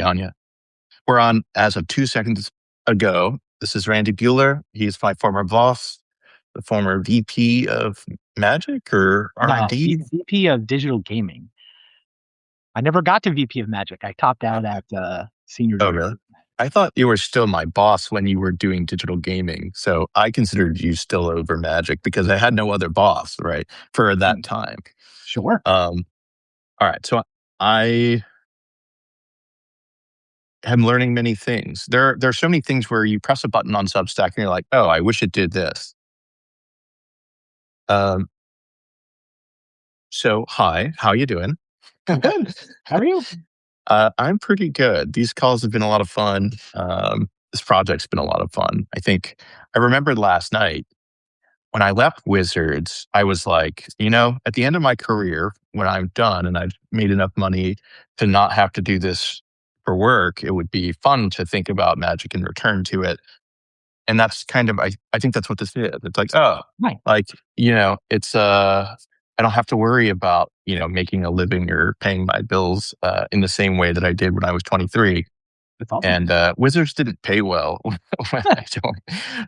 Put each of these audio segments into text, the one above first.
we on yet? We're on as of 2 seconds ago. This is Randy Buehler. He's my former boss, the former VP of Magic or R&D. VP of Digital Gaming. I never got to VP of Magic. I topped out at Senior Oh, Director. really? I thought you were still my boss when you were doing digital gaming. So I considered you still over Magic because I had no other boss, right, for that time. Sure. All right. So I am learning many things. There are so many things where you press a button on Substack and you're like, oh, I wish it did this. So hi, how you doing? Good. How are you? I'm pretty good. These calls have been a lot of fun. This project's been a lot of fun. I remembered last night when I left Wizards, I was like, at the end of my career, when I'm done and I've made enough money to not have to do this for work, it would be fun to think about Magic and return to it. And that's kind of, I think that's what this is. It's like, Right. it's, I don't have to worry about, making a living or paying my bills in the same way that I did when I was 23. That's awesome. And Wizards didn't pay well when I joined,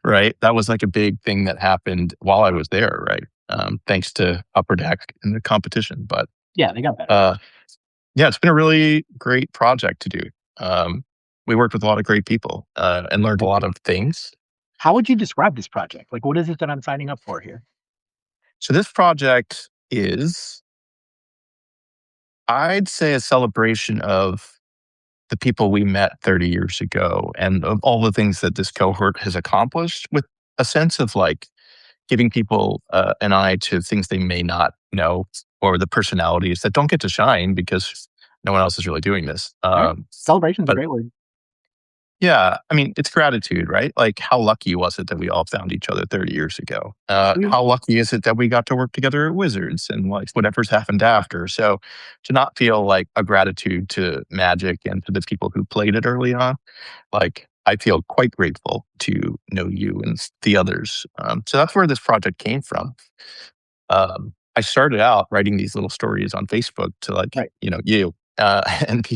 right? That was like a big thing that happened while I was there, right? Thanks to Upper Deck and the competition. But yeah, they got better. Yeah, it's been a really great project to do. We worked with a lot of great people and learned a lot of things. How would you describe this project? Like, what is it that I'm signing up for here? So this project is, I'd say, a celebration of the people we met 30 years ago and of all the things that this cohort has accomplished, with a sense of like giving people an eye to things they may not know, or the personalities that don't get to shine because no one else is really doing this. Celebration's a great word. Yeah, I mean, it's gratitude, right? Like, how lucky was it that we all found each other 30 years ago? How lucky is it that we got to work together at Wizards and like whatever's happened after? So to not feel like a gratitude to Magic and to the people who played it early on, like I feel quite grateful to know you and the others. So that's where this project came from. I started out writing these little stories on Facebook to like, you. And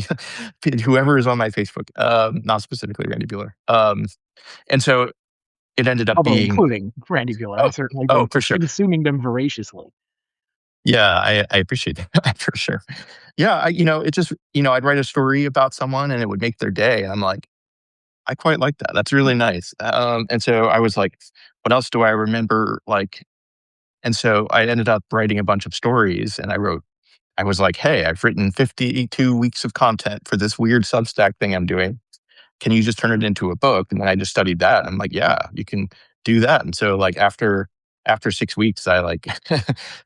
whoever is on my Facebook, not specifically Randy Buehler. And so it ended up being, including Randy Buehler. I certainly been for sure. consuming them voraciously. Yeah, I appreciate that for sure. Yeah, it just, I'd write a story about someone and it would make their day. And I'm like, I quite like that. That's really nice. And so I was like, what else do I remember? And so I ended up writing a bunch of stories and I was like, hey, I've written 52 weeks of content for this weird Substack thing I'm doing. Can you just turn it into a book? And then I just studied that. And I'm like, yeah, you can do that. And so like after 6 weeks, I like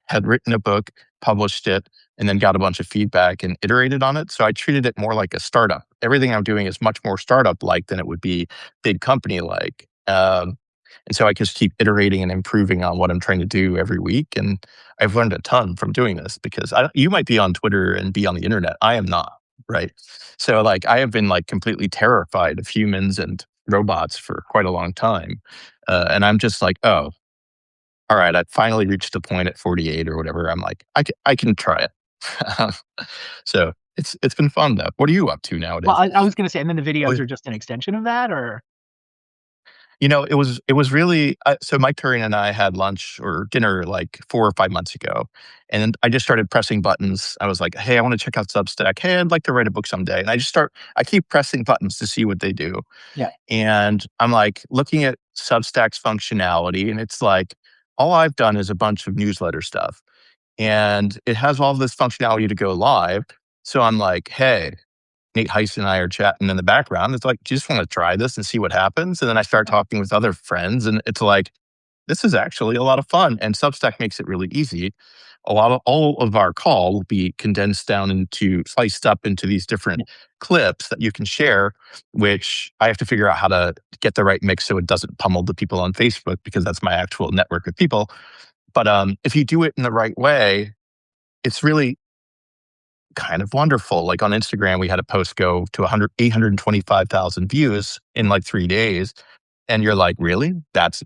had written a book, published it, and then got a bunch of feedback and iterated on it. So I treated it more like a startup. Everything I'm doing is much more startup-like than it would be big company-like. And so I just keep iterating and improving on what I'm trying to do every week. And I've learned a ton from doing this because you might be on Twitter and be on the internet. I am not, right? So like I have been like completely terrified of humans and robots for quite a long time. And I'm just like, oh, all right, I finally reached a point at 48 or whatever. I'm like, I can try it. So it's been fun though. What are you up to nowadays? Well, I was going to say, and then the videos are just an extension of that, or? It was really, so Mike Turian and I had lunch or dinner like 4 or 5 months ago. And I just started pressing buttons. I was like, hey, I want to check out Substack. Hey, I'd like to write a book someday. And I keep pressing buttons to see what they do. Yeah. And I'm like looking at Substack's functionality and it's like, all I've done is a bunch of newsletter stuff. And it has all this functionality to go live. So I'm like, hey, Nate Heiss and I are chatting in the background. It's like, do you just want to try this and see what happens? And then I start talking with other friends and it's like, this is actually a lot of fun. And Substack makes it really easy. All of our call will be condensed down sliced up into these different clips that you can share, which I have to figure out how to get the right mix so it doesn't pummel the people on Facebook because that's my actual network of people. But if you do it in the right way, it's really kind of wonderful. Like on Instagram, we had a post go to 825,000 views in like 3 days. And you're like, really? That's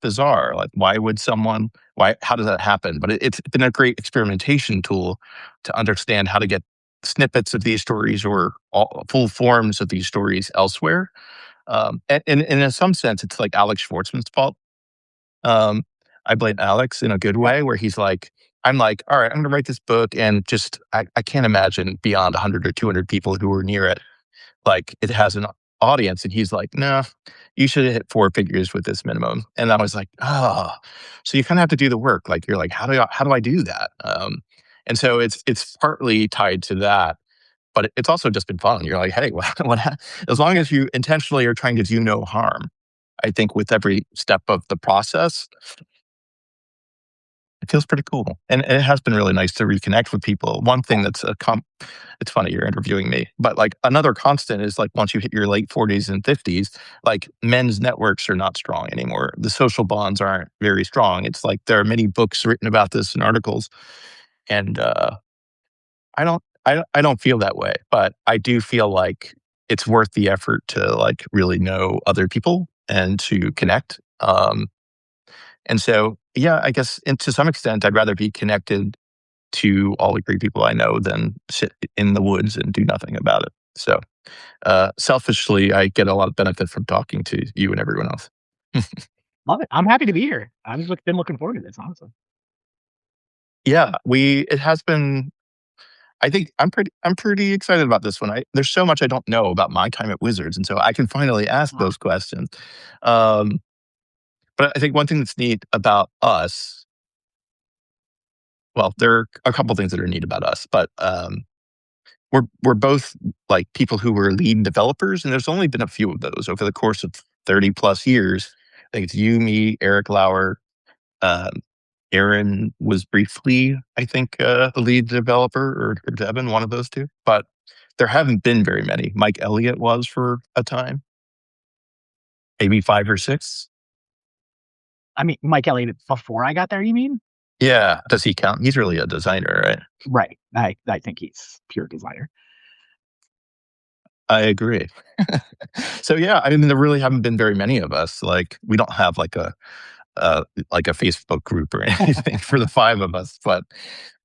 bizarre. Like, how does that happen? But it's been a great experimentation tool to understand how to get snippets of these stories or full forms of these stories elsewhere. And in some sense, it's like Alex Schwartzman's fault. Um, I blame Alex in a good Yeah. way, where he's like, I'm like, all right, I'm going to write this book, and just I can't imagine beyond 100 or 200 people who were near it. Like it has an audience, and he's like, no, you should hit four figures with this minimum. And I was like, oh, so you kind of have to do the work. Like you're like, how do I do that? And so it's partly tied to that, but it's also just been fun. You're like, hey, as long as you intentionally are trying to do no harm, I think with every step of the process, it feels pretty cool. And it has been really nice to reconnect with people. One thing that's it's funny you're interviewing me, but like another constant is like once you hit your late 40s and 50s, like men's networks are not strong anymore. The social bonds aren't very strong. It's like there are many books written about this and articles. And I don't feel that way, but I do feel like it's worth the effort to like really know other people and to connect. And so, yeah, I guess and to some extent, I'd rather be connected to all the great people I know than sit in the woods and do nothing about it. So, selfishly, I get a lot of benefit from talking to you and everyone else. Love it. I'm happy to be here. Been looking forward to this, honestly. Yeah, it has been. I think I'm pretty excited about this one. There's so much I don't know about my time at Wizards, and so I can finally ask Ah, those questions. Um, but I think one thing that's neat about us, well, there are a couple things that are neat about us, but we're both like people who were lead developers, and there's only been a few of those over the course of 30 plus years. I think it's you, me, Erik Lauer. Um, Aaron was briefly, I think, the lead developer, or Devin, one of those two. But there haven't been very many. Mike Elliott was for a time, maybe five or six. I mean, Mike Elliott before I got there, you mean? Yeah, does he count? He's really a designer, right? Right. I think he's pure designer. I agree. So yeah, I mean, there really haven't been very many of us. Like, we don't have like a Facebook group or anything for the five of us, but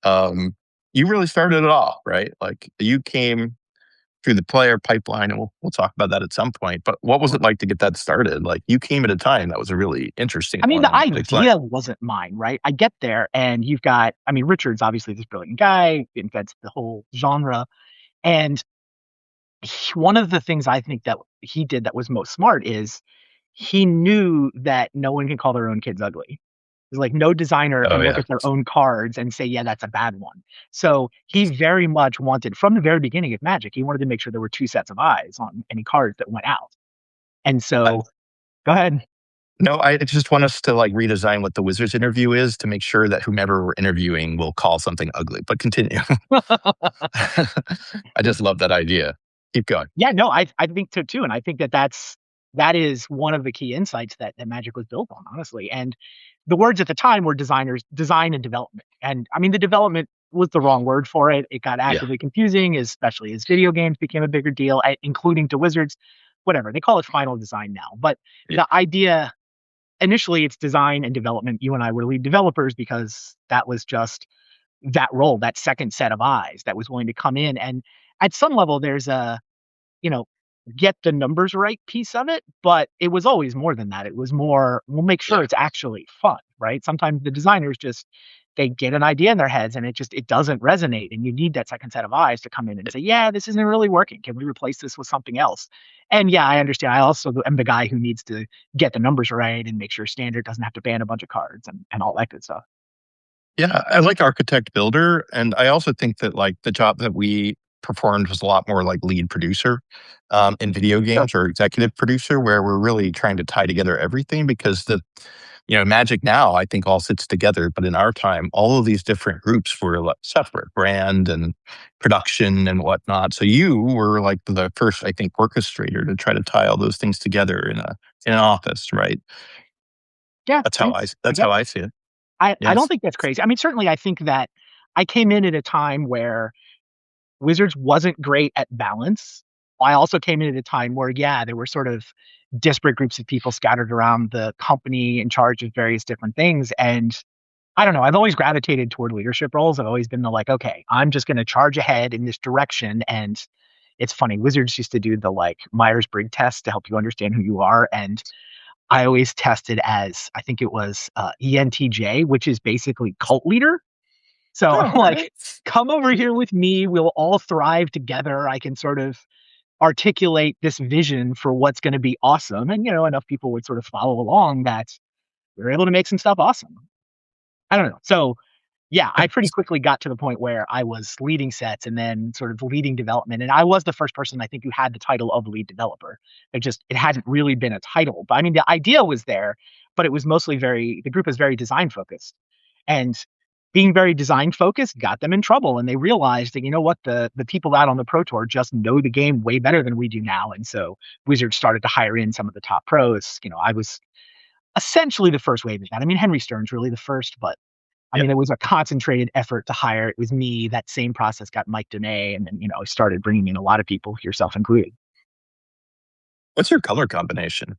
um, you really started it all, right? Like, you came through the player pipeline, and we'll talk about that at some point. But what was it like to get that started? Like, you came at a time that was a really interesting I mean, the one to explain. idea wasn't mine, right? I get there and you've got, I mean, Richard's obviously this brilliant guy, invents the whole genre. And one of the things I think that he did that was most smart is he knew that no one can call their own kids ugly. It's like no designer Oh can look yeah, at their own cards and say, yeah, that's a bad one. So he very much wanted, from the very beginning of Magic, he wanted to make sure there were two sets of eyes on any cards that went out. And I, so, go ahead. no, I just want us to like redesign what the Wizards interview is to make sure that whomever we're interviewing will call something ugly. But continue. I just love that idea. Keep going. Yeah, no, I think so too, and I think that that is one of the key insights that Magic was built on, honestly. And the words at the time were design and development. And I mean, the development was the wrong word for it. It got Yeah, actively confusing, especially as video games became a bigger deal, including to Wizards. Whatever they call it, final design now. But yeah, the idea initially, it's design and development. You and I were lead developers because that was just that role, that second set of eyes that was willing to come in. And at some level, there's a you know, get the numbers right piece of it, but it was always more than that. It was more, we'll make sure yeah. it's actually fun, right? Sometimes the designers just they get an idea in their heads and it doesn't resonate. And you need that second set of eyes to come in and say, yeah, this isn't really working. Can we replace this with something else? And yeah, I understand. I also am the guy who needs to get the numbers right and make sure standard doesn't have to ban a bunch of cards and all that good stuff. Yeah, I like architect builder, and I also think that like the job that we performed was a lot more like lead producer in video Sure. games, or executive producer, where we're really trying to tie together everything, because Magic now I think all sits together, but in our time, all of these different groups were like separate, brand and production and whatnot. So you were like the first, I think, orchestrator to try to tie all those things together in an office, right? Yeah, thanks. I That's how guess. I see it. I don't Yes. think that's crazy. I mean, certainly I think that I came in at a time where Wizards wasn't great at balance. I also came in at a time where, yeah, there were sort of disparate groups of people scattered around the company in charge of various different things. And I don't know. I've always gravitated toward leadership roles. I've always been the like, okay, I'm just going to charge ahead in this direction. And it's funny, Wizards used to do the like Myers-Briggs test to help you understand who you are. And I always tested as, I think it was ENTJ, which is basically cult leader. So Oh, I'm all like, right. come over here with me. We'll all thrive together. I can sort of articulate this vision for what's going to be awesome. And, enough people would sort of follow along that we were able to make some stuff awesome. I don't know. So yeah, I pretty quickly got to the point where I was leading sets and then sort of leading development. And I was the first person I think who had the title of lead developer. It hadn't really been a title. But I mean, the idea was there, but it was mostly the group was very design focused. And being very design focused got them in trouble. And they realized that, you know what, the people out on the Pro Tour just know the game way better than we do now. And so Wizards started to hire in some of the top pros. I was essentially the first wave of that. I mean, Henry Stern's really the first, but I Yeah. mean, it was a concentrated effort to hire. It was me. That same process got Mike Dene, and then I started bringing in a lot of people, yourself included. What's your color combination?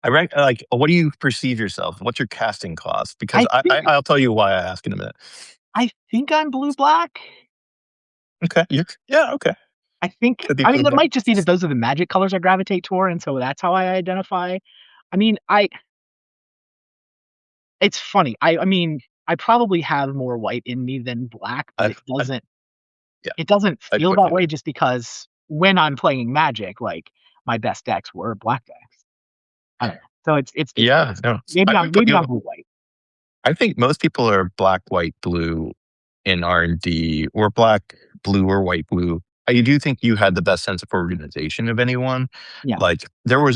Like, what do you perceive yourself? What's your casting class? Because I think I'll tell you why I ask in a minute. I think I'm blue black. Okay. Yeah. Okay. I think Could be I mean blue that black. might just be that those are the magic colors I gravitate toward, and so that's how I identify. I mean, it's funny. I mean, I probably have more white in me than black, but I, I yeah. it doesn't I feel put that you way there. just because when I'm playing Magic, like my best decks were black decks. I don't know. So it's difficult. Yeah. No. Maybe I'm blue white. I think most people are black, white, blue in R&D, or black, blue, or white, blue. I do think you had the best sense of organization of anyone. Yeah. Like there were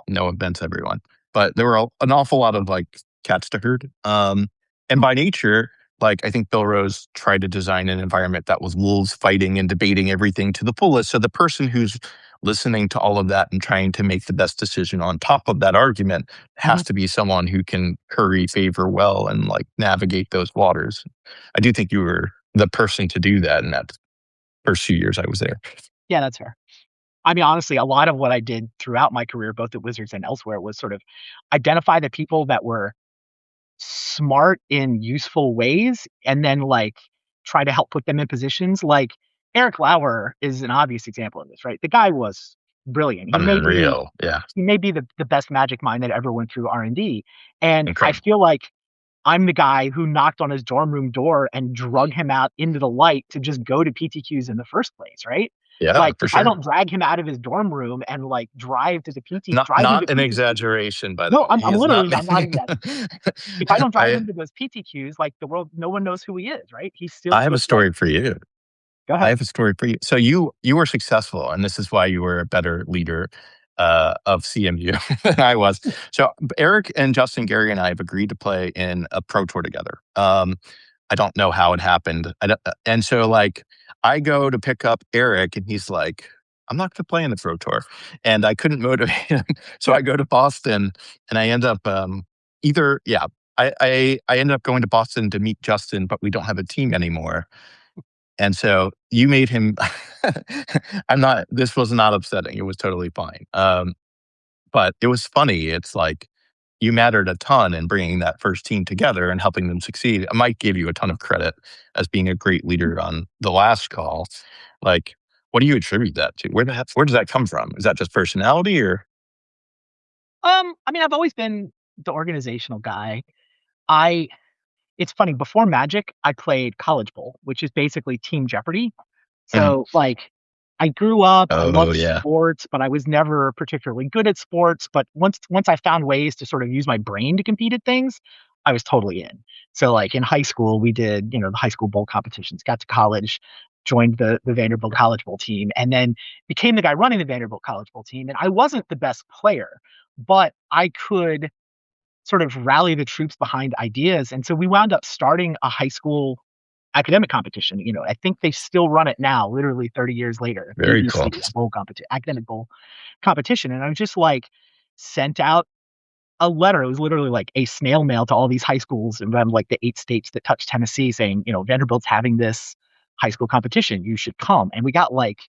no offense, everyone, but there were an awful lot of like cats to herd. And by nature, like I think Bill Rose tried to design an environment that was wolves fighting and debating everything to the fullest. So the person who's listening to all of that and trying to make the best decision on top of that argument has Mhm. to be someone who can curry favor well and like navigate those waters. I do think you were the person to do that in that first few years I was there. Yeah, that's fair. I mean, honestly, a lot of what I did throughout my career, both at Wizards and elsewhere, was sort of identify the people that were smart in useful ways and then like try to help put them in positions. Like Erik Lauer is an obvious example of this, right? The guy was brilliant. Unreal. Yeah. He may be the best magic mind that ever went through R&D. And I Incredible. feel like I'm the guy who knocked on his dorm room door and drug him out into the light to just go to PTQs in the first place, right? Yeah, Like for if I sure. don't drag him out of his dorm room and like drive him to Not an PTQs. exaggeration, by the No, way. He is not. I'm not exaggerating. If I don't drive I him to those PTQs, like the world, no one knows who he is, right? He's still I have a just like, story for you. go I ahead. have a story for you. So you were successful, and this is why you were a better leader of CMU than I was. So Eric and Justin, Gary, and I have agreed to play in a pro tour together. I don't know how it happened. And so like I go to pick up Eric, and he's like, "I'm not going to play in the pro tour," and I couldn't motivate him. So I go to Boston, and I end up either yeah. I ended up going to Boston to meet Justin, but we don't have a team anymore. And so you made him. This was not upsetting. It was totally fine. But it was funny. It's like you mattered a ton in bringing that first team together and helping them succeed. I might give you a ton of credit as being a great leader on the last call. Like, what do you attribute that to? Where does that come from? Is that just personality or? I mean, I've always been the organizational guy. I It's funny, before Magic, I played College Bowl, which is basically Team Jeopardy. Mhm. So, like, I grew up, I Oh loved yeah, sports, but I was never particularly good at sports. But once I found ways to sort of use my brain to compete at things, I was totally in. So, like in high school, we did, the high school bowl competitions, got to college, joined the Vanderbilt College Bowl team, and then became the guy running the Vanderbilt College Bowl team. And I wasn't the best player, but I could sort of rally the troops behind ideas. And so we wound up starting a high school academic competition. I think they still run it now, literally 30 years later. very cool. ABC, a bowl competition, academic bowl competition. And I was just like sent out a letter. It was literally like a snail mail to all these high schools around like the 8 states that touch Tennessee saying, Vanderbilt's having this high school competition. You should come. And we got like,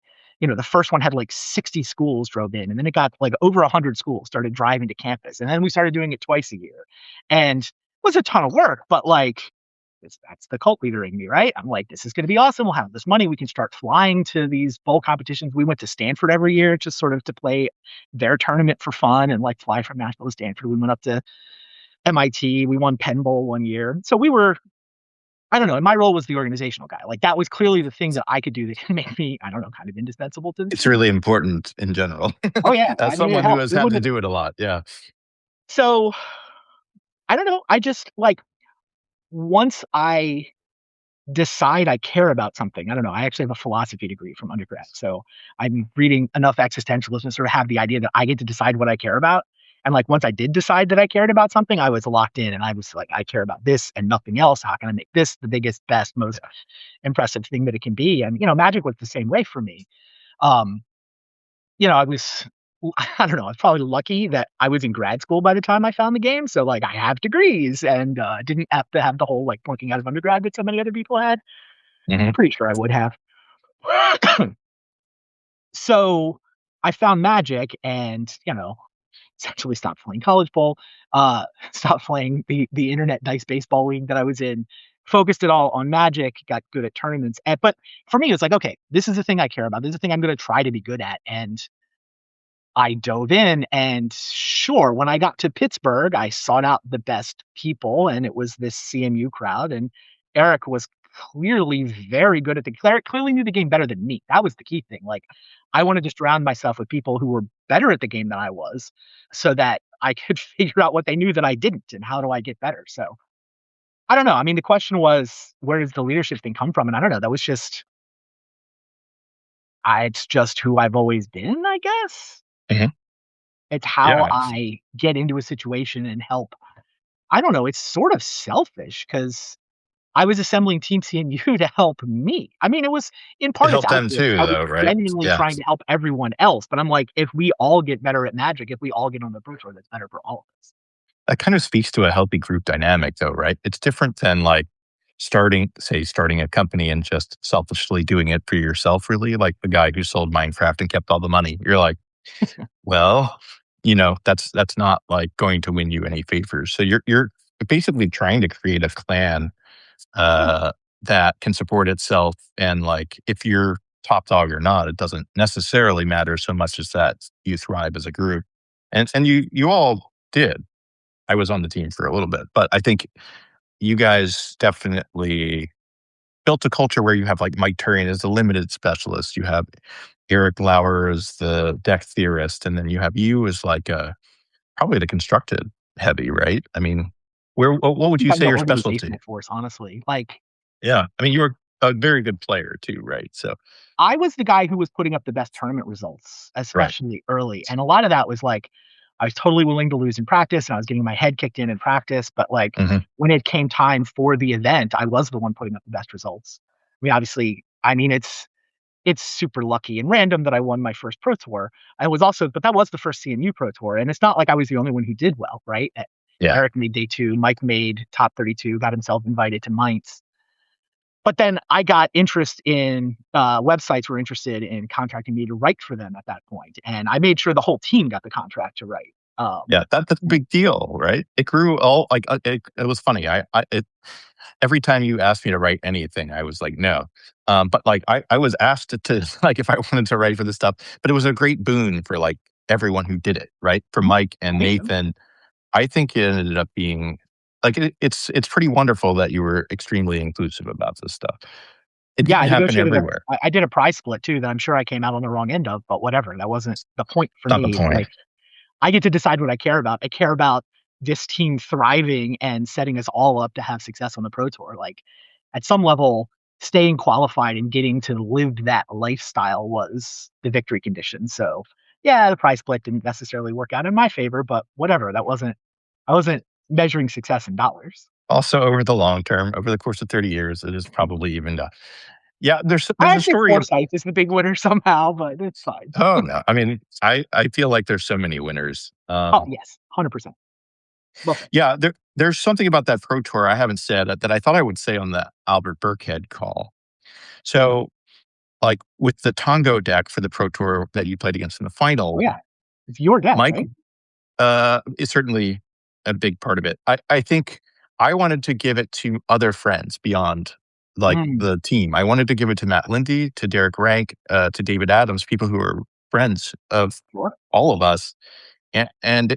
the first one had like 60 schools drove in, and then it got like over 100 schools started driving to campus. And then we started doing it twice a year. And it was a ton of work, but like that's the cult leader in me, right? I'm like, this is going to be awesome. We'll have this money. We can start flying to these bowl competitions. We went to Stanford every year just sort of to play their tournament for fun and like fly from Nashville to Stanford. We went up to MIT. We won Penn Bowl one year. So we were, I don't know. And my role was the organizational guy. Like that was clearly the thing that I could do that can make me, I don't know, kind of indispensable to the It's team. really important in general. Oh yeah, As I mean it someone who helped. has We had to wouldn't. do it a lot. Yeah. So I don't know. I just like once I decide I care about something. I don't know. I actually have a philosophy degree from undergrad. So I'm reading enough existentialism to sort of have the idea that I get to decide what I care about. And like once I did decide that I cared about something, I was locked in and I was like, I care about this and nothing else. How can I make this the biggest, best, most impressive thing that it can be? And Magic was the same way for me. Um, I was I don't know, I was probably lucky that I was in grad school by the time I found the game. So like I have degrees and didn't have to have the whole like working out of undergrad that so many other people had. Hmm. Pretty sure I would have. So I found Magic and, essentially stopped playing college ball, stopped playing the internet dice baseball league that I was in, focused it all on Magic, got good at tournaments. But for me, it's like, okay, this is the thing I care about. This is the thing I'm going to try to be good at. And I dove in and sure, when I got to Pittsburgh, I sought out the best people and it was this CMU crowd. And Erik was clearly very good at Erik clearly knew the game better than me. That was the key thing. Like I wanted to surround myself with people who were better at the game than I was so that I could figure out what they knew that I didn't and how do I get better. So I don't know. I mean, the question was, where does the leadership thing come from? And I don't know. That was just, it's just who I've always been, I guess. Hmm. It's how Yeah. I get into a situation and help. I don't know, it's sort of selfish because I was assembling Team CMU to help me. I mean, it was in It part it's helped them altruistic. too, I was though, right? genuinely Yeah. trying to help everyone else, but I'm like, if we all get better at Magic, if we all get on the Pro Tour, that's better for all of us. That kind of speaks to a healthy group dynamic, though, right? It's different than like starting a company and just selfishly doing it for yourself, really. Like the guy who sold Minecraft and kept all the money. You're like, well, that's not like going to win you any favors. So you're basically trying to create a clan Yeah. uh, that can support itself. And like, if you're top dog or not, it doesn't necessarily matter so much as that you thrive as a group. And you all did. I was on the team for a little bit, but I think you guys definitely built a culture where you have like Mike Turian as the limited specialist. You have Erik Lauer as the deck theorist, and then you have you as like probably the constructed heavy, right? I mean, what would you I'm say the your specialty? organizational force, honestly. Like Yeah, I mean, you're a very good player too, right? So, I was the guy who was putting up the best tournament results, right. especially early. And a lot of that was like, I was totally willing to lose in practice and I was getting my head kicked in practice. But like Hmm. when it came time for the event, I was the one putting up the best results. I mean, obviously, I mean, it's super lucky and random that I won my first pro tour. I was also, but that was the first CMU pro tour. And it's not like I was the only one who did well, right? Yeah, Erik made day two, Mike made top 32, got himself invited to Mainz. But then I got interest in websites were interested in contracting me to write for them at that point, and I made sure the whole team got the contract to write. yeah, that's a big deal, right? It grew all like it was funny. Every time you asked me to write anything, I was like, no. But like I was asked to like if I wanted to write for this stuff, but it was a great boon for like everyone who did it, right? For Mike I and think so. Nathan, I think it ended up being like it's pretty wonderful that you were extremely inclusive about this stuff. It Yeah, didn't I happen negotiated everywhere. I did a prize split too that I'm sure I came out on the wrong end of, but whatever. That wasn't the point for Not the me. point. Like I get to decide what I care about. I care about this team thriving and setting us all up to have success on the pro tour. Like at some level, staying qualified and getting to live that lifestyle was the victory condition. So yeah, the prize split didn't necessarily work out in my favor, but whatever. I wasn't measuring success in dollars. Also, over the long term, over the course of 30 years, it is probably even. Yeah, I there's a actually story of. Forsythe is the big winner somehow, but it's fine. Oh no, I mean, I feel like there's so many winners. Oh yes, 100%. Well, Yeah, there's something about that pro tour I haven't said that I thought I would say on the Albert Burkhead call. So, like with the Tongo deck for the pro tour that you played against in the oh final, yeah, it's your deck, Mike right? is certainly a big part of it. I think I wanted to give it to other friends beyond like Mm, the team. I wanted to give it to Matt Lindy, to Derek Rank, to David Adams, people who are friends of sure. all of us, and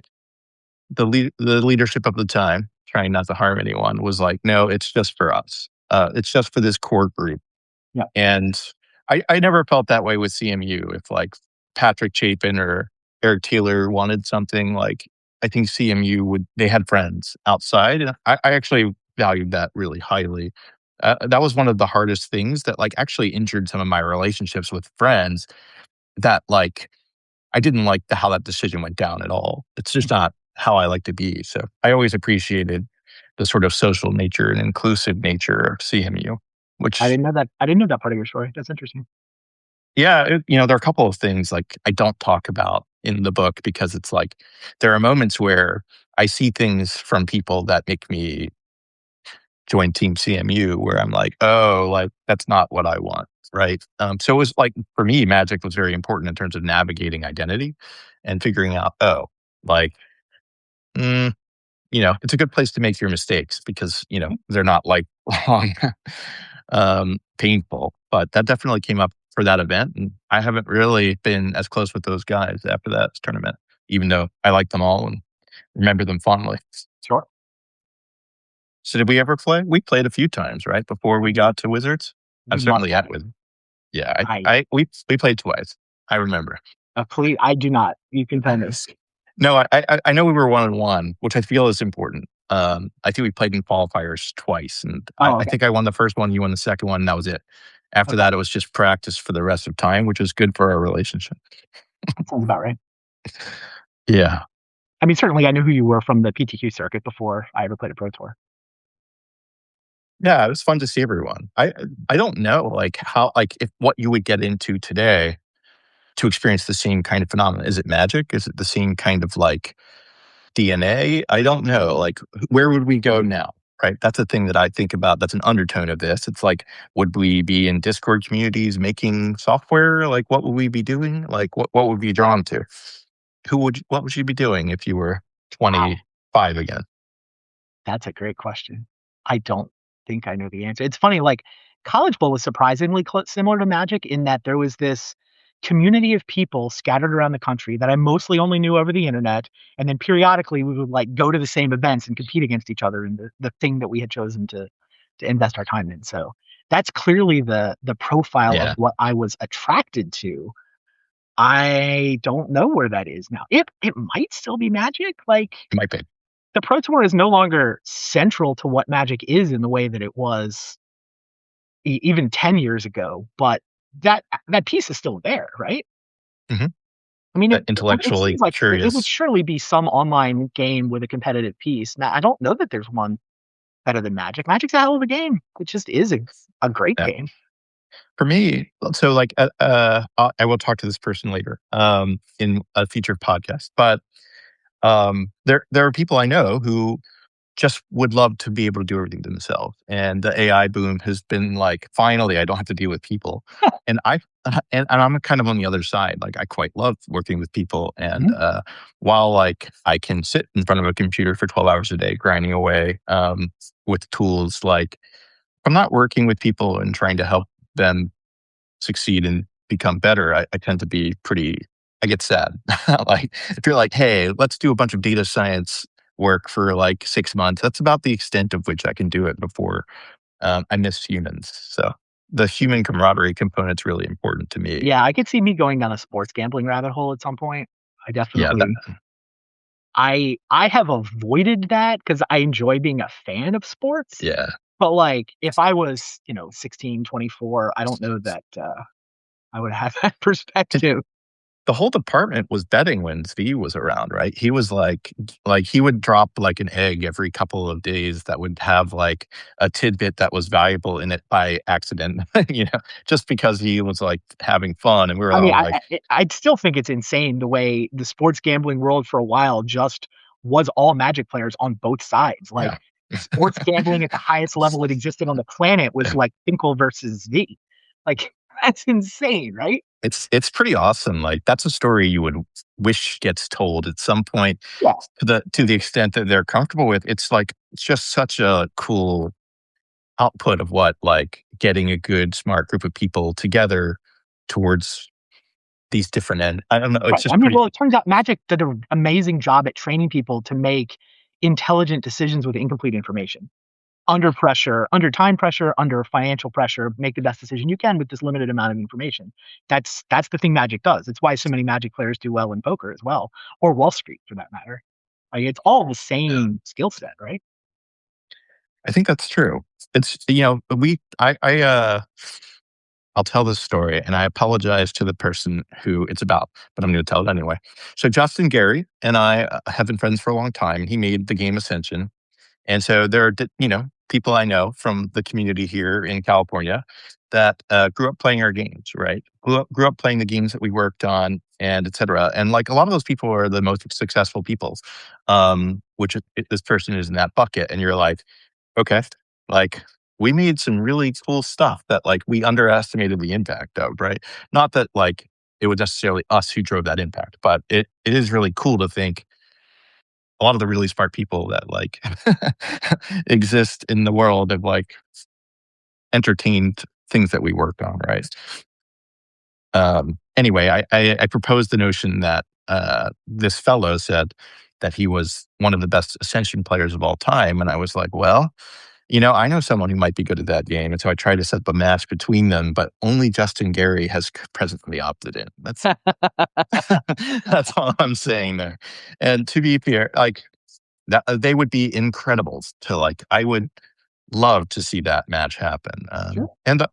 the leadership of the time, trying not to harm anyone, was like, no, it's just for us. It's just for this core group. Yeah. And I never felt that way with CMU. If like Patrick Chapin or Eric Taylor wanted something, like I think CMU would, they had friends outside. And I actually valued that really highly. That was one of the hardest things that like actually injured some of my relationships with friends, that like I didn't like how that decision went down at all. It's just not how I like to be. So I always appreciated the sort of social nature and inclusive nature of CMU, I which, didn't know that. I didn't know that part of your story. That's interesting. yeah, there are a couple of things like I don't talk about in the book because it's like there are moments where I see things from people that make me join Team CMU where I'm like, oh, like that's not what I want. Right. So it was like for me, magic was very important in terms of navigating identity and figuring out, oh, like, mm, it's a good place to make your mistakes because, they're not like long, painful. But that definitely came up for that event. And I haven't really been as close with those guys after that tournament, even though I like them all and remember them fondly. Sure. So did we ever play? We played a few times, right? Before we got to Wizards. We I've must certainly have. had Wizards. Yeah, I we played twice. I remember. please. I do not. You can tell me. No, I know we were 1-1, which I feel is important. I think we played in qualifiers twice, and Oh, I okay. think I won the first one, you won the second one, and that was it. After Okay. that, it was just practice for the rest of time, which was good for our relationship. That sounds about right. Yeah. I mean, certainly I knew who you were from the PTQ circuit before I ever played a pro tour. Yeah, it was fun to see everyone. I don't know, like, how like, if what you would get into today to experience the same kind of phenomenon. Is it magic? Is it the same kind of, like, DNA? I don't know. Like, where would we go now? Right. That's a thing that I think about. That's an undertone of this. It's like, would we be in Discord communities making software? Like, what would we be doing? Like, what would we be drawn to? What would you be doing if you were Wow. 25 again? That's a great question. I don't think I know the answer. It's funny, like College Bowl was surprisingly similar to Magic in that there was this community of people scattered around the country that I mostly only knew over the internet. And then periodically we would like go to the same events and compete against each other in the thing that we had chosen to invest our time in. So that's clearly the profile of Yeah, what I was attracted to. I don't know where that is now. It might still be Magic. Like it might be. the Pro Tour is no longer central to what Magic is in the way that it was even 10 years ago, but that piece is still there, right? Mhm. I mean, it Intellectually seems like it would curious. surely be some online game with a competitive piece. Now, I don't know that there's one better than Magic. Magic's a hell of a game. It just is a great Yeah. game. For me, so like, I will talk to this person later, in a future podcast. But there are people I know who just would love to be able to do everything themselves. And the AI boom has been like, finally, I don't have to deal with people. And and I'm kind of on the other side. Like, I quite love working with people. And Mhm. while like I can sit in front of a computer for 12 hours a day, grinding away, with tools, like I'm not working with people and trying to help them succeed and become better, I tend to be pretty, I get sad. Like, if you're like, hey, let's do a bunch of data science work for like 6 months, that's about the extent of which I can do it before, I miss humans. So the human camaraderie component's really important to me. Yeah, I could see me going down a sports gambling rabbit hole at some point. I Yeah, that, definitely I have avoided that because I enjoy being a fan of sports. yeah. But like if I was, 16, 24, I don't know that I would have that perspective. The whole department was betting when Steve was around, right? He was like he would drop like an egg every couple of days that would have like a tidbit that was valuable in it by accident, just because he was like having fun, and we were I mean, all like, I'd still think it's insane the way the sports gambling world for a while just was all Magic players on both sides. yeah, Like sports gambling at the highest level it existed on the planet was like Finkel versus Z. Like That's insane, right? It's pretty awesome. Like that's a story you would wish gets told at some point Yeah. to the extent that they're comfortable with. It's like it's just such a cool output of what like getting a good smart group of people together towards these different end. I don't know. It's Right. I just mean, pretty well, it turns out Magic did an amazing job at training people to make intelligent decisions with incomplete information. Under pressure, under time pressure, under financial pressure, make the best decision you can with this limited amount of information. That's the thing Magic does. It's why so many Magic players do well in poker as well, or Wall Street for that matter. Like it's all the same skill set, right? I think that's true. It's I'll tell this story and I apologize to the person who it's about, but I'm going to tell it anyway. So Justin Gary and I have been friends for a long time. He made the game Ascension. And so there are, people I know from the community here in California that grew up playing our games, right? Grew up playing the games that we worked on and et cetera. And like a lot of those people are the most successful people, this person is in that bucket. And you're like, okay, like we made some really cool stuff that like we underestimated the impact of, right? Not that like it was necessarily us who drove that impact, but it is really cool to think a lot of the really smart people that like exist in the world have like entertained things that we worked on, right? Anyway, I proposed the notion that this fellow said that he was one of the best Ascension players of all time, and I was like, well, I know someone who might be good at that game, and so I tried to set up a match between them, but only Justin Gary has presently opted in. That's that's all I'm saying there. And to be fair, like that they would be incredible to like. I would love to see that match happen. Sure. And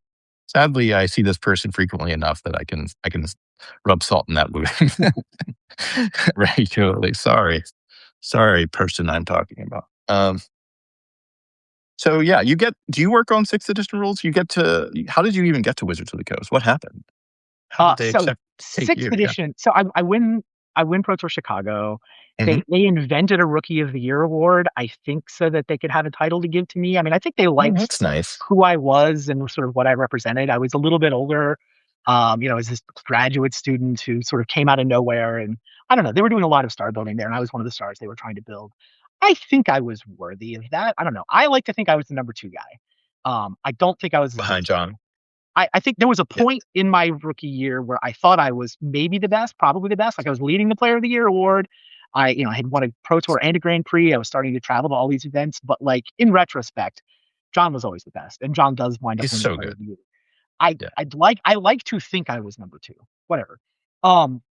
sadly, I see this person frequently enough that I can rub salt in that wound regularly. Sorry, person I'm talking about. So yeah, do you work on sixth edition rules? How did you even get to Wizards of the Coast? What happened? How did they So take sixth you? Yeah. edition. So I win Pro Tour Chicago. Hmm. They invented a Rookie of the Year award, I think, so that they could have a title to give to me. I mean, I think they Oh, liked that's nice. who I was and sort of what I represented. I was a little bit older, as this graduate student who sort of came out of nowhere, and I don't know, they were doing a lot of star building there, and I was one of the stars they were trying to build. I think I was worthy of that. I don't know. I like to think I was the number two guy. I don't think I was the Behind sixth guy. John. I think there was a Yeah. point in my rookie year where I thought I was maybe the best, probably the best. Like I was leading the Player of the Year award. I had won a Pro Tour and a Grand Prix. I was starting to travel to all these events. But like in retrospect, John was always the best, and John does wind up He's winning so Player good. of the Year. Yeah. I like to think I was number two. Whatever. Um,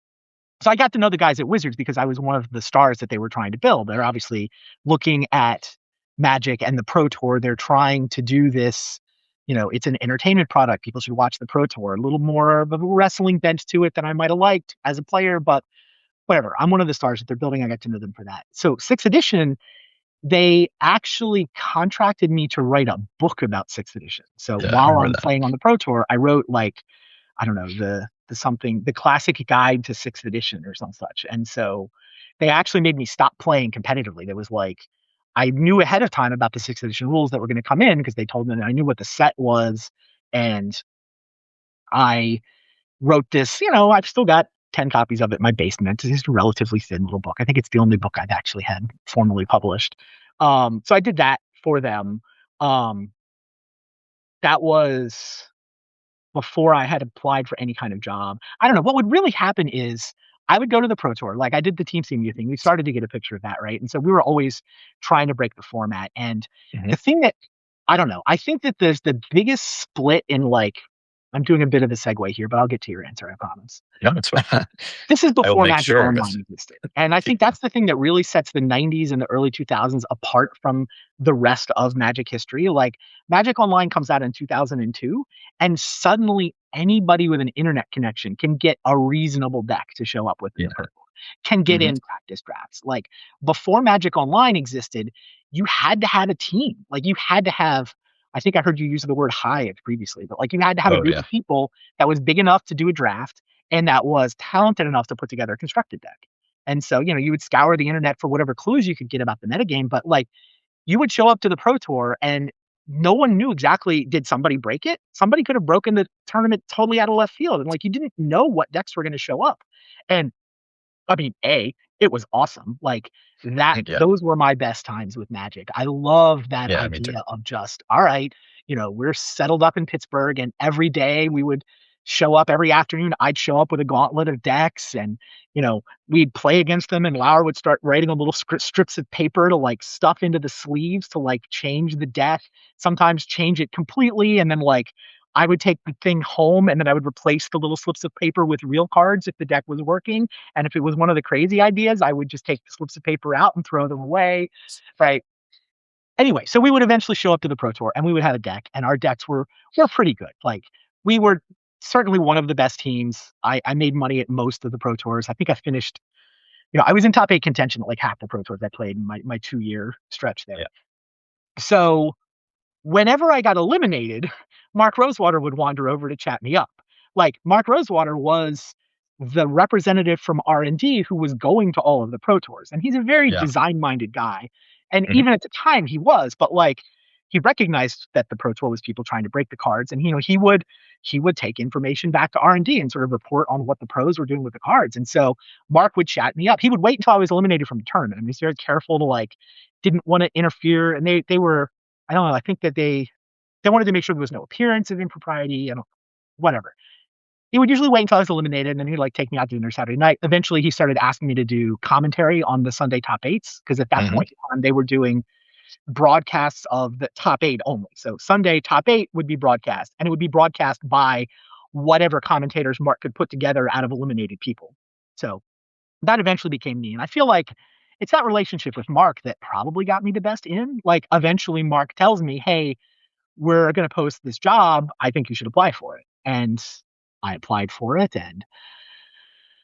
so I got to know the guys at Wizards because I was one of the stars that they were trying to build. They're obviously looking at Magic and the Pro Tour. They're trying to do this. It's an entertainment product. People should watch the Pro Tour. A little more of a wrestling bent to it than I might have liked as a player, but whatever. I'm one of the stars that they're building. I got to know them for that. So sixth edition, they actually contracted me to write a book about sixth edition. So Yeah, I while remember I'm that. playing on the Pro Tour, I wrote like I don't know, the classic guide to sixth edition or some such. And so they actually made me stop playing competitively. There was like I knew ahead of time about the sixth edition rules that were going to come in because they told me that I knew what the set was. And I wrote this, I've still got 10 copies of it in my basement. It's just a relatively thin little book. I think it's the only book I've actually had formally published. So I did that for them. Um, that was before I had applied for any kind of job. I don't know. What would really happen is I would go to the Pro Tour, like I did the Team CMU thing. We started to get a picture of that, right? And so we were always trying to break the format. And Mhm. the thing that I don't know, I think that there's the biggest split in like, I'm doing a bit of a segue here, but I'll get to your answer, I promise. Yeah, that's fine. This is I will before make Magic sure of it. Online existed. And I think that's the thing that really sets the 90s and the early 2000s apart from the rest of Magic history. Like Magic Online comes out in 2002, and suddenly anybody with an internet connection can get a reasonable deck to show up with in Yeah. the Pro Tour, can get Mhm. in practice drafts. Like before Magic Online existed, you had to have a team. Like you had to have, I think I heard you use the word hive previously, but like you had to have a Oh, group yeah. of people that was big enough to do a draft and that was talented enough to put together a constructed deck. And so, you would scour the internet for whatever clues you could get about the metagame, but like you would show up to the Pro Tour and no one knew exactly, did somebody break it? Somebody could have broken the tournament totally out of left field. And like, you didn't know what decks were going to show up. And I mean, it was awesome. Like that, Yeah. those were my best times with Magic. I love that Yeah. Me too. idea of just, all right, we're settled up in Pittsburgh, and every day we would show up every afternoon. I'd show up with a gauntlet of decks, and, we'd play against them, and Lauer would start writing on little strips of paper to like stuff into the sleeves to like change the deck, sometimes change it completely. And then like, I would take the thing home, and then I would replace the little slips of paper with real cards if the deck was working. And if it was one of the crazy ideas, I would just take the slips of paper out and throw them away. Right. Anyway, so we would eventually show up to the Pro Tour, and we would have a deck, and our decks were pretty good. Like, we were certainly one of the best teams. I made money at most of the Pro Tours. I think I finished, I was in top 8 contention at like half the Pro Tours I played in my 2-year stretch there. Yeah. So whenever I got eliminated, Mark Rosewater would wander over to chat me up. Like, Mark Rosewater was the representative from R&D who was going to all of the Pro Tours, and he's a very Yeah. design-minded guy. And Mhm. even at the time he was, but like, he recognized that the Pro Tour was people trying to break the cards, and he would take information back to R&D and sort of report on what the pros were doing with the cards. And so Mark would chat me up. He would wait until I was eliminated from the tournament. I mean, he's very careful to like, didn't want to interfere, and they were, I don't know, I think that they wanted to make sure there was no appearance of impropriety and whatever. He would usually wait until I was eliminated, and then he'd like take me out to dinner Saturday night. Eventually, he started asking me to do commentary on the Sunday top eights, because at that Mhm. point in time, they were doing broadcasts of the top 8 only. So Sunday top 8 would be broadcast, and it would be broadcast by whatever commentators Mark could put together out of eliminated people. So that eventually became me. And I feel like it's that relationship with Mark that probably got me the best in. Like, eventually Mark tells me, hey, we're going to post this job. I think you should apply for it. And I applied for it and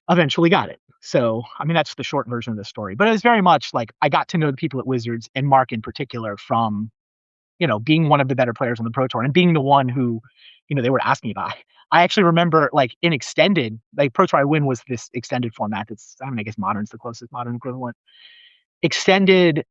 eventually got it. So, I mean, that's the short version of the story. But it was very much like, I got to know the people at Wizards, and Mark in particular, from, being one of the better players on the Pro Tour and being the one who, they were asking about. I actually remember, like, in extended, like, Pro Tour I win was this extended format. That's, I mean, I guess modern's the closest modern equivalent. Extended,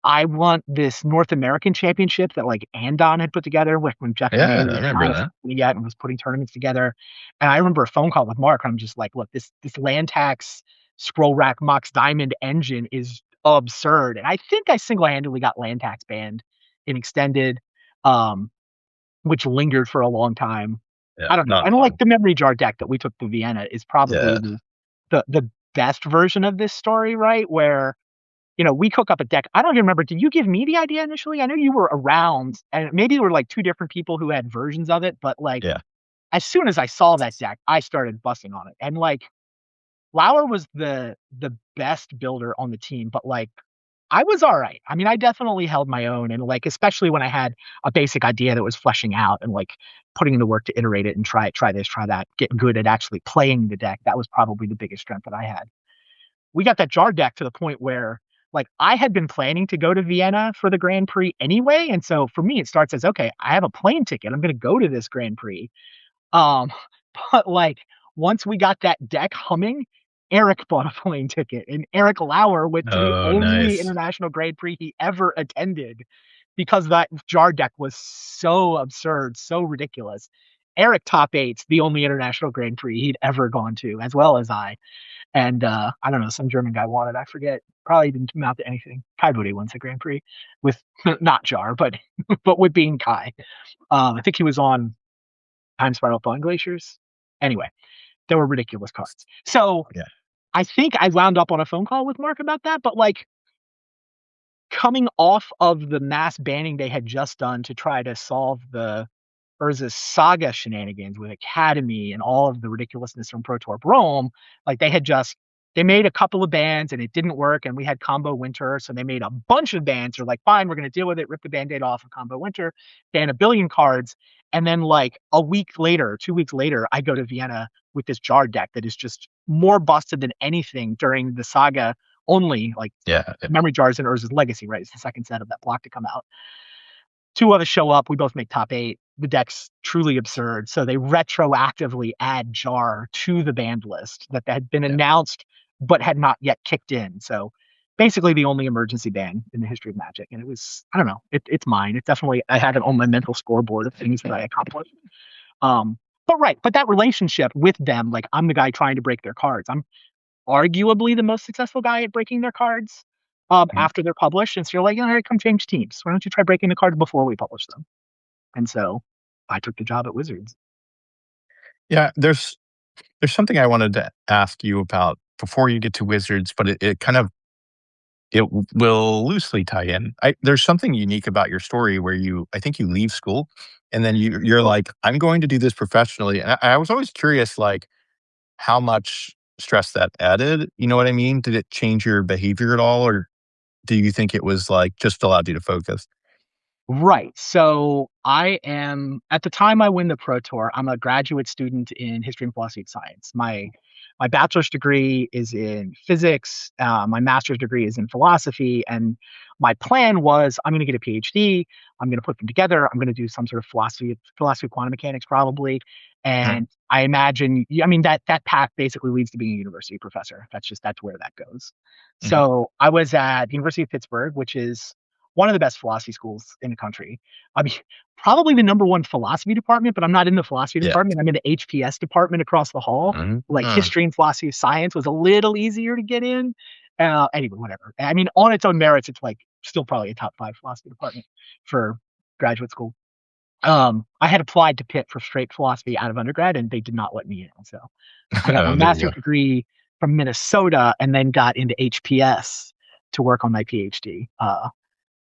I want this North American championship that like Andon had put together, like when Jeff Yeah. May I was remember not that. yet and was putting tournaments together. And I remember a phone call with Mark. I'm just like, look, this land tax scroll rack Mox Diamond engine is absurd. And I think I single-handedly got land tax banned in extended, um, which lingered for a long time. Yeah. I don't know. Not I don't like fun. the memory jar deck that we took to Vienna is probably Yeah. the best version of this story, right? Where we cook up a deck. I don't even remember. Did you give me the idea initially? I know you were around, and maybe there were like 2 different people who had versions of it, but like, Yeah. as soon as I saw that deck, I started busting on it. And like, Lauer was the best builder on the team, but like, I was all right. I mean, I definitely held my own, and like, especially when I had a basic idea that was fleshing out and like putting in the work to iterate it and try this, try that, get good at actually playing the deck. That was probably the biggest strength that I had. We got that jar deck to the point where like, I had been planning to go to Vienna for the Grand Prix anyway. And so for me, it starts as, okay, I have a plane ticket. I'm going to go to this Grand Prix. Um, but like, once we got that deck humming, Erik bought a plane ticket, and Erik Lauer went to the Oh, only nice. international Grand Prix he ever attended, because that jar deck was so absurd, so ridiculous. Erik top eights the only international Grand Prix he'd ever gone to, as well as I. And I don't know, some German guy won it. I forget. Probably didn't amount to anything. Kai Budde wins the Grand Prix with not Jar, but but with being Kai. I think he was on Time Spiral Thawing Glaciers. Anyway, there were ridiculous cards. So Yeah. I think I wound up on a phone call with Mark about that. But like, coming off of the mass banning they had just done to try to solve the Urza's Saga shenanigans with Academy and all of the ridiculousness from Pro Tour Rome, like, they made a couple of bans and it didn't work, and we had Combo Winter, so they made a bunch of bans. They're like, fine, we're going to deal with it, rip the band-aid off of Combo Winter, ban a billion cards, and then like a week later, 2 weeks later, I go to Vienna with this jar deck that is just more busted than anything during the Saga only, like, Yeah. memory jars in Urza's Legacy, right? It's the second set of that block to come out. 2 of us show up. We both make top 8. The deck's truly absurd. So they retroactively add Jar to the banned list that had been Yeah. announced but had not yet kicked in. So basically the only emergency ban in the history of Magic. And it was, I don't know, it's mine. It's definitely, I had it on my mental scoreboard of things that I accomplished. Um, but that relationship with them, like I'm the guy trying to break their cards. I'm arguably the most successful guy at breaking their cards Mhm. after they're published. And so you're like, all right, come change teams. Why don't you try breaking the cards before we publish them? And so I took the job at Wizards. Yeah, there's something I wanted to ask you about before you get to Wizards, but it kind of will loosely tie in. There's something unique about your story where I think you leave school and then you're Oh. like, I'm going to do this professionally. And I was always curious, like how much stress that added. You know what I mean? Did it change your behavior at all, or do you think it was like just allowed you to focus? Right. So I am at the time I win the Pro Tour, I'm a graduate student in history and philosophy of science. My bachelor's degree is in physics. My master's degree is in philosophy, and my plan was I'm going to get a PhD. I'm going to put them together. I'm going to do some sort of philosophy of quantum mechanics probably. Mhm. And I imagine, I mean, that path basically leads to being a university professor. That's where that goes. Mhm. So I was at the University of Pittsburgh, which is one of the best philosophy schools in the country. I mean, probably the number one philosophy department, but I'm not in the philosophy Yeah. department. I'm in the HPS department across the hall. Mhm. Like history and philosophy of science was a little easier to get in. Anyway, whatever. I mean, on its own merits, it's like still probably a top five philosophy department for graduate school. I had applied to Pitt for straight philosophy out of undergrad, and they did not let me in. So I got my Oh, there you master's go. degree from Minnesota, and then got into HPS to work on my PhD.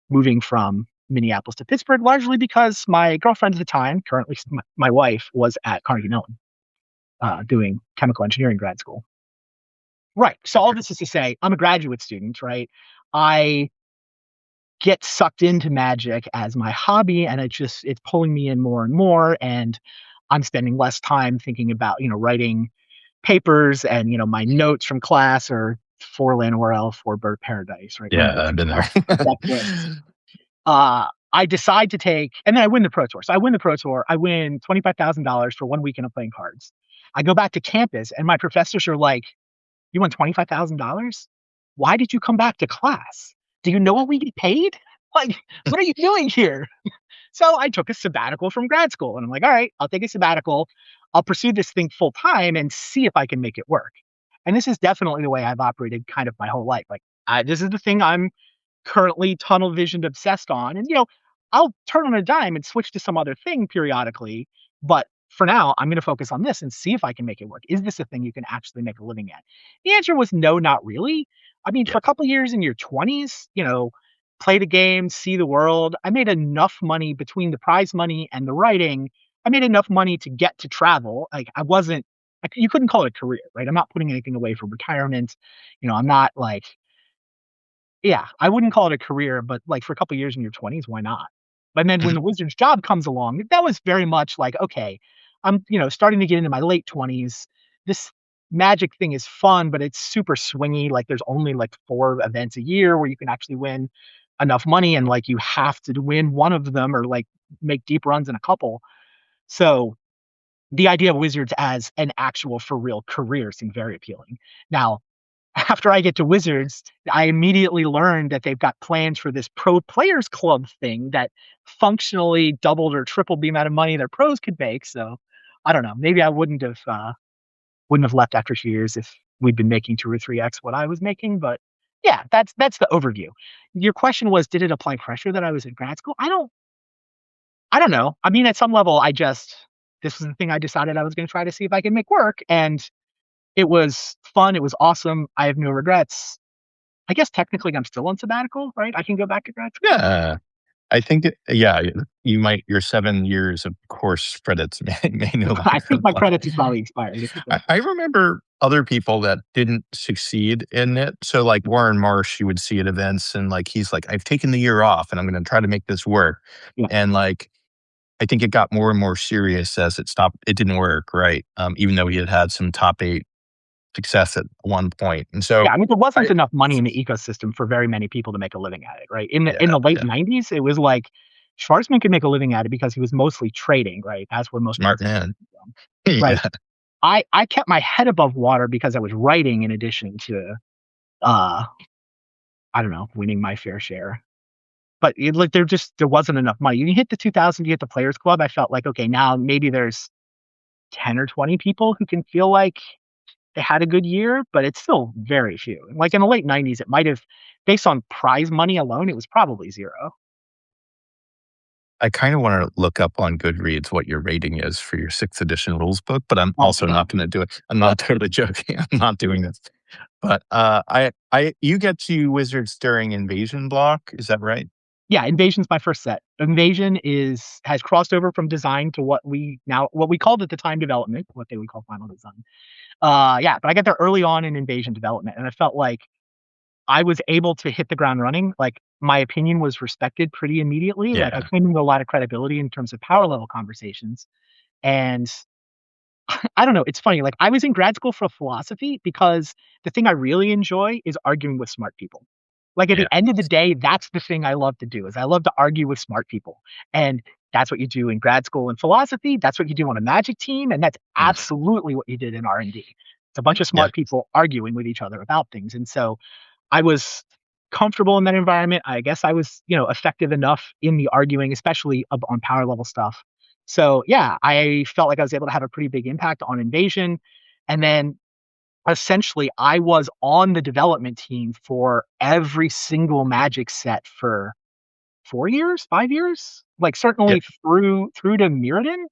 Moving from Minneapolis to Pittsburgh, largely because my girlfriend at the time, currently my wife, was at Carnegie Mellon doing chemical engineering grad school. Right. So all this is to say, I'm a graduate student, right? I get sucked into magic as my hobby, and it's pulling me in more and more. And I'm spending less time thinking about, writing papers and, my notes from class or for Llanowar Elf or Bird of Paradise, right? One of Yeah, those I've been there. deck lists. I decide to take, and then I win the Pro Tour. So I win the Pro Tour. I win $25,000 for 1 weekend of playing cards. I go back to campus, and my professors are like, "You won $25,000? Why did you come back to class? Do you know what we get paid? Like, what are you doing here?" So I took a sabbatical from grad school, and I'm like, "All right, I'll take a sabbatical. I'll pursue this thing full time and see if I can make it work." And this is definitely the way I've operated kind of my whole life. Like, this is the thing I'm currently tunnel visioned obsessed on. And, I'll turn on a dime and switch to some other thing periodically. But for now, I'm going to focus on this and see if I can make it work. Is this a thing you can actually make a living at? The answer was no, not really. I mean, Yeah. for a couple of years in your 20s, play the game, see the world. I made enough money between the prize money and the writing. I made enough money to get to travel. Like, you couldn't call it a career, right? I'm not putting anything away for retirement. I'm not like, yeah, I wouldn't call it a career, but like for a couple of years in your 20s, why not? But then when Mhm. the Wizards job comes along, that was very much like, okay, I'm, starting to get into my late 20s. This magic thing is fun, but it's super swingy. Like there's only like 4 events a year where you can actually win enough money, and like you have to win one of them or like make deep runs in a couple. So the idea of Wizards as an actual for real career seemed very appealing. Now, after I get to Wizards, I immediately learned that they've got plans for this pro players club thing that functionally doubled or tripled the amount of money their pros could make. So I don't know. Maybe I wouldn't have left after 2 years if we'd been making 2 or 3x what I was making. But yeah, that's the overview. Your question was, did it apply pressure that I was in grad school? I don't know. I mean, at some level, this was the thing I decided I was going to try to see if I could make work, and it was fun. It was awesome. I have no regrets. I guess technically I'm still on sabbatical, right? I can go back to grad school. Yeah. I think yeah, your 7 years of course credits may no I longer think my apply. credits have probably expired. I remember other people that didn't succeed in it. So, like, Warren Marsh, you would see at events and, like, he's like, "I've taken the year off and I'm gonna try to make this work." Yeah. And, like, I think it got more and more serious as it didn't work, right? Even though he had had some top 8 success at one point. And so Yeah, I mean, there wasn't I enough money in the ecosystem for very many people to make a living at it, right? In the yeah, in the late yeah. '90s, it was like Schwarzman could make a living at it because he was mostly trading, right? That's where most Smart transactions man. come from, right? Yeah. I kept my head above water because I was writing in addition to uh I don't know, winning my fair share. But like there wasn't enough money. You hit the 2000, you hit the Players Club. I felt like okay, now maybe there's 10 or 20 people who can feel like they had a good year, but it's still very few. Like in the late 90s, it might have, based on prize money alone, it was probably zero. I kind of want to look up on Goodreads what your rating is for your sixth edition rules book, but I'm Oh also God. not going to do it. I'm not totally joking. I'm not doing this. But you get to Wizards during Invasion block. Is that right? Yeah, Invasion's my first set. Invasion has crossed over from design to what we called at the time development, what they would call final design. Yeah, but I got there early on in Invasion development, and I felt like I was able to hit the ground running. Like my opinion was respected pretty immediately. Like I Yeah. came into a lot of credibility in terms of power level conversations. And I don't know, it's funny. Like I was in grad school for philosophy because the thing I really enjoy is arguing with smart people. Like at the Yeah. end of the day, that's the thing I love to do is I love to argue with smart people. And that's what you do in grad school in philosophy. That's what you do on a magic team. And that's Mm. absolutely what you did in R&D. It's a bunch of Yeah. smart people arguing with each other about things. And so I was comfortable in that environment. I guess I was, effective enough in the arguing, especially on power level stuff. So yeah, I felt like I was able to have a pretty big impact on Invasion. And then essentially I was on the development team for every single Magic set for 4 years, 5 years, like Yeah. certainly through to Mirrodin.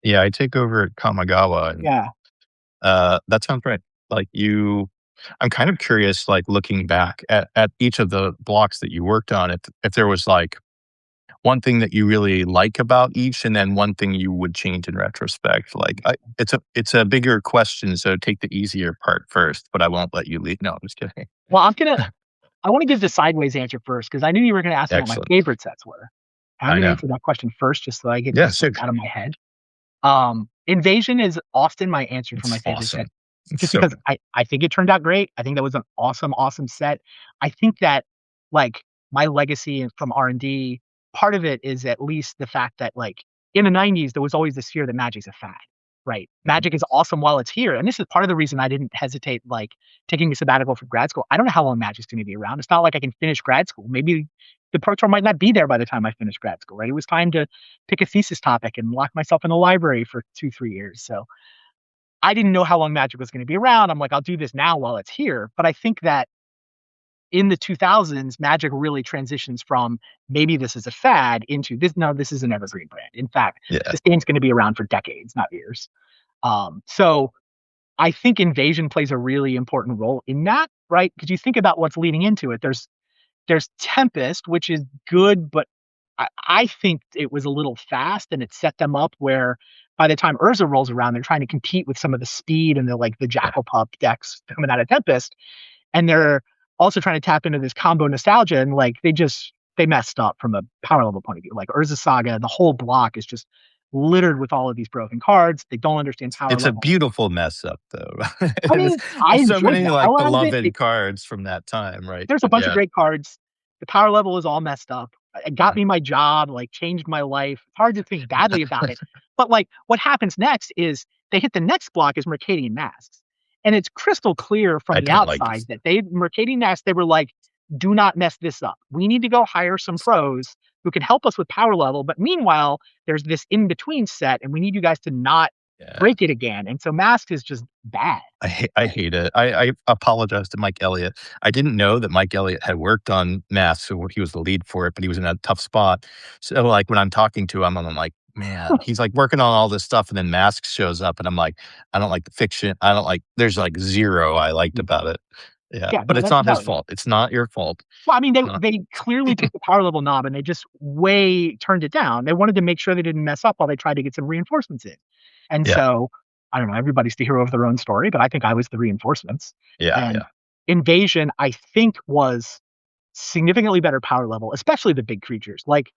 Yeah. I take over at Kamigawa, and Yeah. that sounds right. Like you, I'm kind of curious, like looking back at each of the blocks that you worked on, if there was like one thing that you really like about each, and then one thing you would change in retrospect. Like, it's a bigger question, so take the easier part first. But I won't let you lead. No, I'm just kidding. Well, I want to give the sideways answer first because I knew you were going to ask me what my Excellent. favorite sets were. I'm I going to know. answer that question first, just so I get Yeah, this so like out of my head. Invasion is often my answer for it's my favorite set, awesome. It's just so because good. I think it turned out great. I think that was an awesome, awesome set. I think that like my legacy from R&D, part of it is at least the fact that like in the 90s, there was always this fear that Magic's a fad, right? Mhm. Magic is awesome while it's here. And this is part of the reason I didn't hesitate like taking a sabbatical from grad school. I don't know how long Magic's going to be around. It's not like I can finish grad school. Maybe the Pro Tour might not be there by the time I finish grad school, right? It was time to pick a thesis topic and lock myself in the library for 2, 3 years. So I didn't know how long Magic was going to be around. I'm like, I'll do this now while it's here. But I think that in the 2000s, Magic really transitions from maybe this is a fad into this. No, this is an evergreen brand. In fact, Yeah. this game's going to be around for decades, not years. So I think Invasion plays a really important role in that, right? Because you think about what's leading into it. There's Tempest, which is good, but I think it was a little fast and it set them up where by the time Urza rolls around, they're trying to compete with some of the speed and the Yeah. Jackal Pup decks coming out of Tempest. And they're also trying to tap into this combo nostalgia. And like they messed up from a power level point of view. Like Urza Saga, the whole block is just littered with all of these broken cards. They don't understand power It's a level. beauable mess up, though. I mean, I There's so enjoyed many, the like, hell out of it. beloved cards from that time, right? There's a But bunch of yeah. great cards. The power level is all messed up. It got Mhm. me my job, like changed my life. It's hard to think badly about it. But like what happens next is they hit the next block is Mercadian Masks. And it's crystal clear from I the don't like outside this. that Mercadian Masks, they were like, do not mess this up. We need to go hire some pros who can help us with power level. But meanwhile, there's this in between set, and we need you guys to not Yeah. break it again. And so Mask is just bad. I hate it. I apologize to Mike Elliott. I didn't know that Mike Elliott had worked on Mass, so he was the lead for it, but he was in a tough spot. So, like, when I'm talking to him, I'm like, "Man," he's, like, working on all this stuff, and then Mask shows up, and I'm like, "I don't like the fiction. I don't like" there's, like, 0 I liked about it. Yeah, Yeah, but no, it's that not his no, fault. It's not your fault. well, I mean, they It's not. they clearly took the power level knob and they just way turned it down. They wanted to make sure they didn't mess up while they tried to get some reinforcements in. And Yeah. so, I don't know, everybody's the hero of their own story, but I think I was the reinforcements. Yeah, And yeah. Invasion, I think, was significantly better power level, especially the big creatures. Like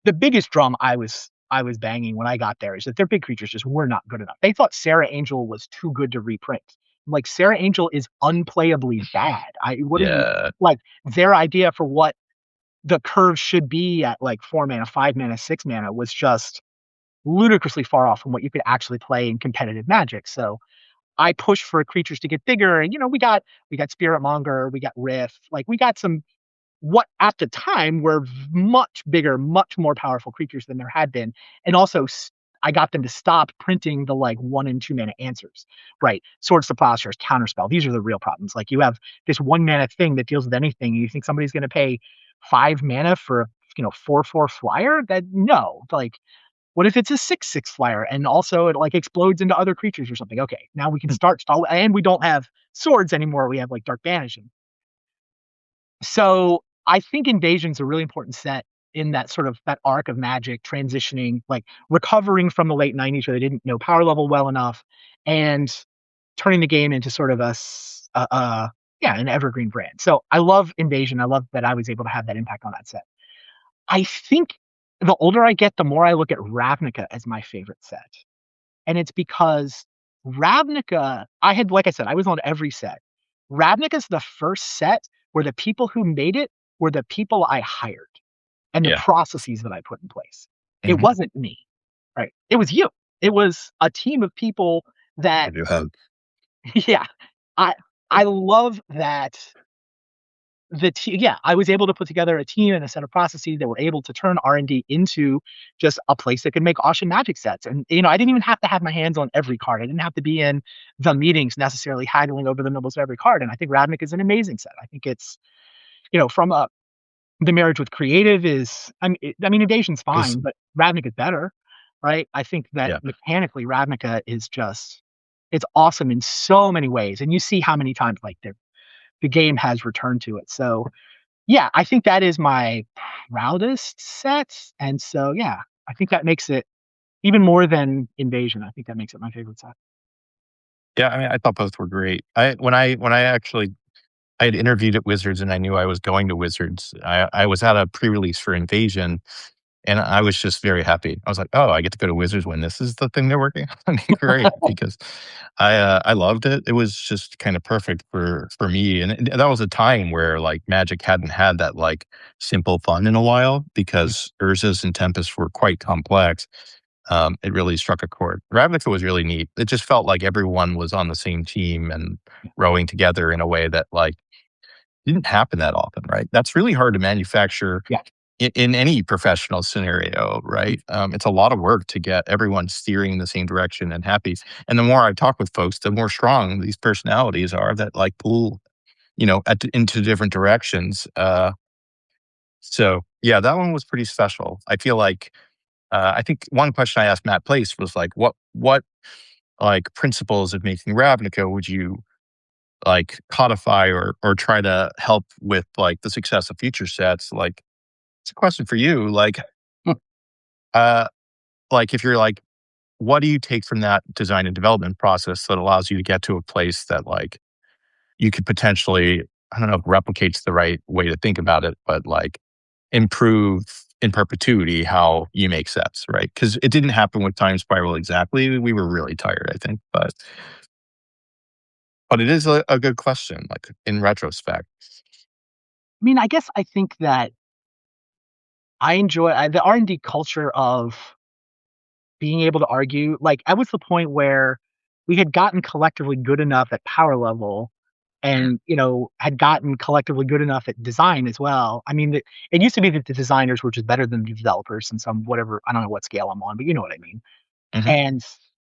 the biggest drum I was banging when I got there is that their big creatures just were not good enough. They thought Sarah Angel was too good to reprint. Like Sarah Angel is unplayably bad. What are you Yeah. like their idea for what the curve should be at like 4 mana, 5 mana, 6 mana was just ludicrously far off from what you could actually play in competitive Magic. So I pushed for creatures to get bigger, and we got Spirit Monger, we got Riff, like we got some what at the time were much bigger, much more powerful creatures than there had been. And also, I got them to stop printing the like 1 and 2 mana answers, right? Swords to Plowshares, Counterspell. These are the real problems. Like you have this 1 mana thing that deals with anything. And you think somebody's going to pay 5 mana for 4/4 flyer? That no, like what if it's a 6/6 flyer and also it like explodes into other creatures or something? Okay, now we can start, and we don't have swords anymore. We have like Dark Banishing. So I think Invasion's a really important set in that sort of that arc of Magic transitioning, like recovering from the late 90s where they didn't know power level well enough and turning the game into sort of yeah, an evergreen brand. So I love Invasion. I love that I was able to have that impact on that set. I think the older I get, the more I look at Ravnica as my favorite set. And it's because Ravnica, like I said, I was on every set. Ravnica's the first set where the people who made it were the people I hired and the Yeah. processes that I put in place. It Hmm. wasn't me, right? It was you. It was a team of people I that, do have. yeah, I I love that yeah, I was able to put together a team and a set of processes that were able to turn R&D into just a place that could make awesome Magic sets. And I didn't even have to have my hands on every card. I didn't have to be in the meetings necessarily haggling over the nibbles of every card. And I think Ravnica is an amazing set. I think it's from the marriage with creative is I mean Invasion's It was, fine, but Ravnica is better, right? I think that yeah. mechanically Ravnica is just it's awesome in so many ways, and you see how many times like the game has returned to it. So yeah, I think that is my proudest set. And so, yeah, I think that makes it even more than Invasion. I think that makes it my favorite set. Yeah, I mean, I thought both were great. When I actually I had interviewed at Wizards and I knew I was going to Wizards. I was at a pre-release for Invasion, and I was just very happy. I was like, "Oh, I get to go to Wizards when this is the thing they're working on." Great, because I loved it. It was just kind of perfect for me, and that was a time where like Magic hadn't had that like simple fun in a while because Urza's and Tempest were quite complex. It really struck a chord. Ravnica was really neat. It just felt like everyone was on the same team and rowing together in a way that like didn't happen that often, right? That's really hard to manufacture Yeah. in any professional scenario, right? It's a lot of work to get everyone steering in the same direction and happy. And the more I talk with folks, the more strong these personalities are that like pull, into different directions. So yeah, that one was pretty special. I feel like I think one question I asked Matt Place was like, what like principles of making Ravnica would you like codify or try to help with like the success of future sets? Like, it's a question for you. Hmm. Uh, like if you're like, what do you take from that design and development process that allows you to get to a place that like you could potentially, I don't know if replicates the right way to think about it, but like improve in perpetuity how you make sets, right? Because it didn't happen with Time Spiral exactly. We were really tired, I think, but it is a good question, like in retrospect. I mean, I guess I think that I enjoy the R&D culture of being able to argue. Like, I was the point where we had gotten collectively good enough at power level and, had gotten collectively good enough at design as well. I mean, it used to be that the designers were just better than the developers in some whatever, I don't know what scale I'm on, but you know what I mean. Hmm. And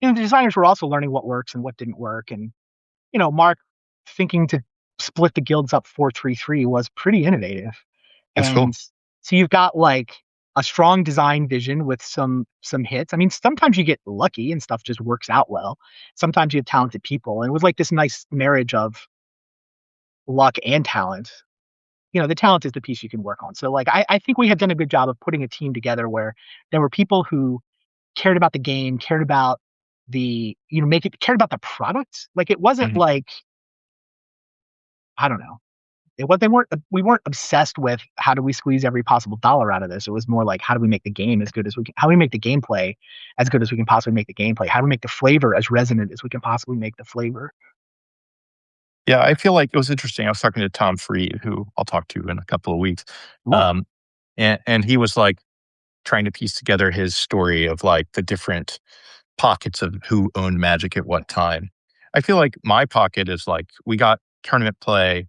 the designers were also learning what works and what didn't work. And Mark thinking to split the guilds up 4-3-3 was pretty innovative. That's cool. And so you've got like a strong design vision with some hits. I mean, sometimes you get lucky and stuff just works out well. Sometimes you have talented people. And it was like this nice marriage of luck and talent. The talent is the piece you can work on. So like I think we had done a good job of putting a team together where there were people who cared about the game, cared about cared about the product. Like it wasn't Mhm. like, I don't know. We weren't obsessed with how do we squeeze every possible dollar out of this. It was more like how do we make the game as good as we can, how do we make the gameplay as good as we can possibly make the gameplay? How do we make the flavor as resonant as we can possibly make the flavor? Yeah, I feel like it was interesting. I was talking to Tom Freed, who I'll talk to in a couple of weeks. Whoa. Um, and he was like trying to piece together his story of like the different pockets of who owned Magic at what time. I feel like my pocket is like we got tournament play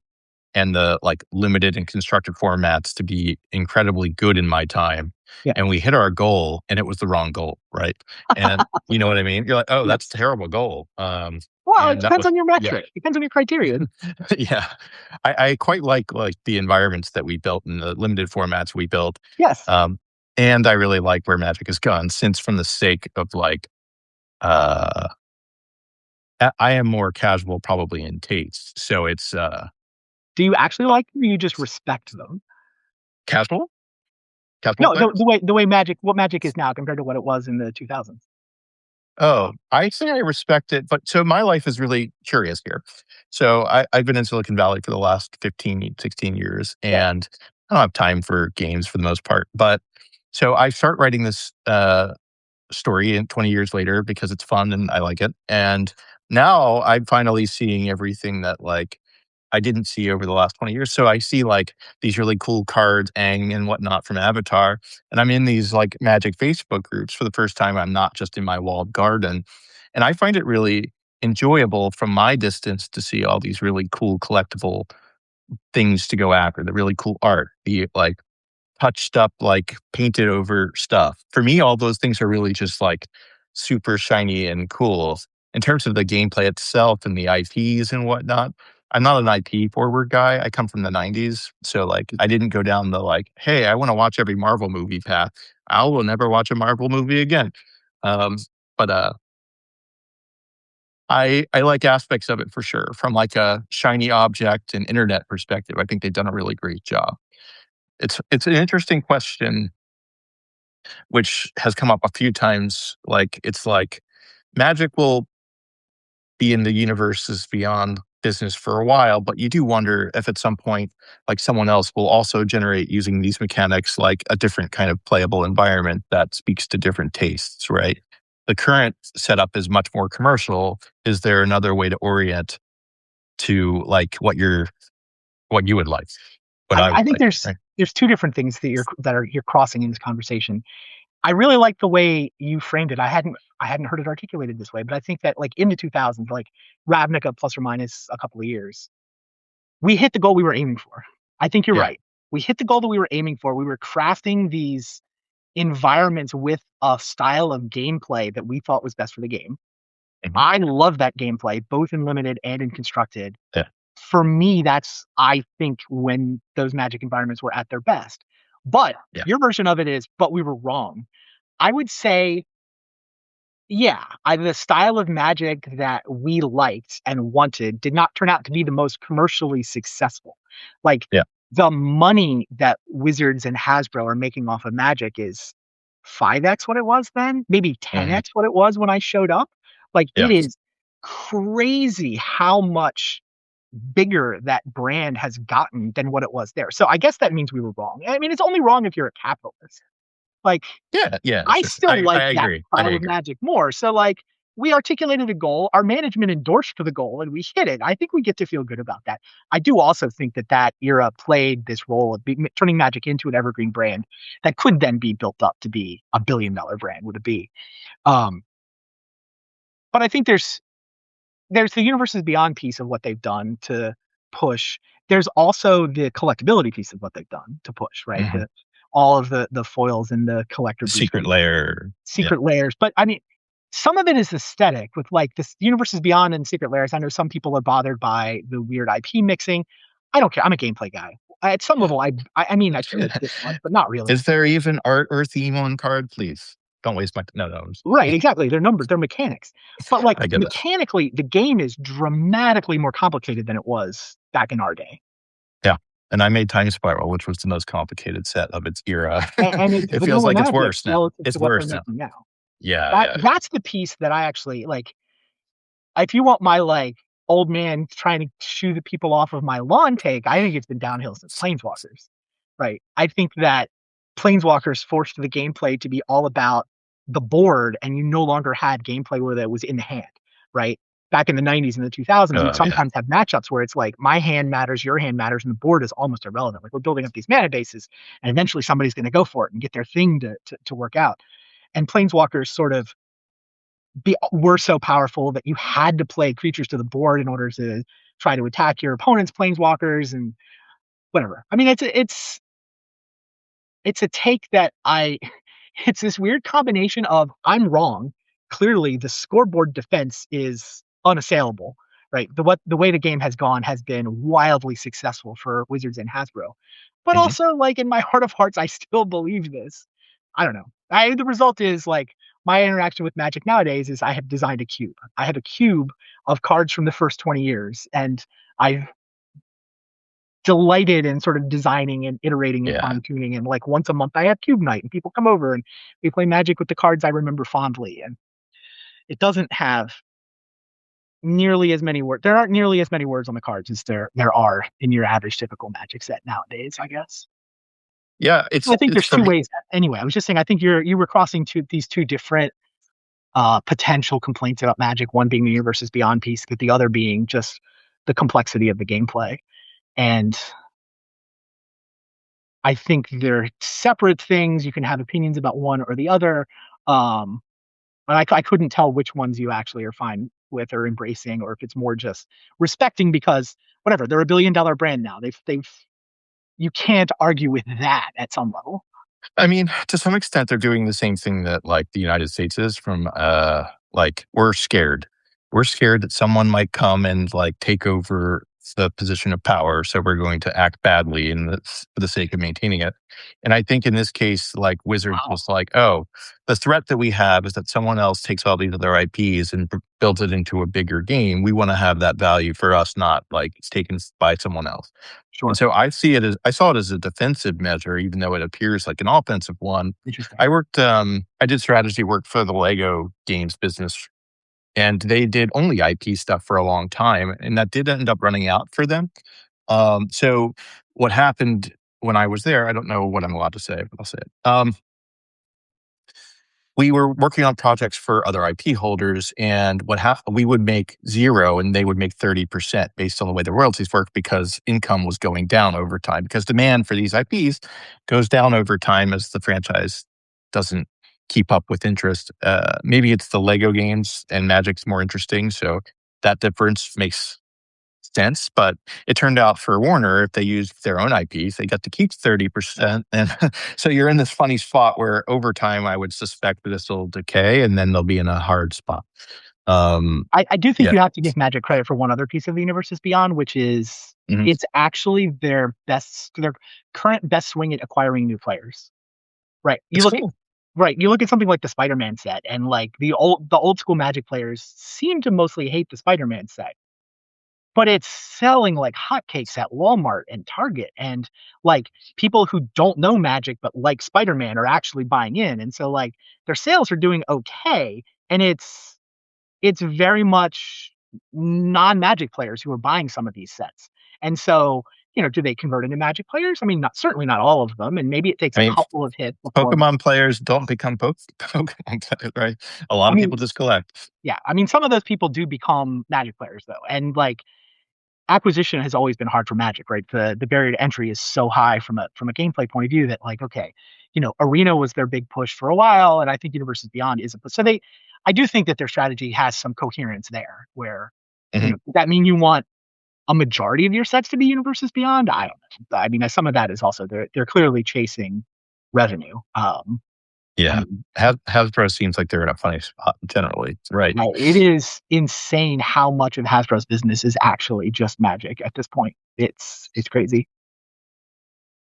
and the like limited and constructed formats to be incredibly good in my time. Yeah. And we hit our goal and it was the wrong goal, right? And you know what I mean? You're like, oh, Yes. that's a terrible goal. Well, it And that depends was on your yeah. metric. Depends on your criteria. Yeah. I quite like the environments that we built and the limited formats we built. Yes. Um, and I really like where Magic has gone since from the sake of like uh I am more casual probably in taste. So it's Do you actually like them or you just respect them? casual, casual No, players. the way Magic what Magic is now compared to what it was in the 2000s. Oh, I say I respect it, but so my life is really curious here. So I've been in Silicon Valley for the last 15, 16 years, Yeah. and I don't have time for games for the most part. But so I start writing this story in 20 years later because it's fun and I like it. And now I'm finally seeing everything that like I didn't see over the last 20 years. So I see like these really cool cards, Aang and whatnot from Avatar. And I'm in these like Magic Facebook groups for the first time. I'm not just in my walled garden. And I find it really enjoyable from my distance to see all these really cool collectible things to go after, the really cool art, the like touched up, like painted over stuff. For me, all those things are really just like super shiny and cool. In terms of the gameplay itself and the IPs and whatnot, I'm not an IP forward guy. I come from the 90s. So like I didn't go down the like, hey, I want to watch every Marvel movie path. I will never watch a Marvel movie again. Um, but I like aspects of it for sure. From like a shiny object and internet perspective, I think they've done a really great job. It's an interesting question which has come up a few times. Like, it's like Magic will be in the universes beyond business for a while, but you do wonder if at some point, like someone else will also generate using these mechanics, like a different kind of playable environment that speaks to different tastes, right? The current setup is much more commercial. Is there another way to orient to like what you would like, what I I would think like, right? there's two different things that you're crossing in this conversation. I really like the way you framed it. I hadn't heard it articulated this way, but I think that like in the 2000s, like Ravnica plus or minus a couple of years, we hit the goal we were aiming for. I think you're Yeah. right. We hit the goal that we were aiming for. We were crafting these environments with a style of gameplay that we thought was best for the game. Mhm. I love that gameplay, both in limited and in constructed. Yeah. For me, that's I think when those Magic environments were at their best. But Yeah. your version of it is, but we were wrong. I would say, yeah, the style of Magic that we liked and wanted did not turn out to be the most commercially successful. Like Yeah. the money that Wizards and Hasbro are making off of Magic is 5x what it was then, maybe Mhm. 10x what it was when I showed up. Like it Yeah. is crazy how much bigger that brand has gotten than what it was there. So I guess that means we were wrong. I mean, it's only wrong if you're a capitalist. Like Yeah. Yeah. I Sure. still I like that agree. I style of agree. Magic more. So like we articulated a goal, our management endorsed the goal, and we hit it. I think we get to feel good about that. I do also think that that era played this role of turning Magic into an evergreen brand that could then be built up to be $1 billion brand. Would it be? Um, but I think there's the universes beyond piece of what they've done to push. There's also the collectability piece of what they've done to push, right? Mhm. All of the foils and the collector The secret boosters, layer. Yeah. secret layers. But I mean, some of it is aesthetic with like this universes beyond and secret layers. I know some people are bothered by the weird IP mixing. I don't care. I'm a gameplay guy. At some level, I mean I could this much, but not really. Is there even art or theme on card? Please don't waste my no, no. Right, exactly. They're numbers, they're mechanics. But like I get that. mechanically, the game is dramatically more complicated than it was back in our day. Yeah. And I made Time Spiral, which was the most complicated set of its era. And it's It feels vanilla like it's magic worse now. relative It's to what they're worse now. making now. Yeah, yeah, That's the piece that I actually like. If you want my like old man trying to shoo the people off of my lawn take, I think it's been downhill since Planeswalkers. Right. I think that Planeswalkers forced the gameplay to be all about the board, and you no longer had gameplay where that was in the hand. Right. Back in the 90s and the 2000s, you'd yeah. sometimes have matchups where it's like my hand matters, your hand matters, and the board is almost irrelevant. Like we're building up these mana bases, and eventually somebody's going to go for it and get their thing to work out. And Planeswalkers sort of were so powerful that you had to play creatures to the board in order to try to attack your opponent's planeswalkers and whatever. I mean, it's a take that I it's this weird combination of I'm wrong. Clearly, the scoreboard defense is unassailable, right? The way the game has gone has been wildly successful for Wizards and Hasbro. But Mhm. also, like in my heart of hearts, I still believe this. I don't know. The result is like my interaction with Magic nowadays is I have designed a cube. I have a cube of cards from the first 20 years, and I've delighted in sort of designing and iterating and Yeah. fine tuning. And like once a month, I have cube night, and people come over and we play Magic with the cards I remember fondly. And it doesn't have nearly as many words. There aren't nearly as many words on the cards as there are in your average typical Magic set nowadays, I guess. Yeah, I think it's there's for two me. ways. Anyway, I was just saying. I think you were crossing these two different potential complaints about Magic. One being the Universe is Beyond piece, but the other being just the complexity of the gameplay. And I think they're separate things. You can have opinions about one or the other. Um, and I couldn't tell which ones you actually are fine with or embracing, or if it's more just respecting because whatever, they're $1 billion brand now. They've you can't argue with that at some level. I mean, to some extent, they're doing the same thing that like the United States is from like we're scared. We're scared that someone might come and like take over the position of power, so we're going to act badly for the sake of maintaining it. And I think in this case, like Wizards Wow, was like, oh, the threat that we have is that someone else takes all these other IPs and builds it into a bigger game. We want to have that value for us, not like it's taken by someone else. And sure, so I saw it as a defensive measure, even though it appears like an offensive one. interesting. I did strategy work for the Lego games business, and they did only IP stuff for a long time, and that did end up running out for them. So what happened when I was there, I don't know what I'm allowed to say, but I'll say it. We were working on projects for other IP holders, and what happened, we would make zero and they would make 30% based on the way the royalties work because income was going down over time because demand for these IPs goes down over time as the franchise doesn't keep up with interest. Maybe it's the Lego games and Magic's more interesting, so that difference makes sense. But it turned out for Warner, if they used their own IPs, they got to keep 30%. And so you're in this funny spot where over time, I would suspect that this will decay and then they'll be in a hard spot. I do think Yeah. you have to give Magic credit for one other piece of the Universe is Beyond, which is Mhm. it's actually their current best swing at acquiring new players. Right. It's cool. You look at something like the Spider-Man set, and like the old school Magic players seem to mostly hate the Spider-Man set, but it's selling like hotcakes at Walmart and Target, and like people who don't know Magic but like Spider-Man are actually buying in, and so like their sales are doing okay, and it's very much non-Magic players who are buying some of these sets, and so. Do they convert into Magic players? I mean, not certainly not all of them, and maybe it takes I a mean, couple of hits before. Pokemon players don't become Pokemon players, right? A lot I of people mean, just collect. yeah, I mean, some of those people do become Magic players though, and like acquisition has always been hard for Magic, right? The barrier to entry is so high from a gameplay point of view that like, okay, Arena was their big push for a while, and I think Universes Beyond is a so I do think that their strategy has some coherence there, where Mhm. does that mean you want a majority of your sets to be Universes Beyond? I don't know. I mean, some of that is also they're clearly chasing revenue. I Yeah. mean, Hasbro seems like they're in a funny spot generally, right? It is insane how much of Hasbro's business is actually just Magic at this point. It's crazy.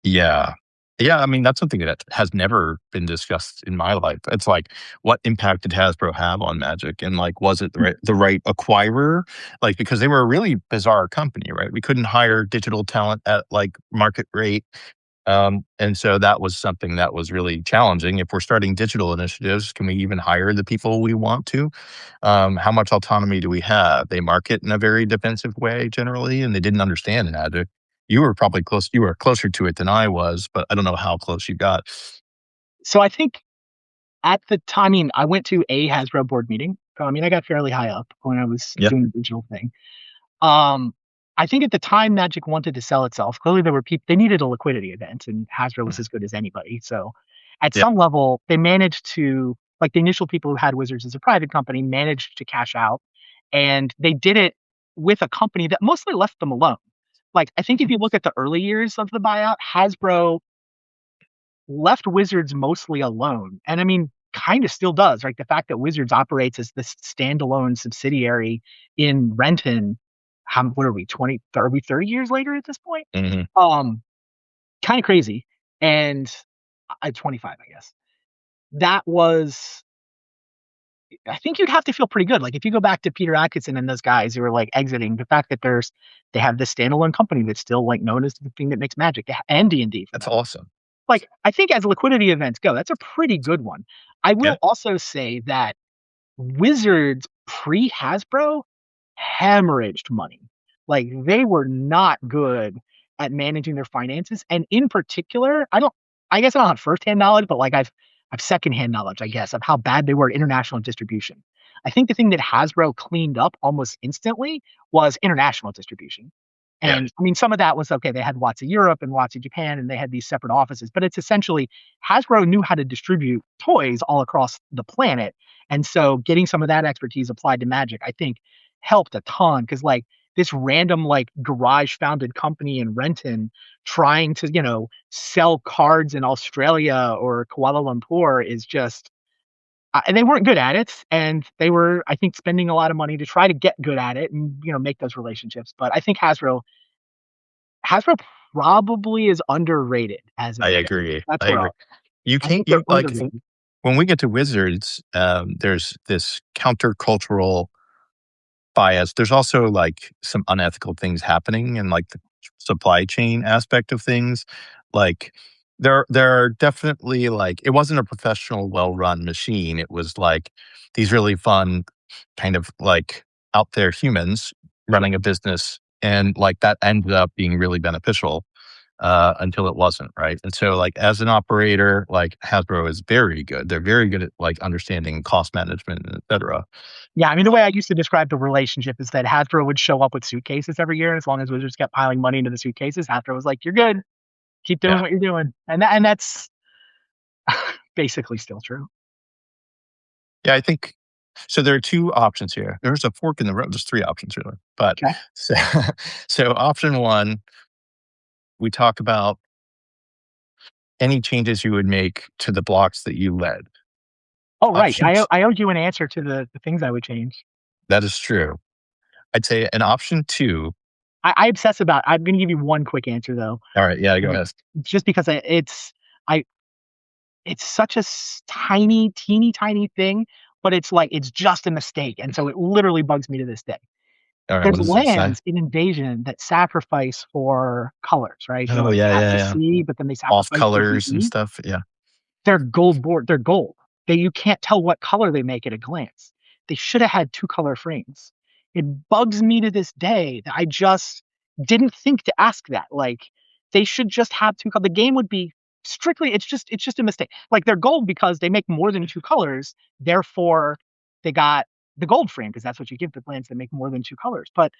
Yeah. Yeah, I mean, that's something that has never been discussed in my life. It's like, what impact did Hasbro have on Magic? And like, was it the right acquirer? Like, because they were a really bizarre company, right? We couldn't hire digital talent at like market rate. And so that was something that was really challenging. If we're starting digital initiatives, can we even hire the people we want to? How much autonomy do we have? They market in a very defensive way generally, and they didn't understand Magic. You were probably close. You were closer to it than I was, but I don't know how close you got. So I think at the time, I mean, I went to a Hasbro board meeting. So I mean, I got fairly high up when I was Yeah. doing the digital thing. Um, I think at the time Magic wanted to sell itself. Clearly, there were people they needed a liquidity event, and Hasbro was as good as anybody. So, at Yeah. some level, they managed to Like the initial people who had Wizards as a private company managed to cash out, and they did it with a company that mostly left them alone. Like I think if you look at the early years of the buyout, Hasbro left Wizards mostly alone. And I mean, kind of still does, right? The fact that Wizards operates as this standalone subsidiary in Renton, what are we, 20, are we 30 years later at this point? Hmm. Um, Kind of crazy. And I 25, I guess. That was, I think you'd have to feel pretty good. Like if you go back to Peter Atkinson and those guys who are like exiting, the fact that they have this standalone company that's still like known as the thing that makes Magic and D&D for That's that matter. awesome. Like I think as liquidity events go, that's a pretty good one. I Yeah. will also say that Wizards pre Hasbro hemorrhaged money. Like they were not good at managing their finances. And in particular, I guess I don't have firsthand knowledge, but like I've secondhand knowledge, I guess, of how bad they were at international distribution. I think the thing that Hasbro cleaned up almost instantly was international distribution. Yeah. And I mean, some of that was okay. They had WotC Europe and WotC Japan, and they had these separate offices, but it's essentially Hasbro knew how to distribute toys all across the planet. And so getting some of that expertise applied to Magic, I think helped a ton because like this random like garage founded company in Renton trying to, sell cards in Australia or Kuala Lumpur is just and they weren't good at it and they were I think spending a lot of money to try to get good at it and make those relationships. But I think Hasbro probably is underrated as I an event. agree. That's I where agree. You I can't, think they're like, underrated. when we get to Wizards, there's this countercultural bias. There's also like some unethical things happening in like the supply chain aspect of things. Like there are definitely like it wasn't a professional, well-run machine. It was like these really fun kind of like out there humans Sure. running a business, and like that ended up being really beneficial until it wasn't, right? And so, like as an operator, like Hasbro is very good. They're very good at like understanding cost management, et cetera. Yeah, I mean, the way I used to describe the relationship is that Hasbro would show up with suitcases every year. As long as Wizards kept piling money into the suitcases, Hasbro was like, "You're good. Keep doing Yeah, what you're doing," and that's basically still true. yeah. I think so. There are two options here. There's a fork in the road. There's three options really, but Okay. so so option one, we talk about any changes you would make to the blocks that you led. Oh, right. Option t- I owed you an answer to the things I would change. that is true. I'd say an option two. I obsess about. I'm going to give you one quick answer though, All right, yeah, go and ahead. just because I it's such a tiny, teeny, tiny thing, but it's like it's just a mistake, and so it literally bugs me to this day. All right, There's what does it say? lands in Invasion that sacrifice for colors, right? Oh Like yeah, tap yeah, to yeah. see, but then they Off sacrifice for colors and EE. stuff. Yeah, They're gold board. They're gold. You can't tell what color they make at a glance. They should have had two color frames. It bugs me to this day that I just didn't think to ask that. Like they should just have two colors. The game would be strictly. It's just a mistake. Like they're gold because they make more than two colors. Therefore, they got the gold frame because that's what you give the lands that make more than two colors. But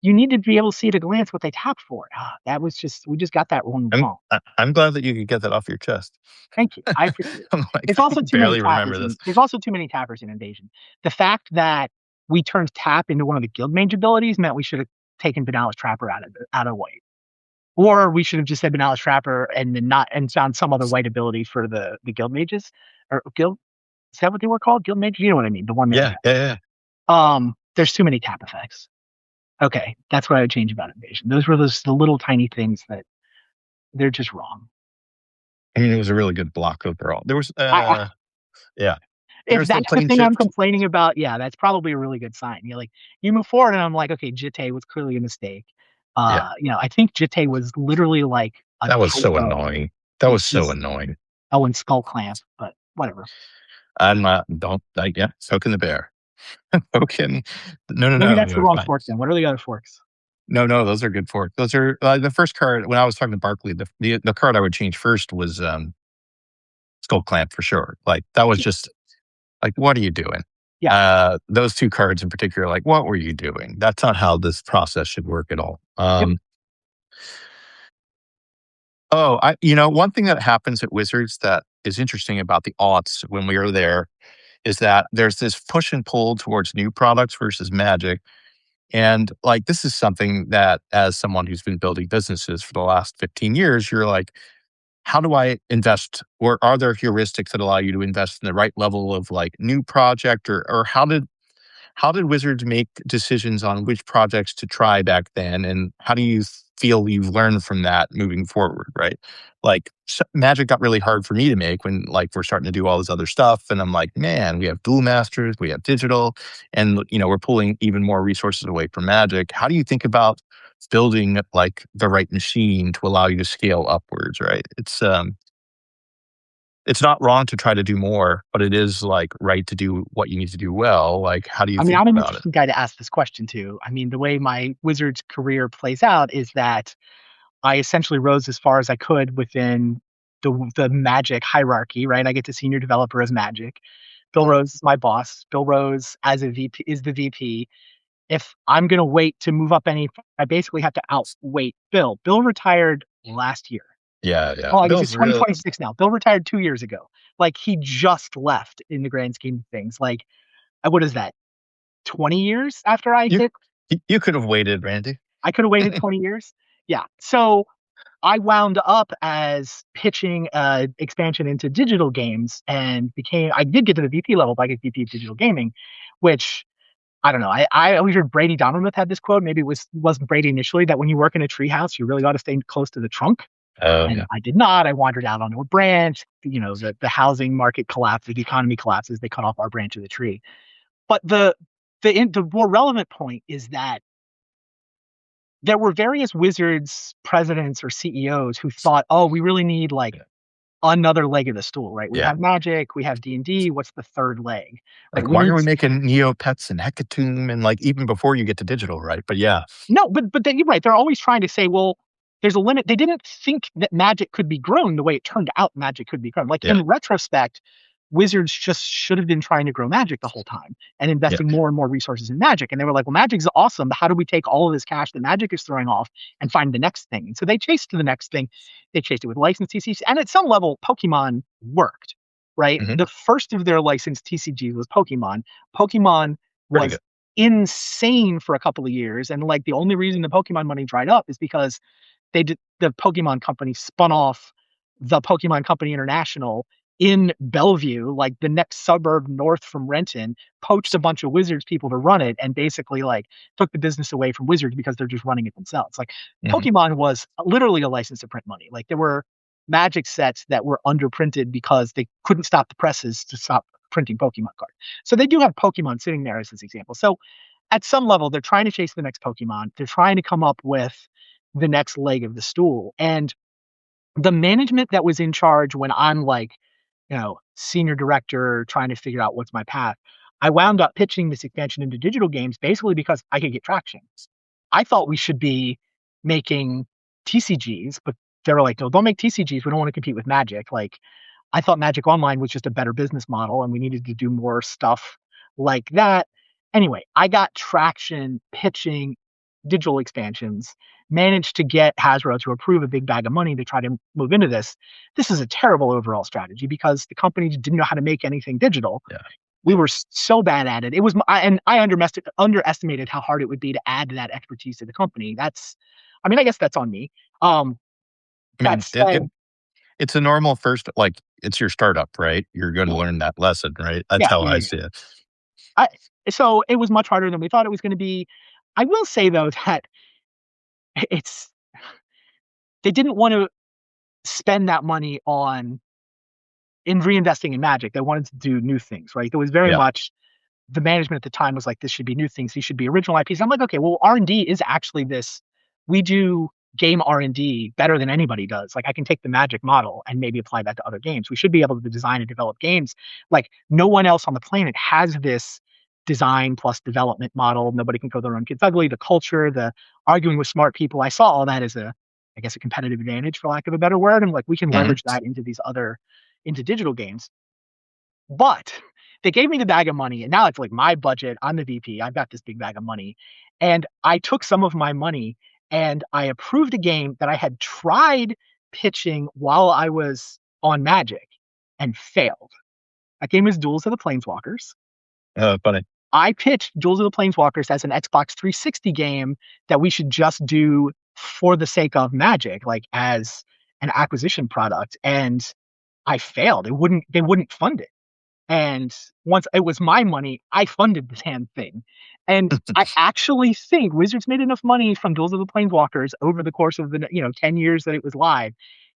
you need to be able to see at a glance what they tapped for. That was just we just got that one wrong. I'm glad that you could get that off your chest. Thank you. I appreciate it. I'm like There's I also can too many barely remember tappers this. in there's also too many tappers in Invasion. The fact that we turned tap into one of the guild mage abilities meant we should have taken Banala's Trapper out of white. Or we should have just said Banala's Trapper and then not and found some other white ability for the guild mages. Or guild is that what they were called? Guild mages? You know what I mean. The one mana Yeah, guy. yeah, yeah. There's too many tap effects. Okay, that's what I would change about Invasion. Those were the little tiny things that they're just wrong. I mean, it was a really good block overall. There was, I yeah, If there's the that's the plane thing I'm shift. complaining about, yeah, that's probably a really good sign. You're like, you move forward, and I'm like, okay, Jitte was clearly a mistake. Yeah, I think Jitte was literally like a that was so typo. annoying. That was It's so just annoying. and Skull Clamp, but whatever. I'm not. Don't like. Yeah, soaking the bear. Soaking. No, no, Maybe no. that's the You're wrong fine. fork then. What are the other forks? No, no, those are good forks. Those are the first card. When I was talking to Barkley, the card I would change first was Skull Clamp for sure. Like that was Yeah, just like, what are you doing? yeah, Those two cards in particular, like, what were you doing? That's not how this process should work at all. yep. One thing that happens at Wizards that is interesting about the aughts when we were there. is that there's this push and pull towards new products versus Magic. And like, this is something that, as someone who's been building businesses for the last 15 years, you're like, how do I invest? Or are there heuristics that allow you to invest in the right level of like new project? Or how did Wizards make decisions on which projects to try back then? And how do you feel you've learned from that moving forward, right? Like Magic got really hard for me to make when like we're starting to do all this other stuff. And I'm like, man, we have dual masters, we have digital, and we're pulling even more resources away from Magic. How do you think about building like the right machine to allow you to scale upwards, right? It's not wrong to try to do more, but it is like right to do what you need to do well. Like, how do you I mean, think I'm an about it? interesting guy to ask this question to. I mean, the way my Wizards career plays out is that I essentially rose as far as I could within the Magic hierarchy, right? I get to senior developer as Magic. Bill Rose is my boss. Bill Rose as a VP is the VP. If I'm gonna wait to move up any, I basically have to outwait Bill. Bill retired last year. Yeah, yeah. Oh, I guess it's Bill's real. 2026 now. Bill retired 2 years ago. Like he just left in the grand scheme of things. Like, what is that? 20 years after I You hit, you could have waited, Randy. I could have waited 20 years. Yeah. So I wound up as pitching expansion into digital games and I did get to the VP level by get VP of digital gaming, which I don't know. I always heard Brady Donovan had this quote. Maybe wasn't Brady initially, that when you work in a treehouse, you really got to stay close to the trunk. Oh And yeah. I did not. I wandered out onto a branch. The housing market collapses, the economy collapses. They cut off our branch of the tree. But the more relevant point is that there were various Wizards presidents or CEOs who thought, oh, we really need like Yeah. another leg of the stool, right? We Yeah. have Magic, we have D&D. What's the third leg, right? Like, We why are need we making Neopets and Hecatomb and like even before you get to digital, right? But yeah, No, but you're right. They're always trying to say, well, there's a limit. They didn't think that Magic could be grown the way it turned out Magic could be grown. Like yeah, in retrospect, Wizards just should have been trying to grow Magic the whole time and yeah. investing more and more resources in Magic. And they were like, well, Magic's awesome, but how do we take all of this cash that Magic is throwing off and find the next thing? And so they chased to the next thing. They chased it with licensed TCGs. And at some level, Pokemon worked, right? Hmm. The first of their licensed TCGs was Pokemon. Pokemon Pretty was good. insane for a couple of years. And like the only reason the Pokemon money dried up is because the Pokemon Company spun off the Pokemon Company International in Bellevue, like the next suburb north from Renton, poached a bunch of Wizards people to run it, and basically like took the business away from Wizards because they're just running it themselves. Like Hmm. Pokemon was literally a license to print money. Like there were Magic sets that were underprinted because they couldn't stop the presses to stop printing Pokemon cards. So they do have Pokemon sitting there as this example. So at some level, they're trying to chase the next Pokemon. They're trying to come up with the next leg of the stool. And the management that was in charge when I'm like, senior director trying to figure out what's my path, I wound up pitching this expansion into digital games basically because I could get traction. I thought we should be making TCGs, but they were like, no, don't make TCGs. We don't want to compete with Magic. Like, I thought Magic Online was just a better business model and we needed to do more stuff like that. Anyway, I got traction pitching digital expansions, managed to get Hasbro to approve a big bag of money to try to move into this. This is a terrible overall strategy because the company didn't know how to make anything digital. Yeah. We were so bad at it. And I underestimated how hard it would be to add that expertise to the company. I guess that's on me. Um, I that mean, said, it's a normal first, like it's your startup, right? You're going to yeah, learn that lesson, right? That's yeah, how yeah, I yeah. see it. I, so it was much harder than we thought it was going to be. I will say though that it's they didn't want to spend that money on in reinvesting in Magic. They wanted to do new things, right? There was very Yeah. much the management at the time was like, this should be new things. These should be original IPs. I'm like, okay, well, R&D is actually this. We do game R&D better than anybody does. Like I can take the Magic model and maybe apply that to other games. We should be able to design and develop games. Like no one else on the planet has this design plus development model. Nobody can code their own kids ugly. The culture, the arguing with smart people. I saw all that as I guess, a competitive advantage for lack of a better word. And like we can Hmm. leverage that into digital games. But they gave me the bag of money, and now it's like my budget. I'm the VP. I've got this big bag of money. And I took some of my money and I approved a game that I had tried pitching while I was on Magic and failed. That game is Duels of the Planeswalkers. Funny. I pitched Duels of the Planeswalkers as an Xbox 360 game that we should just do for the sake of Magic, like as an acquisition product, and I failed. They wouldn't fund it. And once it was my money, I funded the damn thing. And I actually think Wizards made enough money from Duels of the Planeswalkers over the course of the 10 years that it was live.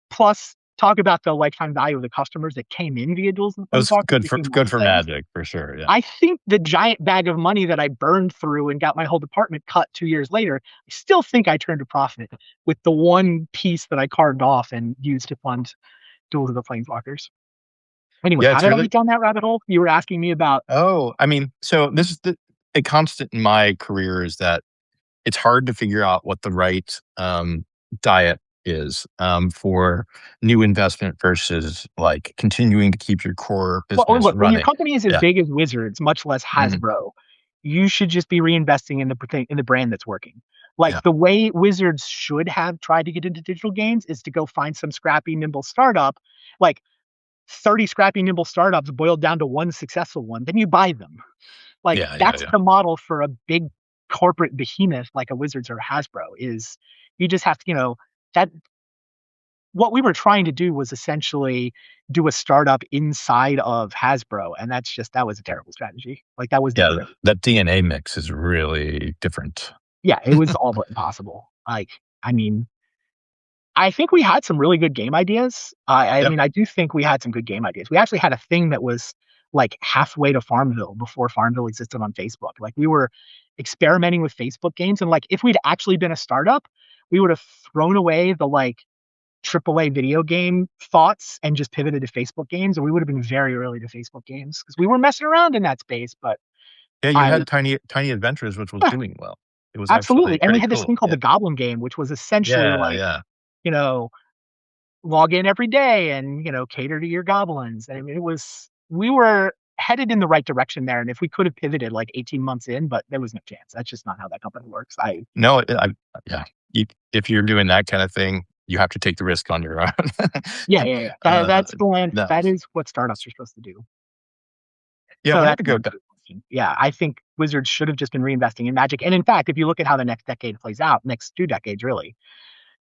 Plus, talk about the lifetime value of the customers that came in via Duels of It the was Planeswalkers became good for monthly. Magic for sure. Yeah. I think the giant bag of money that I burned through and got my whole department cut 2 years later, I still think I turned a profit with the one piece that I carved off and used to fund Duels of the Planeswalkers. Anyway, Yeah, how it's did I really. get down that rabbit hole? You were asking me about. Oh, I mean, so this is a constant in my career is that it's hard to figure out what the right diet is for new investment versus like continuing to keep your core Well, business look, when your running. company is as Yeah. big as Wizards, much less Mhm. Hasbro, you should just be reinvesting in the brand that's working. Like Yeah. the way Wizards should have tried to get into digital games is to go find some scrappy, nimble startup, like 30 scrappy, nimble startups boiled down to one successful one. Then you buy them. Like Yeah. Yeah. that's Yeah. the model for a big corporate behemoth like a Wizards or Hasbro. Is you just have to, that what we were trying to do was essentially do a startup inside of Hasbro, and that was a terrible strategy. Like that was never Yeah. going. That DNA mix is really different. Yeah, it was all but impossible. Like, I mean, I think we had some really good game ideas. I Yep. mean, I do think we had some good game ideas. We actually had a thing that was like halfway to Farmville before Farmville existed on Facebook. Like we were experimenting with Facebook games, and like if we'd actually been a startup, we would have thrown away the like AAA video game thoughts and just pivoted to Facebook games, and we would have been very early to Facebook games because we were messing around in that space. But Yeah. You I, had Tiny Adventures, which was yeah, doing well. It was actually absolutely. And we pretty had this cool. thing called Yeah. the Goblin game, which was essentially Yeah. like, Yeah. you know, log in every day and, cater to your goblins. I mean, we were headed in the right direction there. And if we could have pivoted like 18 months in, but there was no chance. That's just not how that company works. No. Yeah. If you're doing that kind of thing, you have to take the risk on your own. Yeah, yeah, yeah. uh, That's the land. no. That is what startups are supposed to do. Yeah. So We had that's to my go. question. Yeah, I think Wizards should have just been reinvesting in Magic. And in fact, if you look at how the next decade plays out, next 2 decades really,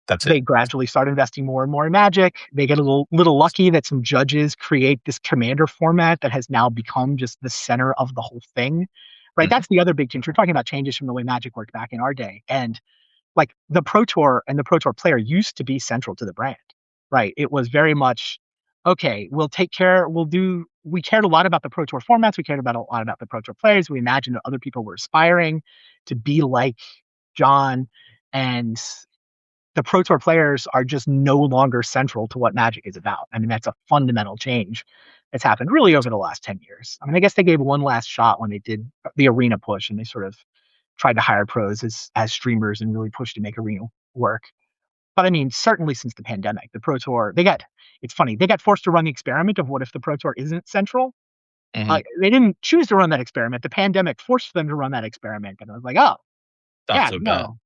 That's it. they gradually start investing more and more in Magic. They get a little lucky that some judges create this commander format that has now become just the center of the whole thing. Right? Mhm. That's the other big change. We're talking about changes from the way Magic worked back in our day. And like the Pro Tour and the Pro Tour player used to be central to the brand. Right? It was very much okay, we cared a lot about the Pro Tour formats. We cared about a lot about the Pro Tour players. We imagined that other people were aspiring to be like John, and the Pro Tour players are just no longer central to what Magic is about. I mean, that's a fundamental change that's happened really over the last 10 years. I mean, I guess they gave one last shot when they did the arena push and they sort of tried to hire pros as streamers and really pushed to make arena work. But I mean, certainly since the pandemic, the Pro Tour, it's funny, they got forced to run the experiment of what if the Pro Tour isn't central? Mhm. They didn't choose to run that experiment. The pandemic forced them to run that experiment. And I was like, oh, Not yeah, so bad. no,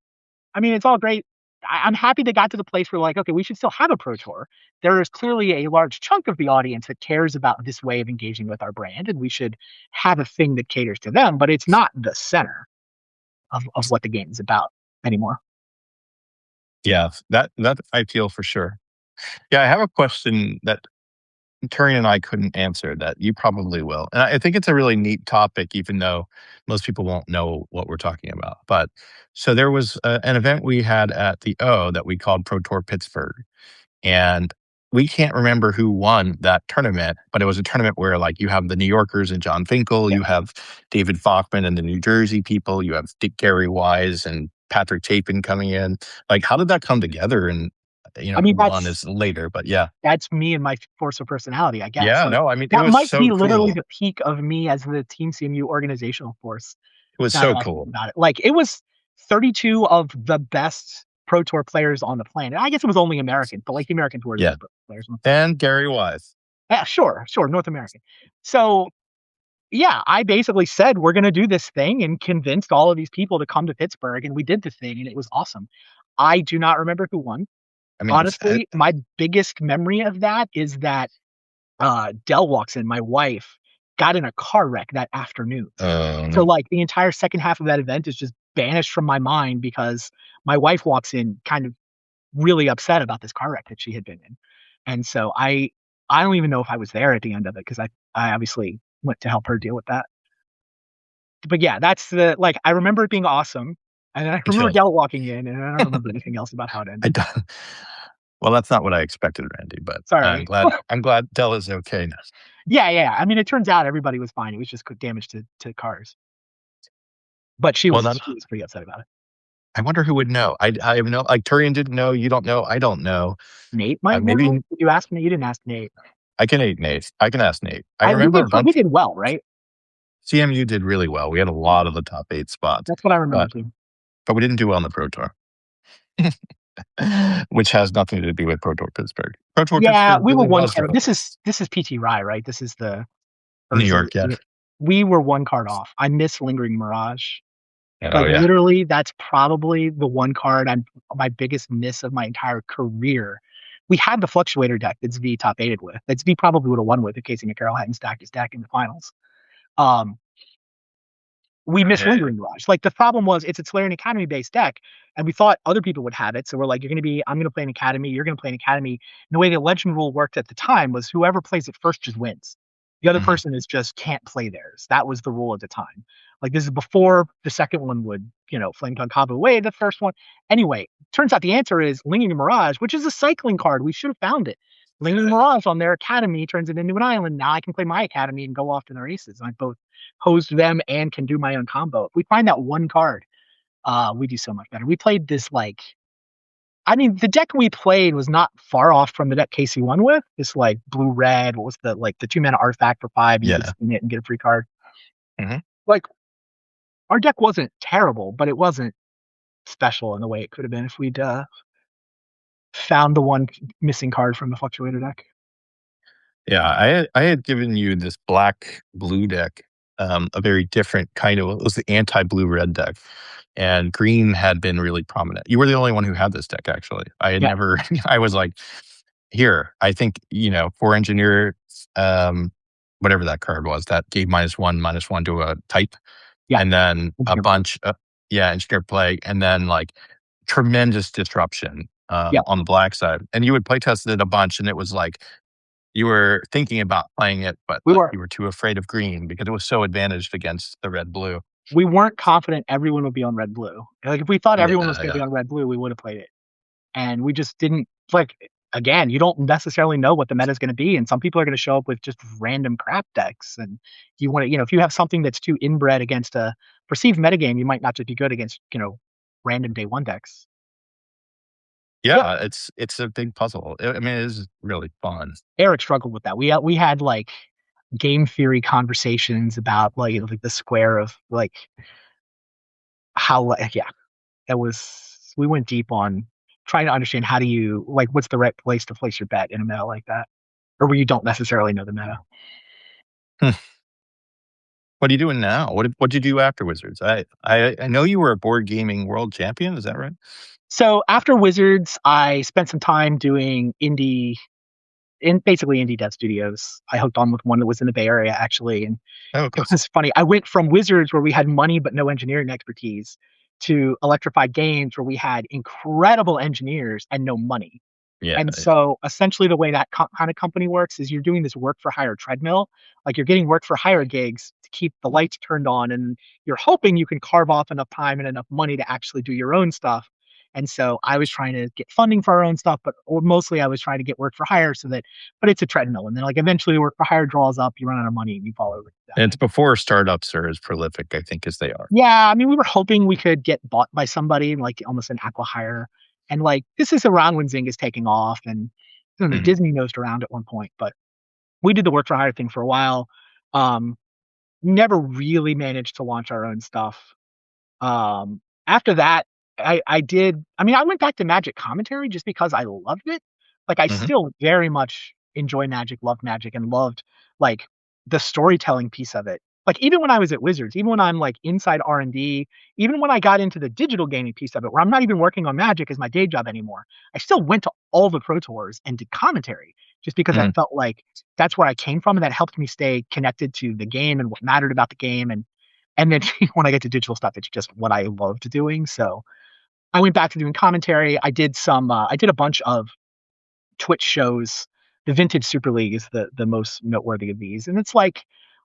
I mean, it's all great. I'm happy they got to the place where, like, okay, we should still have a Pro Tour. There is clearly a large chunk of the audience that cares about this way of engaging with our brand, and we should have a thing that caters to them, but it's not the center of what the game is about anymore. Yeah. That I feel for sure. Yeah. I have a question that Turian and I couldn't answer that you probably will. And I think it's a really neat topic, even though most people won't know what we're talking about. But so there was an event we had at the O that we called Pro Tour Pittsburgh. And we can't remember who won that tournament, but it was a tournament where like you have the New Yorkers and John Finkel, Yeah. you have David Falkman and the New Jersey people, you have Dick Gary Wise and Patrick Chapin coming in. Like, how did that come together? And I mean, who won is later, but yeah. that's me and my force of personality, I guess. Yeah, Like no, I mean, it that was might so be literally cool. the peak of me as the Team CMU organizational force. It was Now that so I think cool. about it, like it was 32 of the best Pro Tour players on the planet. I guess it was only American, but like the American tour is Yeah. the players. And Gary Wise. Yeah, sure, North American. So yeah, I basically said we're gonna do this thing and convinced all of these people to come to Pittsburgh, and we did the thing, and it was awesome. I do not remember who won. I mean, Honestly, my biggest memory of that is that Dell walks in. My wife got in a car wreck that afternoon. So No. like the entire second half of that event is just banished from my mind because my wife walks in kind of really upset about this car wreck that she had been in. And so I don't even know if I was there at the end of it because I obviously went to help her deal with that. But yeah, that's the like I remember it being awesome. And then I remember Yeah. Dell walking in, and I don't remember anything else about how it I ended. don't. Well, that's not what I expected, Randy, but I'm Sorry. glad I'm glad Dell is okay now. Yeah, yeah. I mean, it turns out everybody was fine. It was just damage to cars. But Well, then she was pretty upset about it. I wonder who would know. I have no like Turian didn't know, you don't know, I don't know. Nate might know. Maybe Did you ask Nate? You didn't ask Nate. I can ask Nate. I can ask Nate. I I remember a we bunch. did well, right? CMU did really well. We had a Yeah, lot of the top 8 spots, that's what I remember but too. we didn't do well in the Pro Tour, which has nothing to do with Pro Tour Pittsburgh. Pro Tour Yeah, Pittsburgh we were really one was card. the This is PT Rye, right? This is the or New is York, yeah. it we were one card off. I miss Lingering Mirage. Oh, Like yeah. literally, that's probably the one card I'm my biggest miss of my entire career. We had the fluctuator deck that V top aided with. That V probably would have won with if Casey McCarroll hadn't stacked his deck in the finals. Um, we missed Yeah. Lingering Mirage. Like the problem was it's a Turian Academy based deck, and we thought other people would have it. So we're like, I'm gonna play an Academy, you're gonna play an Academy. And the way the legend rule worked at the time was whoever plays it first just wins. The other Mhm. person is just can't play theirs. That was the rule at the time. Like this is before the second one would, Flame Tongue Kabu away the first one. Anyway, turns out the answer is Lingering Mirage, which is a cycling card. We should have found it. Lingering Mirage on their academy turns it into an island. Now I can play my academy and go off to the races. I both hosed them and can do my own combo. If we find that one card, we do so much better. We played this like, I mean, the deck we played was not far off from the deck Casey won with. This like blue red. What was the 2 mana artifact for 5? You could Yeah. spin it and get a free card. Mhm. Like our deck wasn't terrible, but it wasn't special in the way it could have been if we'd found the one missing card from the fluctuator deck. Yeah, I had given you this black blue deck, a very different kind of it was the anti-blue red deck, and green had been really prominent. You were the only one who had this deck, actually. I had Yeah, never I was like, "Here, I think, 4 engineer, whatever that card was, that gave -1/-1 to a type, yeah, and then a engineer play. bunch of yeah, engineer play, and then, like, tremendous disruption, Yeah, on the black side." And you had play tested it a bunch, and it was like you were thinking about playing it, but, we like, were you were too afraid of green because it was so advantaged against the red-blue. we weren't confident everyone would be on red blue. Like if we thought everyone was Yeah, going to be yeah. on red blue, we would have played it. And we just didn't like again, you don't necessarily know what the meta is going to be, and some people are going to show up with just random crap decks, and you want to, if you have something that's too inbred against a perceived metagame, you might not just be good against random day one decks. Yep, Yeah, it's a big puzzle. I mean, it is really fun. Eric struggled with that. We had like game theory conversations about like the square of like how like yeah, that was we went deep on trying to understand how do you like what's the right place to place your bet in a meta like that, or where you don't necessarily know the meta. Hmm. What are you doing now? What'd you do after Wizards? I know you were a board gaming world champion, is that right? So after Wizards, I spent some time doing basically indie dev studios. I hooked on with one that was in the Bay Area actually, and Oh, it cool. was funny. I went from Wizards where we had money but no engineering expertise to Electrified Games where we had incredible engineers and no money. Yeah, And yeah. so essentially the way that kind of company works is you're doing this work for hire treadmill. Like you're getting work for hire gigs to keep the lights turned on and you're hoping you can carve off enough time and enough money to actually do your own stuff. And so I was trying to get funding for our own stuff, but mostly I was trying to get work for hire but it's a treadmill. And then like eventually the work for hire draws up, you run out of money and you fall over. And it's before startups are as prolific, I think, as they are. Yeah, I mean, we were hoping we could get bought by somebody, like almost an acqui-hire. And like this is around when Zing is taking off, and I don't know, Mhm. Disney nosed around at one point, but we did the work for hire thing for a while. Um, Never really managed to launch our own stuff. After that, I did. I mean, I went back to Magic commentary just because I loved it. Like I Mhm. still very much enjoy Magic, love Magic, and loved like the storytelling piece of it. like even when I was at Wizards, even when I'm like inside R&D, even when I got into the digital gaming piece of it, where I'm not even working on Magic as my day job anymore, I still went to all the Pro Tours and did commentary just because I Mm, felt like that's where I came from, and that helped me stay connected to the game and what mattered about the game. And then when I get to digital stuff, it's just what I loved doing. So I went back to doing commentary. I did a bunch of Twitch shows. The Vintage Super League is the most noteworthy of these, and it's like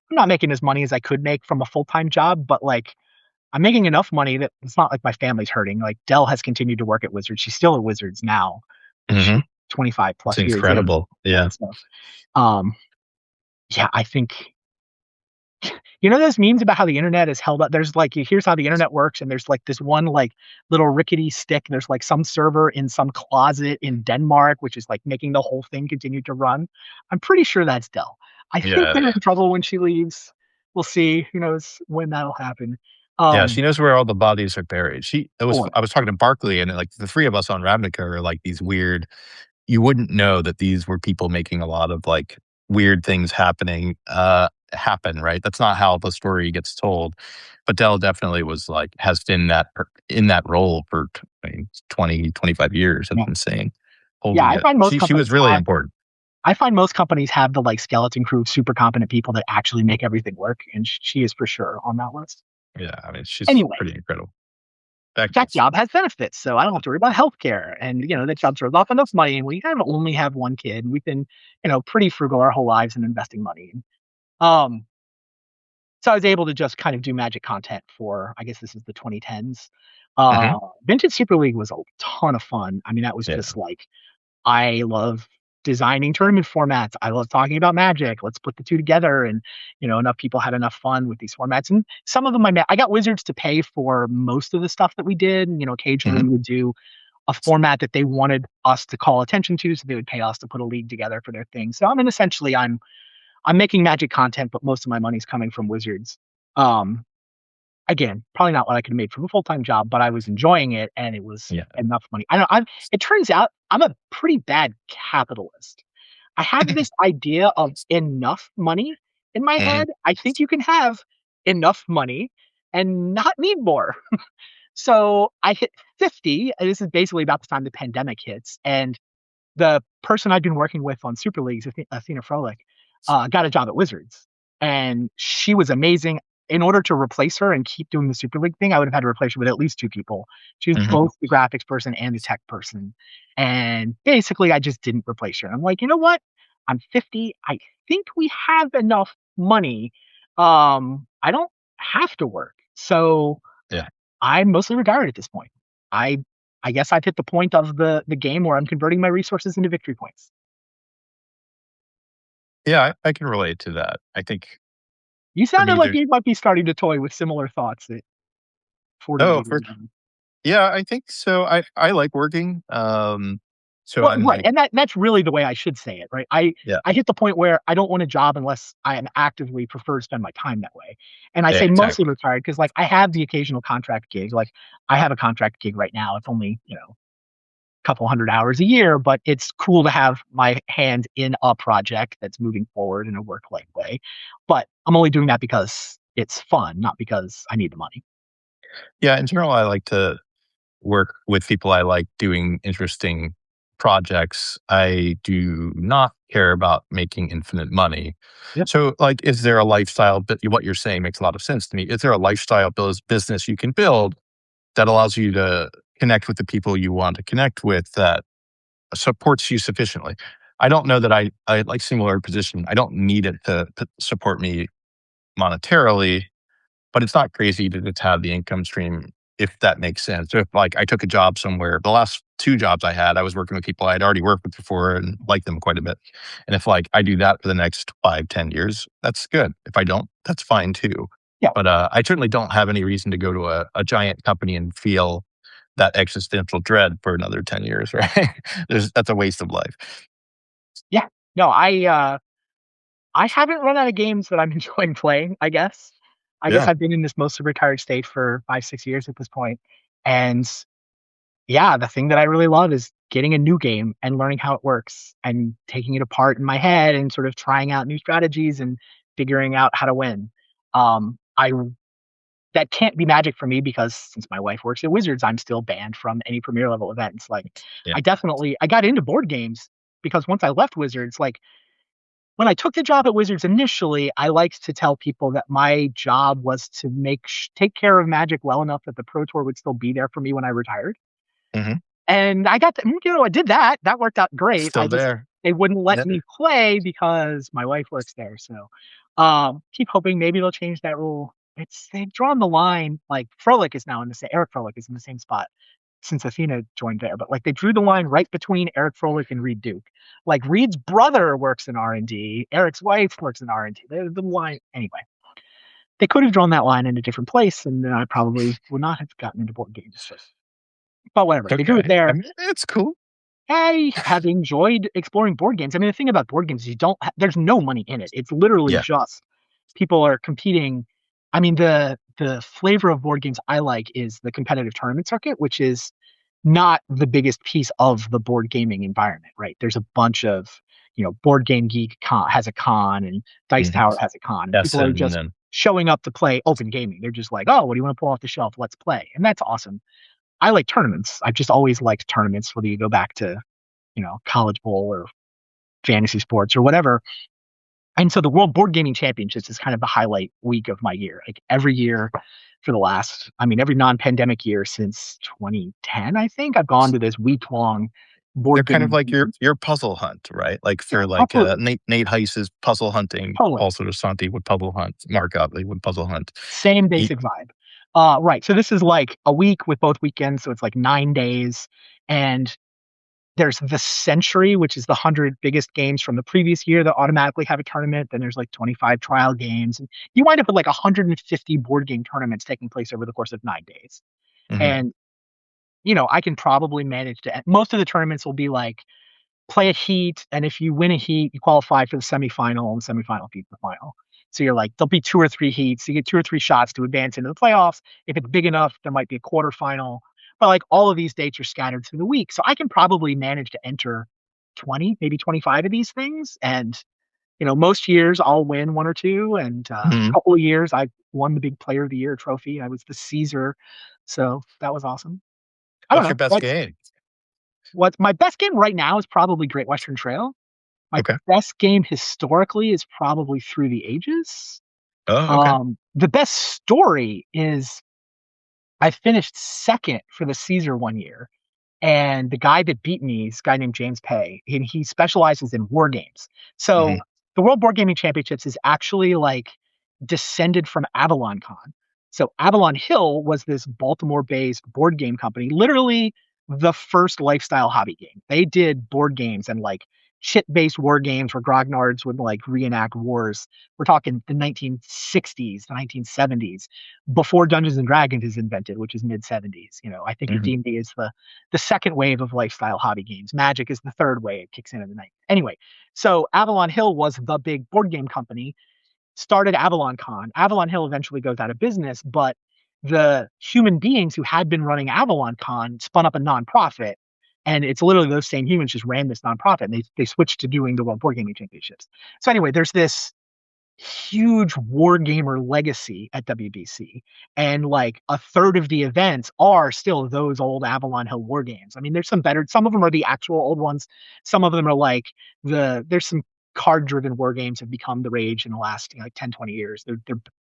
I'm not making as money as I could make from a full time job, but like I'm making enough money that it's not like my family's hurting. Like Dell has continued to work at Wizards. She's still at Wizards now, which hmm. she's 25 It's plus years in. incredible. Right. Yeah. So, um, yeah, I think those memes about how the internet is held up. There's like here's how the internet works, and there's like this one like little rickety stick. There's like some server in some closet in Denmark, which is like making the whole thing continue to run. I'm pretty sure that's Dell. I think Yeah. they're Yeah. in trouble when she leaves. We'll see. Who knows when that'll happen? Yeah, Um, she knows where all the bodies are buried. oh, I was talking to Barkley, and like the three of us on Ravnica are like these weird, you wouldn't know that these were people making a lot of like weird things happen, right? That's not how the story gets told. But Dell definitely was like, has been in that role for 20, 25 years. That's yeah, insane. yeah. Holding it. She was really important. I find most companies have the like skeleton crew of super competent people that actually make everything work, and she is for sure on that list. Yeah, I mean, she's Anyway, pretty incredible. Back to that us. job has benefits, so I don't have to worry about healthcare. And that job throws off enough money, and we kind of only have one kid. And we've been, pretty frugal our whole lives in investing money. Um, so I was able to just kind of do Magic content for, I guess this is the 2010s. Hmm. Vintage Super League was a ton of fun. I mean, that was Yeah. just like I love designing tournament formats. I love talking about Magic. Let's put the two together. And, enough people had enough fun with these formats. And some of them I got Wizards to pay for most of the stuff that we did. And, occasionally Hmm. we would do a format that they wanted us to call attention to. So they would pay us to put a league together for their thing. So I mean, essentially I'm making Magic content, but most of my money's coming from Wizards. Um, Again, probably not what I could have made from a full time job, but I was enjoying it and it was Yeah. enough money. I don't. It turns out I'm a pretty bad capitalist. I have this idea of enough money in my Hmm. head. I think you can have enough money and not need more. So I hit 50, and this is basically about the time the pandemic hits, and the person I'd been working with on Super Leagues, Athena Froelich, got a job at Wizards, and she was amazing. In order to replace her and keep doing the Super League thing, I would have had to replace her with at least two people. She was Hmm. both the graphics person and the tech person, and basically, I just didn't replace her. And I'm like, you know what? I'm 50. I think we have enough money. I don't have to work, so Yeah. I'm mostly retired at this point. I I guess I've hit the point of the game where I'm converting my resources into victory points. Yeah, I can relate to that. I think You for sounded me, like there's you might be starting to toy with similar thoughts at 48 oh, or for whatever. yeah, I think so. I like working. So Well, I'm right, like, and that's really the way I should say it, right? yeah, I hit the point where I don't want a job unless I am actively prefer to spend my time that way. And I yeah, say mostly exactly. retired because like I have the occasional contract gig. Like I have a contract gig right now. It's only, a couple hundred hours a year, but it's cool to have my hand in a project that's moving forward in a work-like way. But I'm only doing that because it's fun, not because I need the money. Yeah, in general, I like to work with people. I like doing interesting projects. I do not care about making infinite money. Yep. So, like, is there a lifestyle? But what you're saying makes a lot of sense to me. Is there a lifestyle business you can build that allows you to connect with the people you want to connect with that supports you sufficiently? I don't know that I like similar position. I don't need it to support me monetarily, but it's not crazy to just have the income stream if that makes sense. So if like I took a job somewhere, the last two jobs I had, I was working with people I'd already worked with before and liked them quite a bit. And if like I do that for the next 5, 10 years, that's good. If I don't, that's fine too. Yeah. But I certainly don't have any reason to go to a giant company and feel that existential dread for another 10 years, right? That's a waste of life. Yeah. No, I haven't run out of games that I'm enjoying playing, I guess. I guess Yeah. I've been in this mostly retired state for 5, 6 years at this point. And yeah, the thing that I really love is getting a new game and learning how it works and taking it apart in my head and sort of trying out new strategies and figuring out how to win. I that can't be Magic for me because since my wife works at Wizards, I'm still banned from any premier level events. Like Yeah. I got into board games because once I left Wizards, like when I took the job at Wizards initially, I liked to tell people that my job was to take care of Magic well enough that the Pro Tour would still be there for me when I retired. Hmm. And I got to, I did that. That worked out great. Still there. They wouldn't let Yeah. me play because my wife works there. So, keep hoping maybe they'll change that rule. They've drawn the line. Like Froelich is now in the same, Eric Froelich is in the same spot since Athena joined there. But like they drew the line right between Eric Froelich and Reed Duke. Like Reed's brother works in R&D. Eric's wife works in R&D. The line, anyway. They could have drawn that line in a different place, and then I probably would not have gotten into board games. But whatever, they drew it Okay. I there. mean, it's cool. I have enjoyed exploring board games. I mean, the thing about board games is there's no money in it. It's literally Yeah. just people are competing. I mean, the flavor of board games I like is the competitive tournament circuit, which is not the biggest piece of the board gaming environment, right? There's a bunch of, Board Game Geek has a con and Dice Hmm. Tower has a con, and people are Essen just and showing up to play open gaming. They're just like, oh, what do you want to pull off the shelf? Let's play. And that's awesome. I like tournaments. I've just always liked tournaments, whether you go back to, college bowl or fantasy sports or whatever. And so the World Board Gaming Championships is kind of the highlight week of my year. Like every year for the every non-pandemic year since 2010, I think I've gone to this week-long they're board kind of gaming. like your puzzle hunt, right? Like Yeah, for like absolutely, Nate Heiss's puzzle hunting, totally. Paul Sottosanti would puzzle hunt, Mark Gottlieb would puzzle hunt. Same Y- basic vibe. Right. So this is like a week with both weekends, so it's like 9 days, and there's the Century, which is the 100 biggest games from the previous year that automatically have a tournament. Then there's like 25 trial games. And you wind up with like 150 board game tournaments taking place over the course of 9 days. mhm. And, I can probably manage to, most of the tournaments will be like play a heat. And if you win a heat, you qualify for the semifinal and semifinal feed the final. So you're like, there'll be 2 or 3 heats. You get 2 or 3 shots to advance into the playoffs. If it's big enough, there might be a quarterfinal. But like all of these dates are scattered through the week. So I can probably manage to enter 20, maybe 25 of these things. And, most years I'll win one or two. And a Mhm. couple of years I won the big player of the year trophy. I was the Caesar. So that was awesome. I don't What's your know. best That's game? what my best game right now is probably Great Western Trail. My Okay. best game historically is probably Through the Ages. Oh, okay. The best story is I finished second for the Caesar one year. And the guy that beat me is a guy named James Pay, and he specializes in war games. So Hmm. the World Board Gaming Championships is actually like descended from Avalon Con. So Avalon Hill was this Baltimore-based board game company, literally the first lifestyle hobby game. They did board games and like chit-based war games where grognards would like reenact wars. We're talking the 1960s, the 1970s, before Dungeons and Dragons is invented, which is mid 70s. I think of Hmm. D&D as the second wave of lifestyle hobby games. Magic is the third wave. It kicks in the night. Anyway, so Avalon Hill was the big board game company, started Avalon Con. Avalon Hill eventually goes out of business, but the human beings who had been running Avalon Con spun up a nonprofit. And it's literally those same humans just ran this nonprofit, and they switched to doing the World Board Gaming Championships. So anyway, there's this huge war gamer legacy at WBC. And like a third of the events are still those old Avalon Hill war games. I mean, there's some better, some of them are the actual old ones. Some of them are like there's some card driven war games have become the rage in the last, like 10, 20 years. They're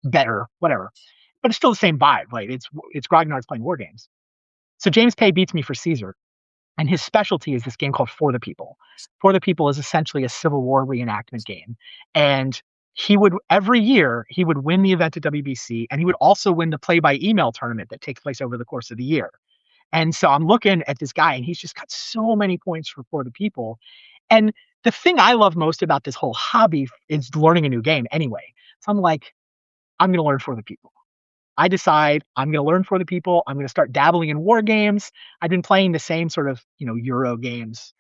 better, whatever. But it's still the same vibe. Like it's grognards playing war games. So James Pay beats me for Caesar. And his specialty is this game called For the People. For the People is essentially a Civil War reenactment game. And every year, he would win the event at WBC, and he would also win the play by email tournament that takes place over the course of the year. And so I'm looking at this guy, and he's just got so many points for the People. And the thing I love most about this whole hobby is learning a new game anyway. So I'm like, I'm going to learn For the People. I decide I'm going to learn For the People. I'm going to start dabbling in war games. I've been playing the same sort of, Euro games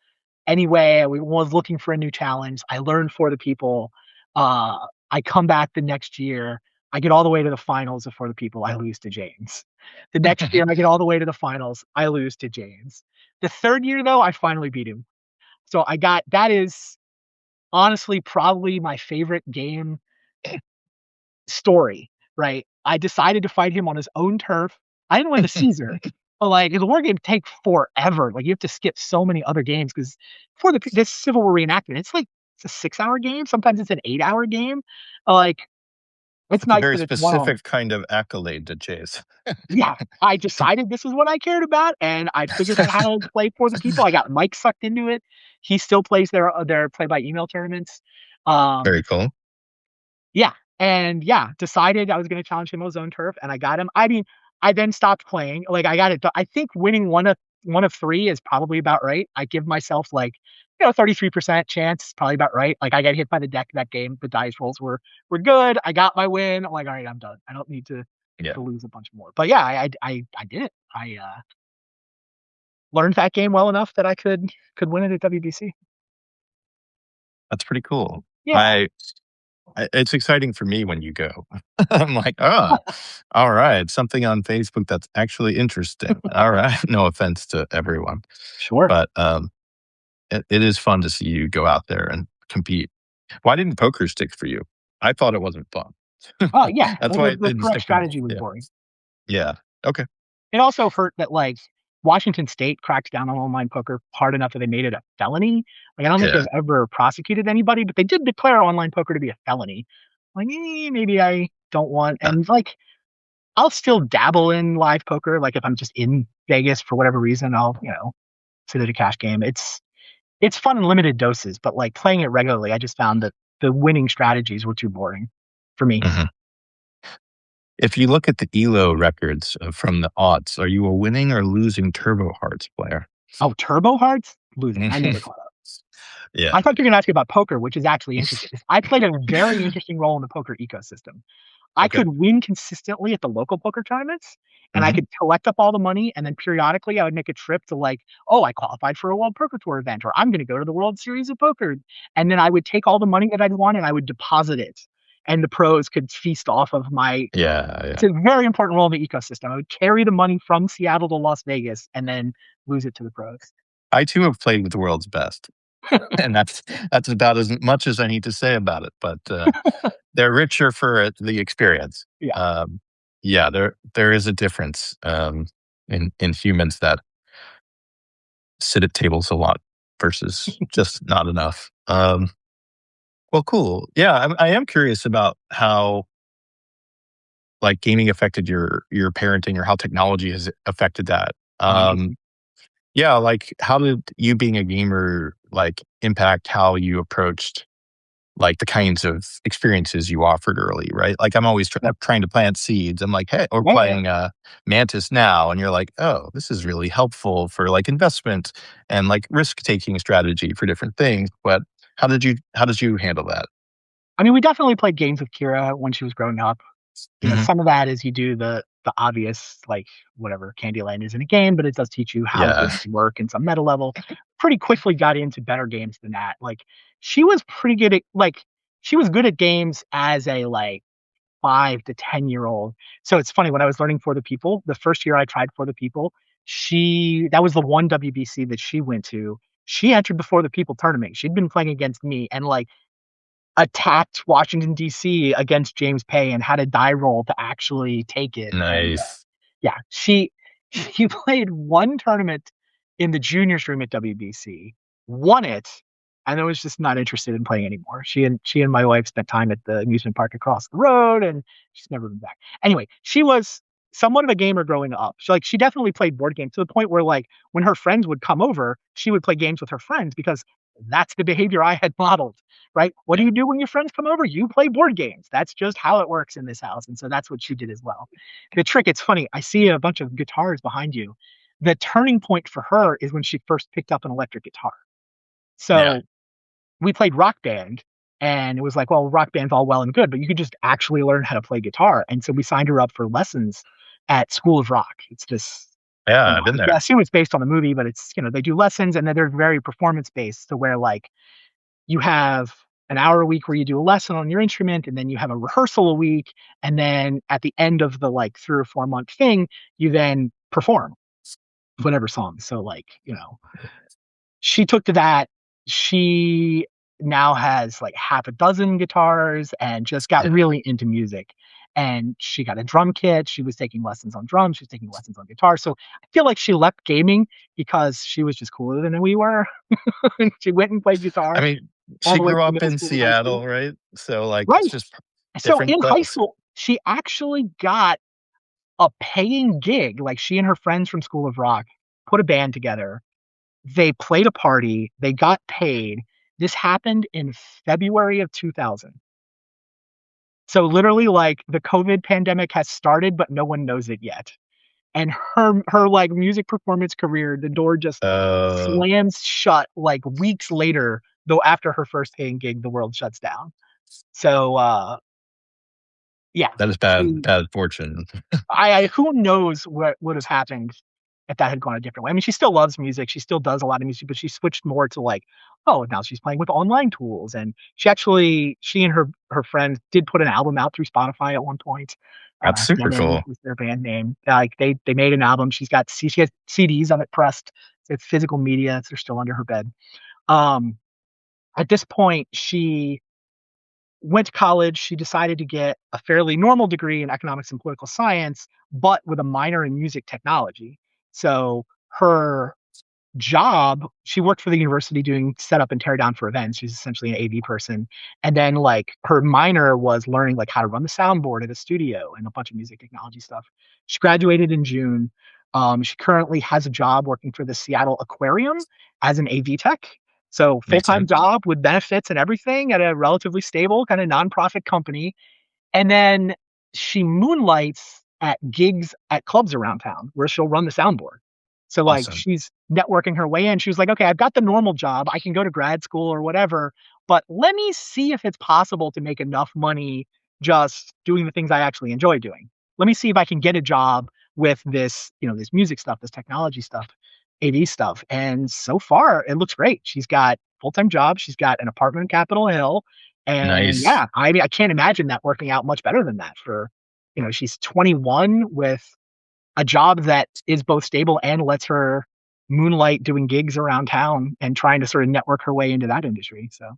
anyway. I was looking for a new challenge. I learned For the People. I come back the next year. I get all the way to the finals of For the People. I lose to James. The next year, I get all the way to the finals. I lose to James. The third year, though, I finally beat him. So that is honestly probably my favorite game story right? I decided to fight him on his own turf. I didn't win the Caesar, but like the war game take forever. Like you have to skip so many other games because for this Civil War reenactment, it's a 6 hour game. Sometimes it's an 8 hour game. Like it's It's a nice very that it's one on. specific kind of accolade to chase. Yeah, I decided this is what I cared about, and I figured out how to play for the people. I got Mike sucked into it. He still plays their play by email tournaments. Very Um, cool. yeah, and yeah, decided I was going to challenge him on his own turf, and I got him. I mean, I then stopped playing. Like I got it. I think winning one of three is probably about right. I give myself like 33% chance, probably about right. Like I got hit by the deck that game. The dice rolls were good. I got my win. I'm like, all right, I'm done. I don't need Yeah, to lose a bunch more. But yeah, I did it. I learned that game well enough that I could win it at WBC. that's pretty cool. Yeah. I it's exciting for me when you go. I'm like, oh, all right, something on Facebook that's actually interesting. All right, no offense to everyone, Sure. but it is fun to see you go out there and compete. Why didn't poker stick for you? I thought it wasn't fun. Oh yeah, That's why the, it the didn't correct stick for me. strategy was Yeah, boring. yeah, okay, It also hurt that like Washington State cracked down on online poker hard enough that they made it a felony. Like I don't think yeah, they've ever prosecuted anybody, but they did declare online poker to be a felony. Like maybe I don't want, uh, and like I'll still dabble in live poker. Like if I'm just in Vegas for whatever reason, I'll sit at a cash game. It's fun in limited doses, but like playing it regularly, I just found that the winning strategies were too boring for me. mhm. If you look at the ELO records from the odds, are you a winning or losing Turbo Hearts player? Oh, Turbo Hearts? Losing. I never caught up. Yeah. I thought you were going to ask me about poker, which is actually interesting. I played a very interesting role in the poker ecosystem. I Okay. could win consistently at the local poker tournaments and I Hmm. could collect up all the money. And then periodically I would make a trip to like, oh, I qualified for a World Poker Tour event, or I'm going to go to the World Series of Poker. And then I would take all the money that I'd won and I would deposit it. And the pros could feast off of my. Yeah, yeah. It's a very important role in the ecosystem. I would carry the money from Seattle to Las Vegas and then lose it to the pros. I too have played with the world's best, and that's about as much as I need to say about it. But they're richer for the experience. Yeah. Yeah, there is a difference in humans that sit at tables a lot versus just not enough. Well, cool. Yeah, I am curious about how like gaming affected your parenting or how technology has affected that. Amazing. Yeah, like how did you being a gamer like impact how you approached like the kinds of experiences you offered early, right? Like I'm always Yep. trying to plant seeds. I'm like, hey, we're Yeah, yeah. playing Mantis now, and you're like, oh, this is really helpful for like investment and like risk taking strategy for different things. But how did you handle that? I mean, we definitely played games with Kira when she was growing up. Hmm. Some of that is you do the obvious, like whatever Candyland is in a game, but it does teach you how Yeah, games work in some meta level. Pretty quickly got into better games than that. Like she was pretty good at she was good at games as a like 5 to 10 year old. So it's funny when I was learning For the People, the first year I tried For the People, that was the one WBC that she went to. She entered the For the People tournament. She'd been playing against me and like attacked Washington D.C. against James Pay and had a die roll to actually take it. And nice. yeah, she played one tournament in the juniors room at WBC, won it, and then was just not interested in playing anymore. She and my wife spent time at the amusement park across the road, and she's never been back. Anyway, she was somewhat of a gamer growing up. So like she definitely played board games to the point where like when her friends would come over, she would play games with her friends because that's the behavior I had modeled, right? What do Yeah, you do when your friends come over? You play board games. That's just how it works in this house. And so that's what she did as well. The trick, it's funny, I see a bunch of guitars behind you. The turning point for her is when she first picked up an electric guitar. yeah, So we played Rock Band, and it was like, well, Rock Band's all well and good, but you could just actually learn how to play guitar. And so we signed her up for lessons at School of Rock. It's this, yeah. I've been I there. assume it's based on the movie, but it's, they do lessons and then they're very performance based. So where like you have an hour a week where you do a lesson on your instrument and then you have a rehearsal a week. And then at the end of the like 3 or 4 month thing, you then perform whatever song. So like, she took to that. She now has like half a dozen guitars and just got Yeah, really into music. and she got a drum kit. She was taking lessons on drums. She was taking lessons on guitar. So I feel like she left gaming because she was just cooler than we were. She went and played I guitar mean, all she the way grew through up middle in school and high school. Seattle, right? So like it's Right. just So different in high clothes. school, she actually got a paying gig. Like she and her friends from School of Rock put a band together. They played a party. They got paid. This happened in February of 2000. So literally like the COVID pandemic has started, but no one knows it yet. And her like music performance career, the door just Uh, slams shut like weeks later, though after her first paying gig, the world shuts down. So yeah, that is she bad fortune. I who knows what would have happened if that had gone a different way. I mean, she still loves music. She still does a lot of music, but she switched more to like, oh, now she's playing with online tools. And she and her friend did put an album out through Spotify at one point. That's super Denim cool. was their band name. Like they made an album. She has CDs of it pressed. It's physical media. They're still under her bed. Um, at this point, she went to college. She decided to get a fairly normal degree in economics and political science, but with a minor in music technology. So her job, she worked for the university doing setup and tear down for events. She's essentially an AV person. And then like her minor was learning like how to run the soundboard at a studio and a bunch of music technology stuff. She graduated in June. She currently has a job working for the Seattle Aquarium as an AV tech. So Makes full-time sense. job with benefits and everything at a relatively stable kind of nonprofit company. And then she moonlights at gigs at clubs around town where she'll run the soundboard. So like Awesome. she's networking her way in. She was like, okay, I've got the normal job. I can go to grad school or whatever, but let me see if it's possible to make enough money just doing the things I actually enjoy doing. Let me see if I can get a job with this, this music stuff, this technology stuff, AV stuff. And so far it looks great. She's got full-time job. She's got an apartment in Capitol Hill. And Nice. yeah, I mean, I can't imagine that working out much better than that for, she's 21 with a job that is both stable and lets her moonlight doing gigs around town and trying to sort of network her way into that industry. So,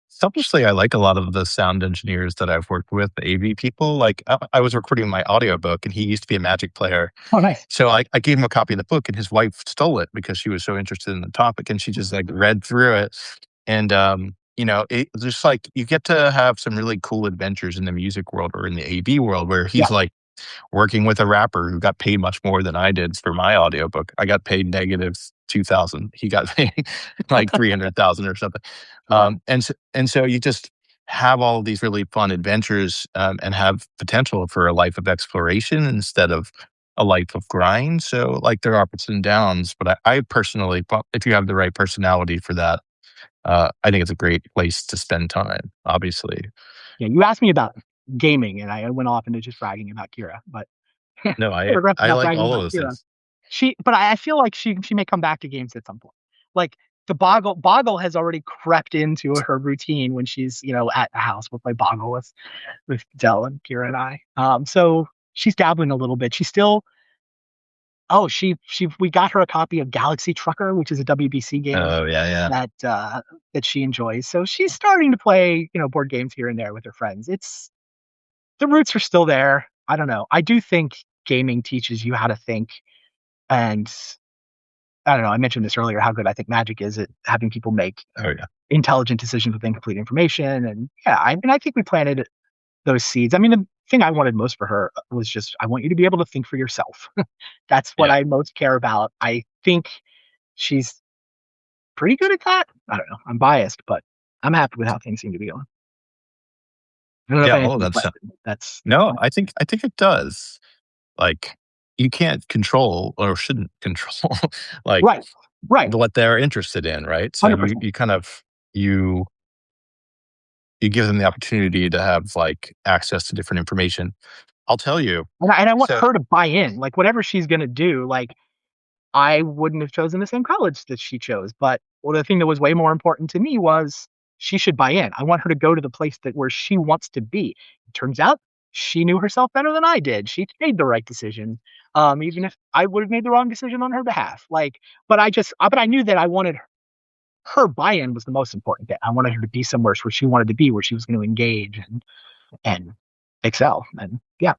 Selfishly, I like a lot of the sound engineers that I've worked with, the AV people. Like I was recording my audiobook and he used to be a Magic player. oh, nice. So I gave him a copy of the book and his wife stole it because she was so interested in the topic and she just like read through it. And, it just like you get to have some really cool adventures in the music world or in the AV world where Yeah. he's like working with a rapper who got paid much more than I did for my audiobook. I got paid negative 2,000. He got paid like 300,000 or something. Wow. And so you just have all of these really fun adventures and have potential for a life of exploration instead of a life of grind. So like there are ups and downs, but I personally, if you have the right personality for that, I think it's a great place to spend time. Obviously, Yeah. You asked me about gaming and I went off into just bragging about Kira, but no, paragraph I about like bragging all of about those Kira. things. But I feel like she may come back to games at some point. Like the Boggle has already crept into her routine when she's, at the house. We'll play Boggle with Dell and Kira and I. So she's dabbling a little bit. She's still, oh, we got her a copy of Galaxy Trucker, which is a WBC game Oh yeah, yeah, that she enjoys. So she's starting to play, board games here and there with her friends. The roots are still there. I don't know. I do think gaming teaches you how to think, and I don't know. I mentioned this earlier how good I think Magic is at having people make oh yeah, intelligent decisions with incomplete information. And yeah, I mean, I think we planted those seeds. I mean, the thing I wanted most for her was just, I want you to be able to think for yourself. That's what yeah, I most care about. I think she's pretty good at that. I don't know. I'm biased, but I'm happy with how things seem to be going. I don't know if yeah. I All of answered your that stuff. question. That's No, my I think it does. Like you can't control or shouldn't control like right, right, what they're interested in, right? So 100%. you kind of you you give them the opportunity to have like access to different information. I'll tell you. And I want So her to buy in, like whatever she's gonna do. Like I wouldn't have chosen the same college that she chose. But well, the thing that was way more important to me was she should buy in. I want her to go to the place where she wants to be. It turns out she knew herself better than I did. She made the right decision, even if I would have made the wrong decision on her behalf. But I knew that I wanted her buy-in was the most important thing. I wanted her to be somewhere where she wanted to be, where she was going to engage and excel. And yeah.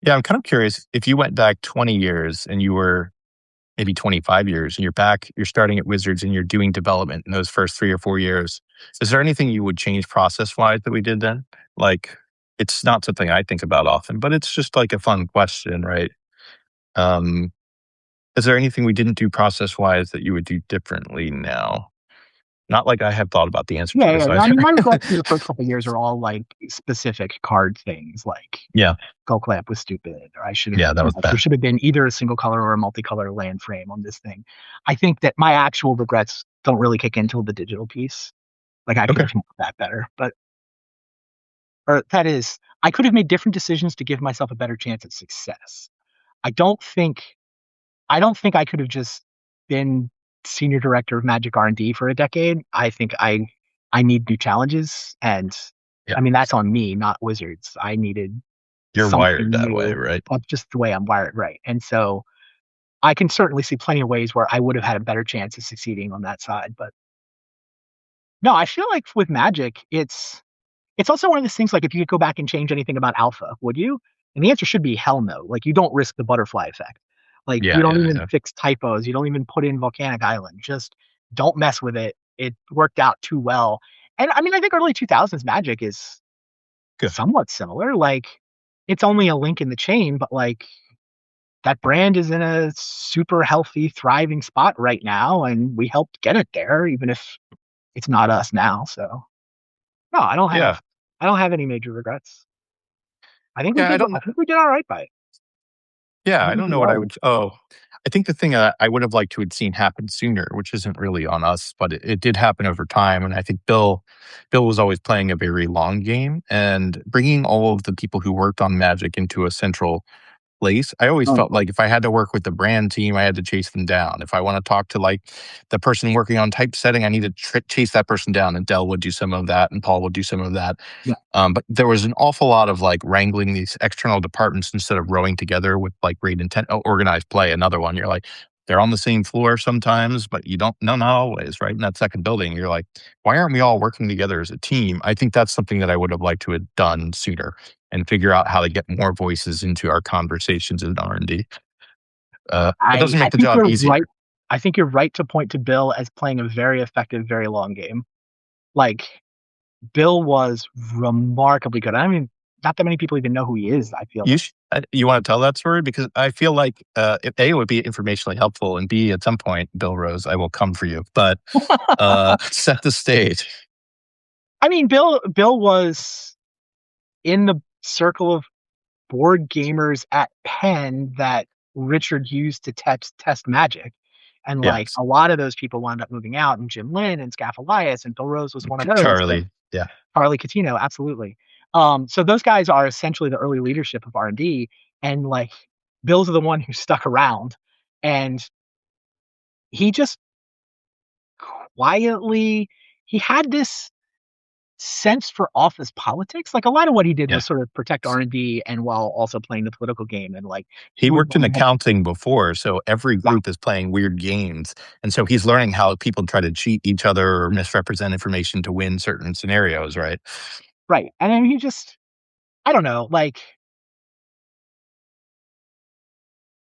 Yeah, I'm kind of curious if you went back 20 years and you were maybe 25 years and you're back, you're starting at Wizards and you're doing development in those first 3 or 4 years. Is there anything you would change process wise that we did then? Like, it's not something I think about often, but it's just like a fun question, right? Um, is there anything we didn't do process wise that you would do differently now? Not like I have thought about the answer to Yeah, this yeah. No, I either. mean, my regrets for the first couple of years are all like specific card things, like Yeah. Skull Clamp was stupid, or I should have, Yeah, that was there bad. should have been either a single color or a multicolor land frame on this thing. I think that my actual regrets don't really kick in until the digital piece. Like I could Okay. have handled that better, but or that is, I could have made different decisions to give myself a better chance at success. I don't think I don't think I could have just been senior director of Magic R&D for a decade. I think I need new challenges, and Yeah. I mean that's on me, not Wizards. I needed You're wired something that way, new. right? That's just the way I'm wired, right? And so I can certainly see plenty of ways where I would have had a better chance of succeeding on that side. But no, I feel like with Magic, it's also one of those things like if you could go back and change anything about Alpha, would you? And the answer should be hell no. Like you don't risk the butterfly effect. Like you Yeah, don't yeah, even yeah. fix typos. You don't even put in Volcanic Island. Just don't mess with it. It worked out too well. And I mean, I think early 2000s Magic is Good. somewhat similar. Like it's only a link in the chain, but like that brand is in a super healthy, thriving spot right now, and we helped get it there, even if it's not us now. So no, Yeah. I don't have any major regrets. Yeah, I don't I think we did all right by it. I Yeah, I think we don't did know what I well. would. I think the thing I would have liked to have seen happen sooner, which isn't really on us, but it did happen over time. And I think Bill was always playing a very long game and bringing all of the people who worked on Magic into a central place. I always Oh, felt like if I had to work with the brand team, I had to chase them down. If I want to talk to like the person working on typesetting, I need to chase that person down. And Dell would do some of that, and Paul would do some of that. yeah, But there was an awful lot of like wrangling these external departments instead of rowing together with like great intent. Oh, organized play, another one. You're like, they're on the same floor sometimes, but you don't, no, not always, right? In that second building, you're like, why aren't we all working together as a team? I think that's something that I would have liked to have done sooner and figure out how to get more voices into our conversations in R&D. That doesn't I make the think job you're easier. right. I think you're right to point to Bill as playing a very effective, very long game. Like Bill was remarkably good. I mean, not that many people even know who he is. I feel You want to tell that story? Because I feel like if A, it would be informationally helpful, and B, at some point, Bill Rose, I will come for you. But set the stage. I mean, Bill was in the circle of board gamers at Penn that Richard used to test Magic. And like Yes. a lot of those people wound up moving out, and Jim Lynn and Scaff Elias and Bill Rose was one of those. But Charlie. Yeah. Harley Catino, absolutely. So those guys are essentially the early leadership of R&D, and like Bill's the one who stuck around, and he just quietly he had this sense for office politics. Like a lot of what he did Yeah. was sort of protect R&D and while also playing the political game, and like He he would worked in run the accounting before, so every yeah, group is playing weird games. And so he's learning how people try to cheat each other or misrepresent information to win certain scenarios, right? right. And then he just I don't know, like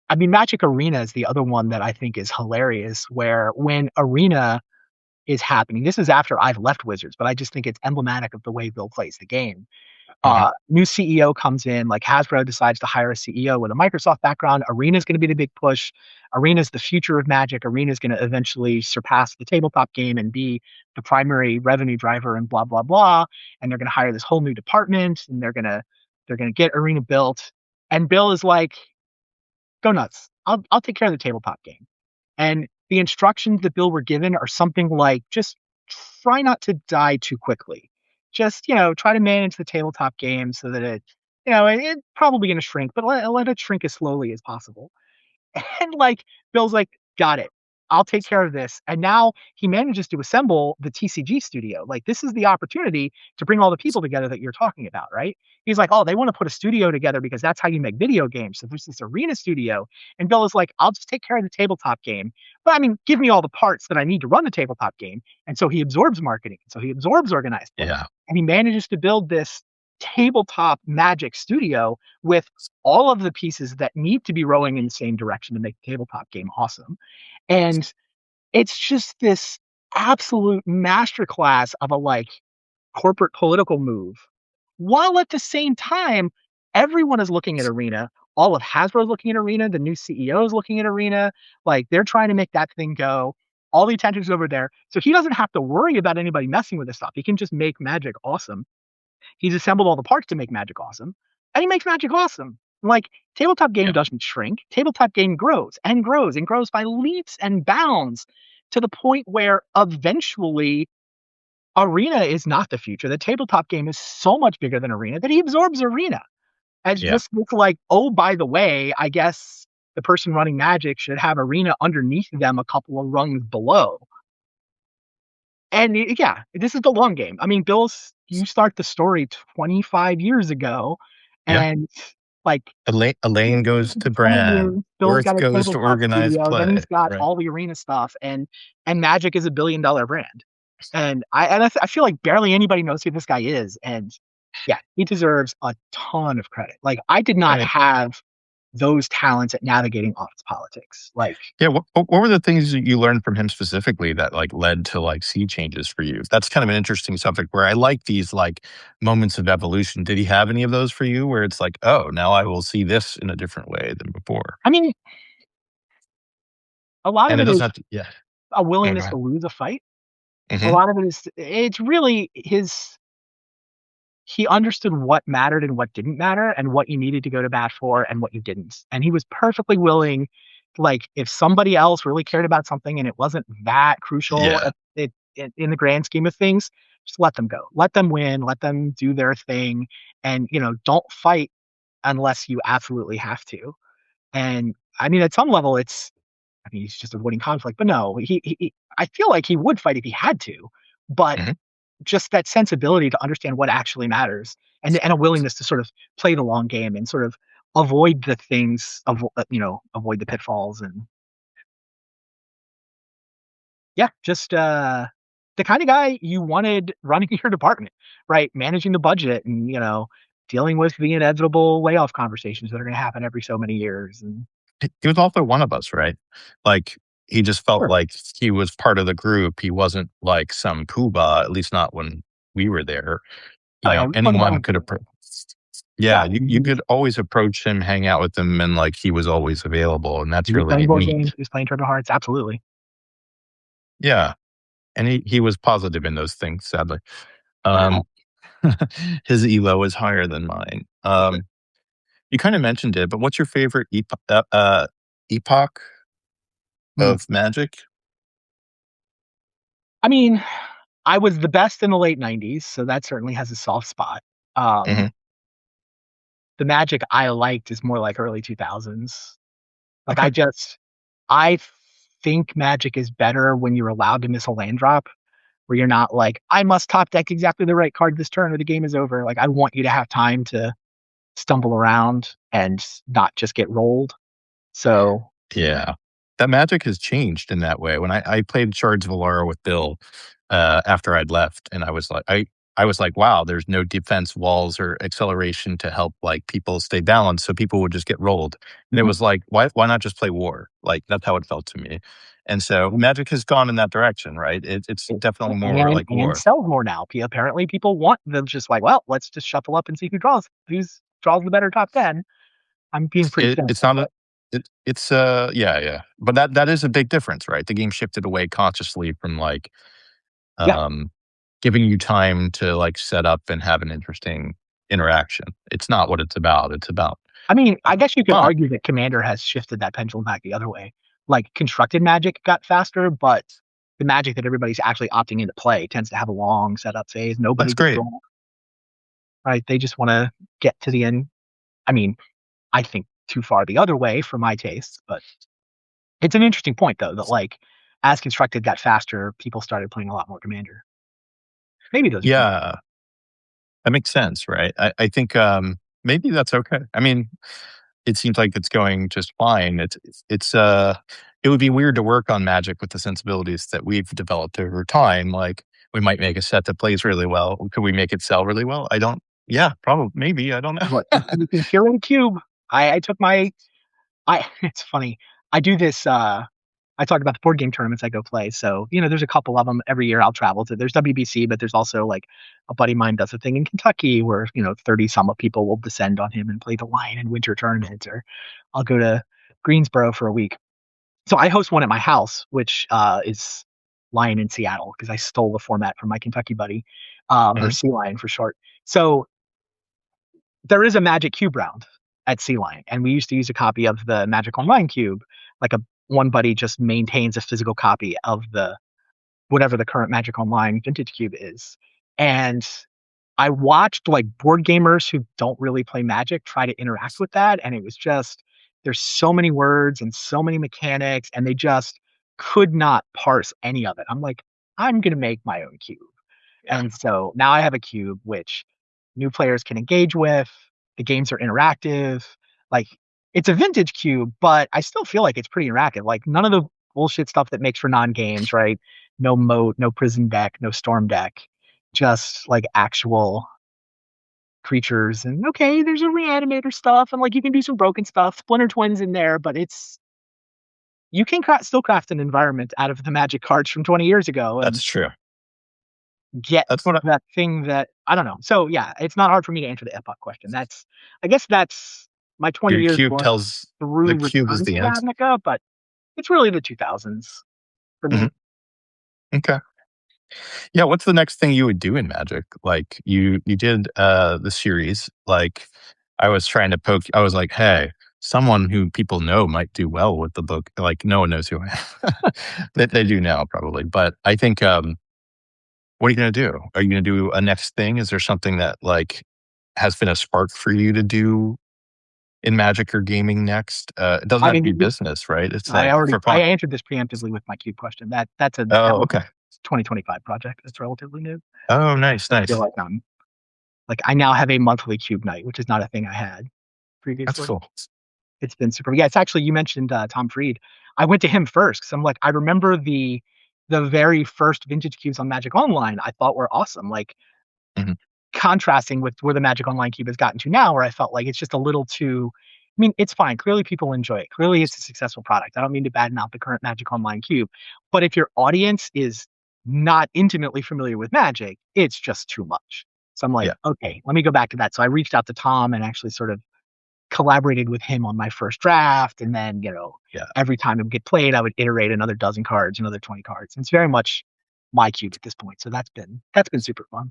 I mean Magic Arena is the other one that I think is hilarious where when Arena is happening. This is after I've left Wizards, but I just think it's emblematic of the way Bill plays the game. Mhm. New CEO comes in, like Hasbro decides to hire a CEO with a Microsoft background. Arena's going to be the big push. Arena's the future of Magic. Arena's going to eventually surpass the tabletop game and be the primary revenue driver and blah blah blah. And they're going to hire this whole new department and they're gonna get Arena built. And Bill is like, go nuts. I'll take care of the tabletop game. And the instructions that Bill were given are something like just try not to die too quickly. Just, try to manage the tabletop game so that it's probably going to shrink, but let it shrink as slowly as possible. And like Bill's like, got it. I'll take care of this. And now he manages to assemble the TCG studio. Like this is the opportunity to bring all the people together that you're talking about, right? He's like, oh, they want to put a studio together because that's how you make video games. So there's this arena studio. And Bill is like, I'll just take care of the tabletop game. But I mean, give me all the parts that I need to run the tabletop game. And so he absorbs marketing. So he absorbs organized play. Yeah. And he manages to build this. tabletop Magic studio with all of the pieces that need to be rowing in the same direction to make the tabletop game awesome. And it's just this absolute masterclass of a like corporate political move, while at the same time, everyone is looking at Arena. All of Hasbro is looking at Arena. The new CEO is looking at Arena. Like they're trying to make that thing go. All the attention's over there. So he doesn't have to worry about anybody messing with this stuff. He can just make Magic awesome. He's assembled all the parts to make Magic awesome. And he makes Magic awesome. Like tabletop game Yeah. doesn't shrink. Tabletop game grows and grows and grows by leaps and bounds to the point where eventually Arena is not the future. The tabletop game is so much bigger than Arena that he absorbs Arena as Yeah. just look like, oh, by the way, I guess the person running Magic should have Arena underneath them a couple of rungs below. And yeah, this is the long game. I mean, you start the story 25 years ago, Yeah. and like Elaine goes to 20 Bran. years, Bill's Worth got a goes to tabletop organized studio, then play. he's got Right. all the Arena stuff, and Magic is $1 billion brand. And I feel like barely anybody knows who this guy is. And yeah, he deserves a ton of credit. Like I did not Right. have those talents at navigating office politics. Like Yeah. What were the things that you learned from him specifically that like led to like sea changes for you? That's kind of an interesting subject where I like these like moments of evolution. Did he have any of those for you where it's like, oh, now I will see this in a different way than before? I mean, a lot of And it it doesn't is have to, yeah. a No, go willingness to ahead. lose a fight. A Hmm. lot of it is it's really his he understood what mattered and what didn't matter and what you needed to go to bat for and what you didn't. And he was perfectly willing, like, if somebody else really cared about something and it wasn't that crucial Yeah. in the grand scheme of things, just let them go. Let them win. Let them do their thing. And, don't fight unless you absolutely have to. And I mean, at some level, he's just avoiding conflict. But no, I feel like he would fight if he had to. But Mhm. just that sensibility to understand what actually matters and a willingness to sort of play the long game and sort of avoid the things avoid the pitfalls and yeah, just the kind of guy you wanted running your department, right? Managing the budget and dealing with the inevitable layoff conversations that are going to happen every so many years. And He was also one of us, right? Like, he just felt sure. like he was part of the group. He wasn't like some poobah, at least not when we were there. Oh yeah, we spoke about Anyone him could too. approach. Yeah, Yeah, you could always approach him, hang out with him, and, like, he was always available, and that's he was playing really board neat. games, he was playing Turbo Hearts, absolutely. Yeah, and he was positive in those things, sadly. Um, his elo is higher than mine. You kinda mentioned it, but what's your favorite epoch Hmm. of Magic? I mean, I was the best in the late 90s, so that certainly has a soft spot. Um, Mhm. the Magic I liked is more like early 2000s. Like Okay. I think Magic is better when you're allowed to miss a land drop, where you're not like, I must top deck exactly the right card this turn or the game is over. Like I want you to have time to stumble around and not just get rolled. So Yeah. That Magic has changed in that way. When I played Shards of Alara with Bill, after I'd left, and I was like, "Wow, there's no defense walls or acceleration to help, like, people stay balanced, so people would just get rolled." And it mhm. was like, "Why not just play War?" Like, that's how it felt to me. And so Magic has gone in that direction, right? It's definitely more like And War. sells more now. Apparently, people want them just like, well, let's just shuffle up and see who draws the better top 10. I'm being pretty It's cynical, not a but it's, yeah, yeah. But that is a big difference, right? The game shifted away consciously from, like, yeah. um, giving you time to like set up and have an interesting interaction. It's not what it's about. It's about I mean, I guess you could fun. argue that Commander has shifted that pendulum back the other way. Like constructed Magic got faster, but the Magic that everybody's actually opting into play tends to have a long setup phase. Nobody That's gets great. wrong, right? They just want to get to the end. I mean, I think too far the other way for my tastes, but it's an interesting point though that like as constructed got faster, people started playing a lot more Commander. Maybe those are two. Yeah, that makes sense, right? I think maybe that's okay. I mean, it seems like it's going just fine. It would be weird to work on Magic with the sensibilities that we've developed over time. Like we might make a set that plays really well. Could we make it sell really well? I don't. Yeah, probably, maybe. I don't But know. you can kill in cube. I took my it's funny. I do this I talked about the board game tournaments I go play. So, there's a couple of them every year I'll travel to. There's WBC, but there's also like a buddy of mine does a thing in Kentucky where, 30 some of people will descend on him and play the Lion and Winter tournament, or I'll go to Greensboro for a week. So I host one at my house, which is Lion in Seattle, because I stole the format from my Kentucky buddy, or Mhm. Sea Lion for short. So there is a Magic Cube round at Sea Lion, and we used to use a copy of the Magic Online Cube. Like a one buddy just maintains a physical copy of the whatever the current Magic Online Vintage Cube is, and I watched like board gamers who don't really play Magic try to interact with that, and it was just there's so many words and so many mechanics, and they just could not parse any of it. I'm like, I'm gonna make my own cube. Yeah, And so now I have a cube which new players can engage with. The games are interactive. Like it's a vintage cube, but I still feel like it's pretty interactive. Like none of the bullshit stuff that makes for non-games, right? No moat, no prison deck, no storm deck. Just like actual creatures. And okay, there's a reanimator stuff, and like you can do some broken stuff. Splinter Twins in there, but it's you can still craft an environment out of the Magic cards from 20 years ago and that's true. get That's what that thing that I don't know. So yeah, it's not hard for me to answer the epoch question. I guess that's my 20 your years cube going tells. The through cube is Return the to end. Ravnica, but it's really the 2000s for Mhm. me. Okay. Yeah, what's the next thing you would do in Magic? Like you did the series. Like I was trying to poke I was like, hey, someone who people know might do well with the book. Like no one knows who I am. They do now probably. But I think what are you gonna do? Are you gonna do a next thing? Is there something that like has been a spark for you to do in Magic or gaming next? It doesn't I have to be mean, business, right? It's like for I fun. answered this preemptively with my cube question. That Oh, was a okay. 2025 project. It's relatively new. Oh, nice, I feel nice. like I now have a monthly cube night, which is not a thing I had That's previously. cool. It's been super. Yeah, it's actually you mentioned Tom Freed. I went to him first because I'm like I remember the very first vintage cubes on Magic Online I thought were awesome. Like Mhm. contrasting with where the Magic Online cube has gotten to now, where I felt like it's just a little too. I mean, it's fine. Clearly, people enjoy it. Clearly, it's a successful product. I don't mean to baden out the current Magic Online cube, but if your audience is not intimately familiar with Magic, it's just too much. So I'm like, Yeah, okay, let me go back to that. So I reached out to Tom and actually sort of collaborated with him on my first draft. And then, yeah. every time it would get played, I would iterate another dozen cards, another 20 cards. And it's very much my cube at this point. So that's been super fun.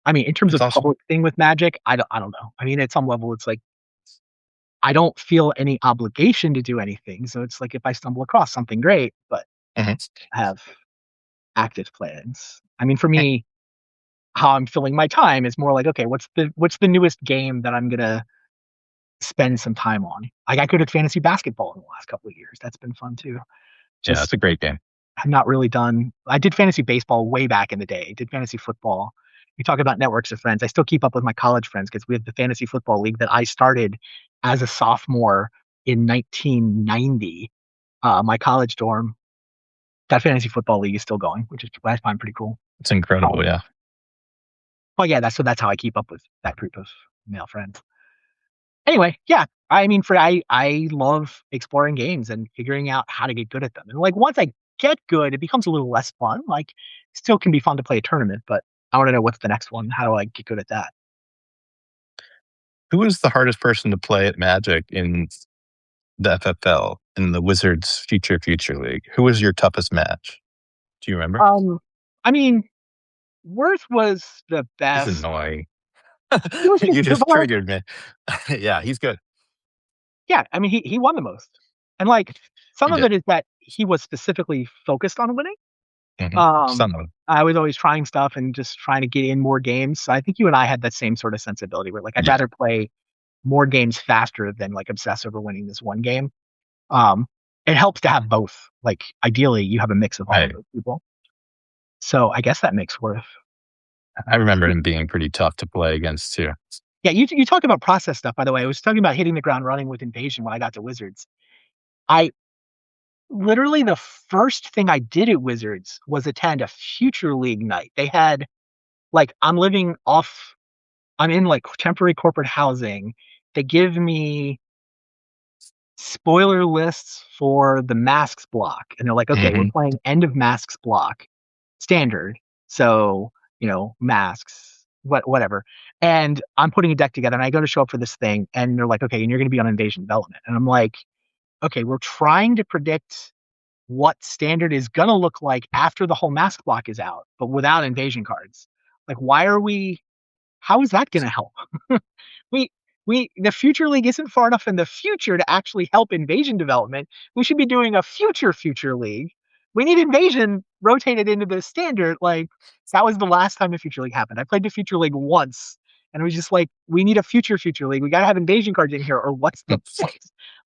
I mean, in terms That's of awesome. public thing with Magic, I don't know. I mean, at some level, it's like I don't feel any obligation to do anything. So it's like if I stumble across something great, but Mhm. I have active plans. I mean, for me, how I'm filling my time is more like, okay, what's the newest game that I'm gonna spend some time on? Like I could have fantasy basketball in the last couple of years. That's been fun too. Yeah, Just it's a great game. have not really done. I did fantasy baseball way back in the day. I did fantasy football. You talk about networks of friends. I still keep up with my college friends because we have the fantasy football league that I started as a sophomore in 1990. My college dorm, that fantasy football league is still going, which is I find pretty cool. It's incredible, Um, yeah. but yeah, that's how I keep up with that group of male friends. Anyway, yeah, I mean, I love exploring games and figuring out how to get good at them. And like once I get good, it becomes a little less fun. Like, still can be fun to play a tournament, but I want to know what's the next one. How do I get good at that? Who is the hardest person to play at Magic in the FFL, in the Wizards Future League? Who was your toughest match? Do you remember? Um, I mean, Worth was the He's best. annoying. He was just You good, just but like, triggered me. Yeah, he's good. yeah, I mean, he won the most, and like some He of did. it is that he was specifically focused on winning. Mhm. Um, Some of them. I was always trying stuff and just trying to get in more games. So I think you and I had that same sort of sensibility where like I'd Yeah, rather play more games faster than like obsess over winning this one game. Um, it helps to have both. Like ideally, you have a mix of all of I those people. So I guess that makes worth. I remember him being pretty tough to play against too. Yeah, you talk about process stuff. By the way, I was talking about hitting the ground running with Invasion when I got to Wizards. I literally the first thing I did at Wizards was attend a Future League night. They had like I'm living off. I'm in like temporary corporate housing. They give me spoiler lists for the masks block. And they're like, okay, we're Hmm. playing end of masks block standard. So, masks, whatever. And I'm putting a deck together and I go to show up for this thing and they're like, okay, and you're going to be on invasion development. And I'm like, okay, we're trying to predict what standard is going to look like after the whole mask block is out, but without invasion cards. Like, how is that going to help? we the future league isn't far enough in the future to actually help invasion development. We should be doing a future league. We need invasion rotated into the standard. Like that was the last time the future league happened. I played the future league once and it was just like, we need a future league. We got to have invasion cards in here or what's the point?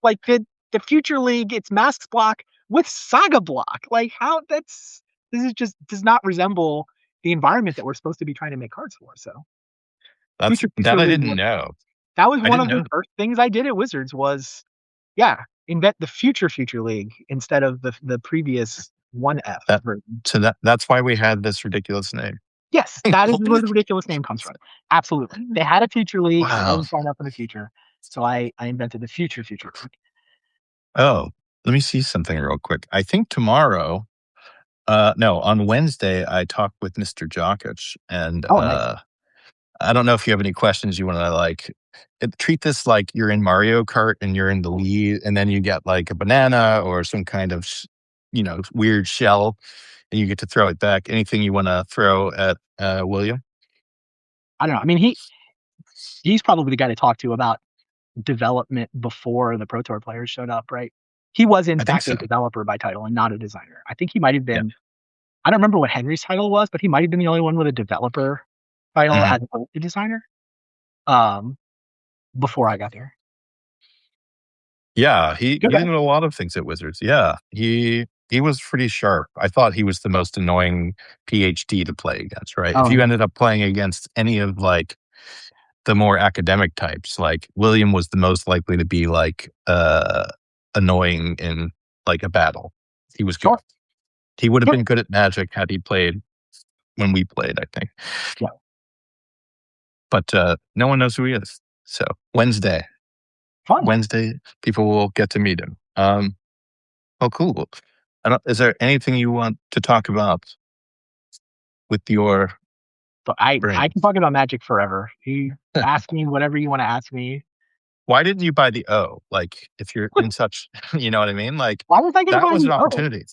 Like the future league, it's masks block with saga block. Like how this is just does not resemble the environment that we're supposed to be trying to make cards for. So That's future that I league, didn't know. that was I one didn't of the know. first things I did at Wizards was, yeah, invent the future league instead of the previous 1F That version. so that's why we had this ridiculous name. Yes, that is where the ridiculous name comes from. Absolutely. They had a future league. It Wow. wasn't far enough in the future. So I invented the future league. Oh, let me see something real quick. I think tomorrow, no, on Wednesday, I talked with Mr. Jokic, and Oh, nice. I don't know if you have any questions you want to treat this like you're in Mario Kart and you're in the lead, and then you get like a banana or some kind of, weird shell, and you get to throw it back. Anything you want to throw at William? I don't know. I mean, he's probably the guy to talk to about development before the Pro Tour players showed up, right? He was in I think fact so. a developer by title and not a designer. I think he might have Yeah. been, I don't remember what Henry's title was, but he might have been the only one with a developer title Mhm. as opposed to designer. Um, before I got there. Yeah, he Good he guy. did a lot of things at Wizards. Yeah, he was pretty sharp. I thought he was the most annoying PhD to play against, right? If Oh, you ended up playing against any of, like, the more academic types, like, William was the most likely to be, like, annoying in, like, a battle. He was good. sure. He would have Yeah. been good at Magic had he played when we played, I think. Yeah. But, no one knows who he is. So, Wednesday. Fun. Wednesday, people will get to meet him. Oh, cool. Is there anything you want to talk about with your But I brain? can talk about magic forever. You ask me whatever you want to ask me. Why didn't you buy the O? Like, if you're in such, you know what I mean? Like, Why was I going to that buy was an the O? opportunity.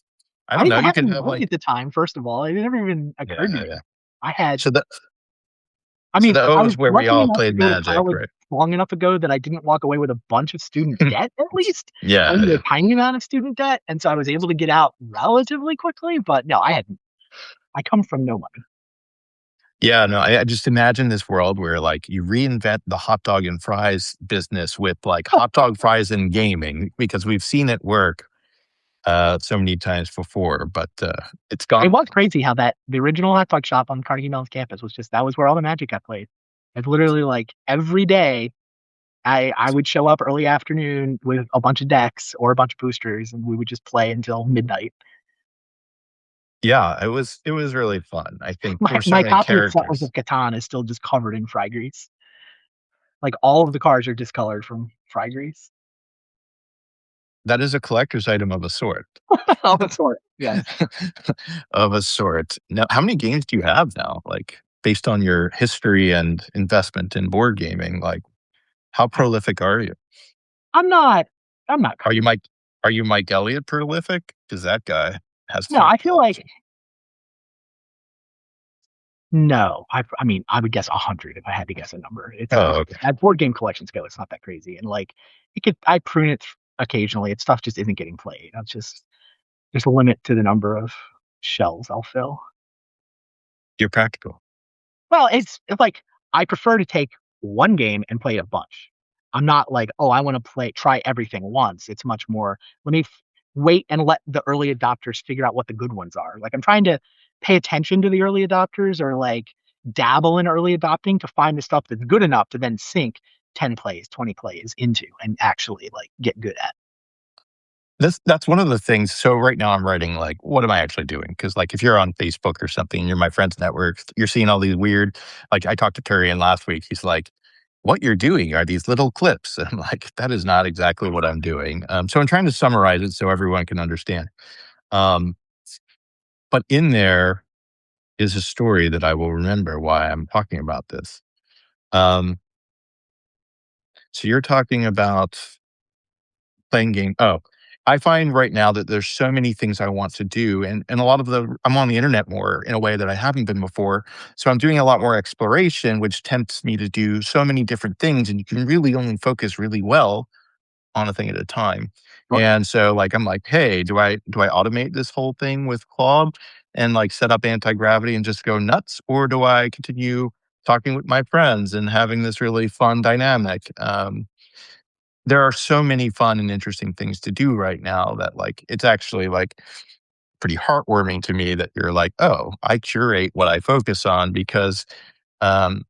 I I don't didn't know. even You have can any have money like, at the time, first of all. It never even yeah, occurred to yeah, me. yeah. I had, So the I so mean, the O I is was where we lucky all enough to played go to Magic, college right? long enough ago that I didn't walk away with a bunch of student debt, at least. Yeah, Only a yeah. tiny amount of student debt. And so I was able to get out relatively quickly. But no, I come from no money. Yeah, no, I just imagine this world where like you reinvent the hot dog and fries business with like hot dog fries and gaming because we've seen it work so many times before, but it's gone. It was crazy how the original hot dog shop on Carnegie Mellon's campus was just that was where all the magic got played. It's literally like every day I would show up early afternoon with a bunch of decks or a bunch of boosters and we would just play until midnight. Yeah, it was really fun. I think My for my certain copy of Settlers characters. of Catan is still just covered in fry grease. Like all of the cards are discolored from fry grease. That is a collector's item of a sort. Of a sort. Yes. Of a sort. Now, how many games do you have now? Like, based on your history and investment in board gaming, like, how prolific are you? I'm not I'm not Are you crazy. Mike are you Mike Elliott prolific? Because that guy has No, ton I of feel like collections. no. I mean, I would guess 100 if I had to guess a number. It's not Oh, okay. at board game collection scale. It's not that crazy, and like I prune it occasionally. It's stuff just isn't getting played. That's just there's a limit to the number of shells I'll fill. You're practical. Well, it's like I prefer to take one game and play a bunch. I'm not like, oh, I want to try everything once. It's much more, let me wait and let the early adopters figure out what the good ones are. Like I'm trying to pay attention to the early adopters or like dabble in early adopting to find the stuff that's good enough to then sink 10 plays, 20 plays into and actually like get good at. That's one of the things. So right now I'm writing like, what am I actually doing? Because like if you're on Facebook or something, you're my friend's network, you're seeing all these weird. Like I talked to Turian last week. He's like, "What you're doing are these little clips." And I'm like, "That is not exactly what I'm doing." So I'm trying to summarize it so everyone can understand. Um, but in there is a story that I will remember why I'm talking about this. Um, so you're talking about playing game. Oh, I find right now that there's so many things I want to do, and a lot of I'm on the internet more in a way that I haven't been before. So I'm doing a lot more exploration, which tempts me to do so many different things, and you can really only focus really well on a thing at a time. Sure. And so like I'm like, hey, do I automate this whole thing with Claude and like set up anti-gravity and just go nuts? Or do I continue talking with my friends and having this really fun dynamic? There are so many fun and interesting things to do right now that like it's actually like pretty heartwarming to me that you're like, oh, I curate what I focus on because um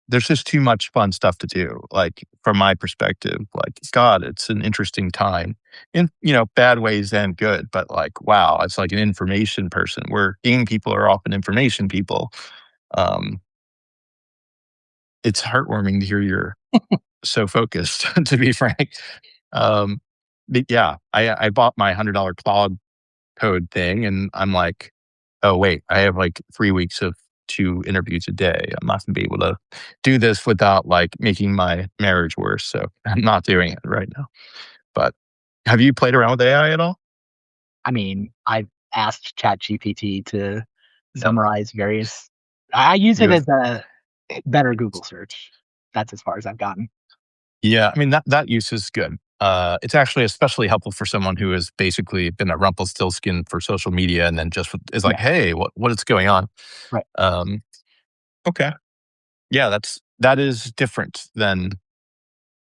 there's just too much fun stuff to do. Like from my perspective, like God, it's an interesting time in bad ways and good. But like, wow, it's like an information person. Where game people are often information people. Um, it's heartwarming to hear you're so focused. To be frank, um, but yeah, I bought my $100 cloud code thing, and I'm like, oh wait, I have like 3 weeks of 2 interviews a day. I'm not gonna be able to do this without like making my marriage worse. So I'm not doing it right now. But have you played around with AI at all? I mean, I've asked ChatGPT to Yep. summarize various. I use it You have, as a better Google search. That's as far as I've gotten. yeah, I mean that use is good. It's actually especially helpful for someone who has basically been a Rumpelstiltskin for social media and then just is like, Yeah, hey, what is going on? right. Um, okay, yeah, that is different than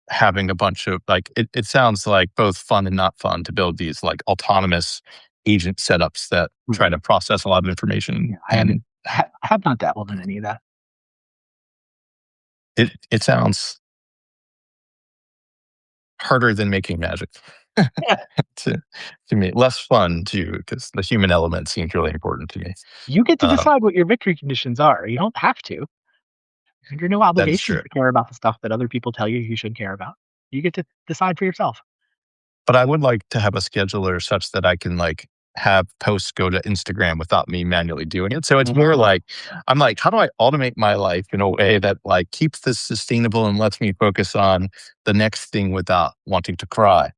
having a bunch of like it sounds like both fun and not fun to build these like autonomous agent setups that try Right. to process a lot of information, Yeah, I haven't and have not dabbled in any of that. it sounds harder than making magic Yeah, to to me. Less fun too, because the human element seems really important to me. you get to um, decide what your victory conditions are. You don't have to. Under no that is obligation true. to care about the stuff that other people tell you you should care about. You get to decide for yourself. But I would like to have a scheduler such that I can like have posts go to Instagram without me manually doing it. So it's more Mhm. like I'm like, how do I automate my life in a way that like keeps this sustainable and lets me focus on the next thing without wanting to cry?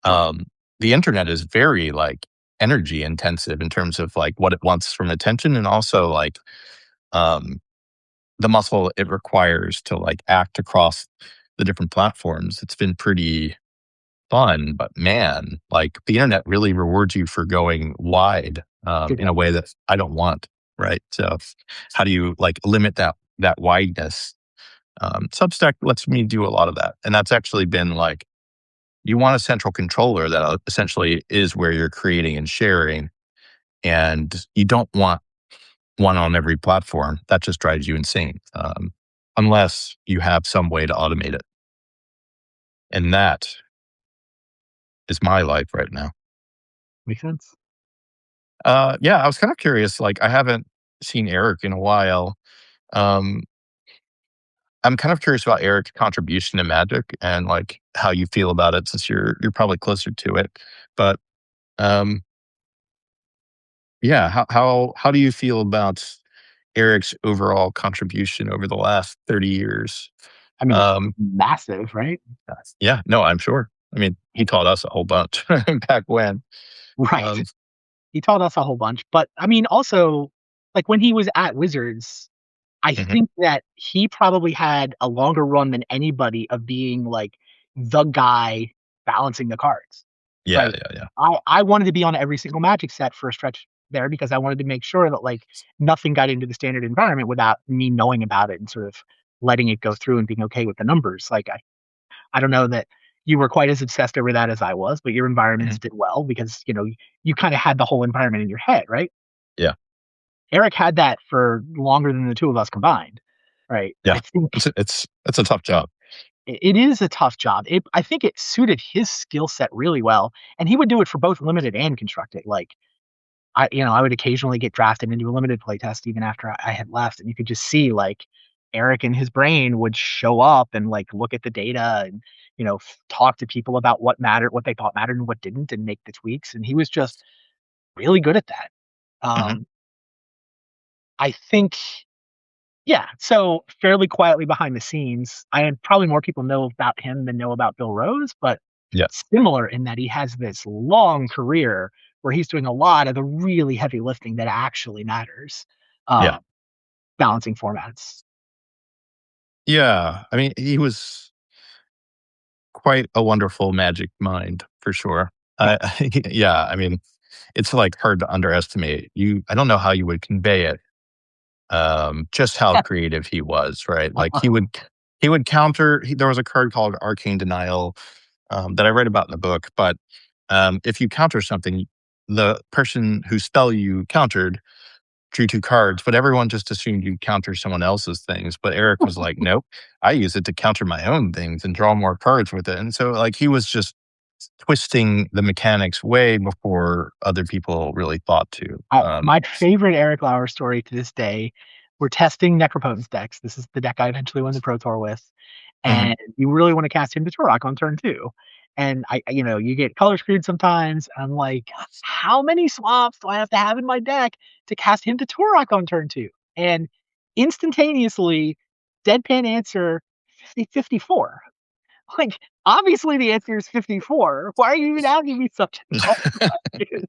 Sure. Um, the internet is very like energy intensive in terms of like what it wants from attention and also like um, the muscle it requires to like act across the different platforms. It's been pretty fun, but man, like the internet really rewards you for going wide It in a way that I don't want. Right. So how do you like limit that wideness? Substack lets me do a lot of that. And that's actually been like you want a central controller that essentially is where you're creating and sharing. And you don't want one on every platform. That just drives you insane. Unless you have some way to automate it. And that is my life right now. makes sense. Yeah, I was kind of curious. Like, I haven't seen Erik in a while. Um, I'm kind of curious about Erik's contribution to Magic and like how you feel about it, since you're probably closer to it. But um, yeah, how do you feel about Erik's overall contribution over the last 30 years? I mean, it's Um, massive, right? yeah, no, I'm sure. I mean, he taught us a whole bunch back when. Right. Um, He taught us a whole bunch, but I mean, also, like when he was at Wizards, I mhm. think that he probably had a longer run than anybody of being like the guy balancing the cards, Yeah, right? yeah, yeah. I wanted to be on every single Magic set for a stretch there because I wanted to make sure that like nothing got into the standard environment without me knowing about it and sort of letting it go through and being okay with the numbers. Like I don't know that you were quite as obsessed over that as I was, but your Mhm. environments did well because you kind of had the whole environment in your head, right? Yeah, Erik had that for longer than the two of us combined, right? yeah. I think It's a tough job. it is a tough job. I think it suited his skill set really well, and he would do it for both limited and constructed. Like I would occasionally get drafted into a limited playtest even after I had left, and you could just see like Erik and his brain would show up and like look at the data and talk to people about what mattered, what they thought mattered, and what didn't, and make the tweaks. And he was just really good at that. Hmm. Um, I think, yeah. So fairly quietly behind the scenes, probably more people know about him than know about Bill Rose, but Yeah. similar in that he has this long career where he's doing a lot of the really heavy lifting that actually matters, Yeah. uh, balancing formats. Yeah. I mean, he was quite a wonderful magic mind for sure. Yeah. Yeah. I mean, it's like hard to underestimate. I don't know how you would convey it. Just how creative he was, right? Like he would counter. There was a card called Arcane Denial that I read about in the book, but if you counter something, the person whose spell you countered drew two cards, but everyone just assumed you counter someone else's things. But Erik was like, nope, I use it to counter my own things and draw more cards with it. And so, like, he was just twisting the mechanics way before other people really thought to. My favorite Erik Lauer story to this day, we're testing Necropotence decks. This is the deck I eventually won the Pro Tour with. Mhm. And you really want to cast him to Turok on turn two. And you get color screwed sometimes. I'm like, how many swaps do I have to have in my deck to cast him to Turok on turn two? And instantaneously, deadpan answer 54. Like, obviously the answer is 54. Why are you even asking me such a dumb question?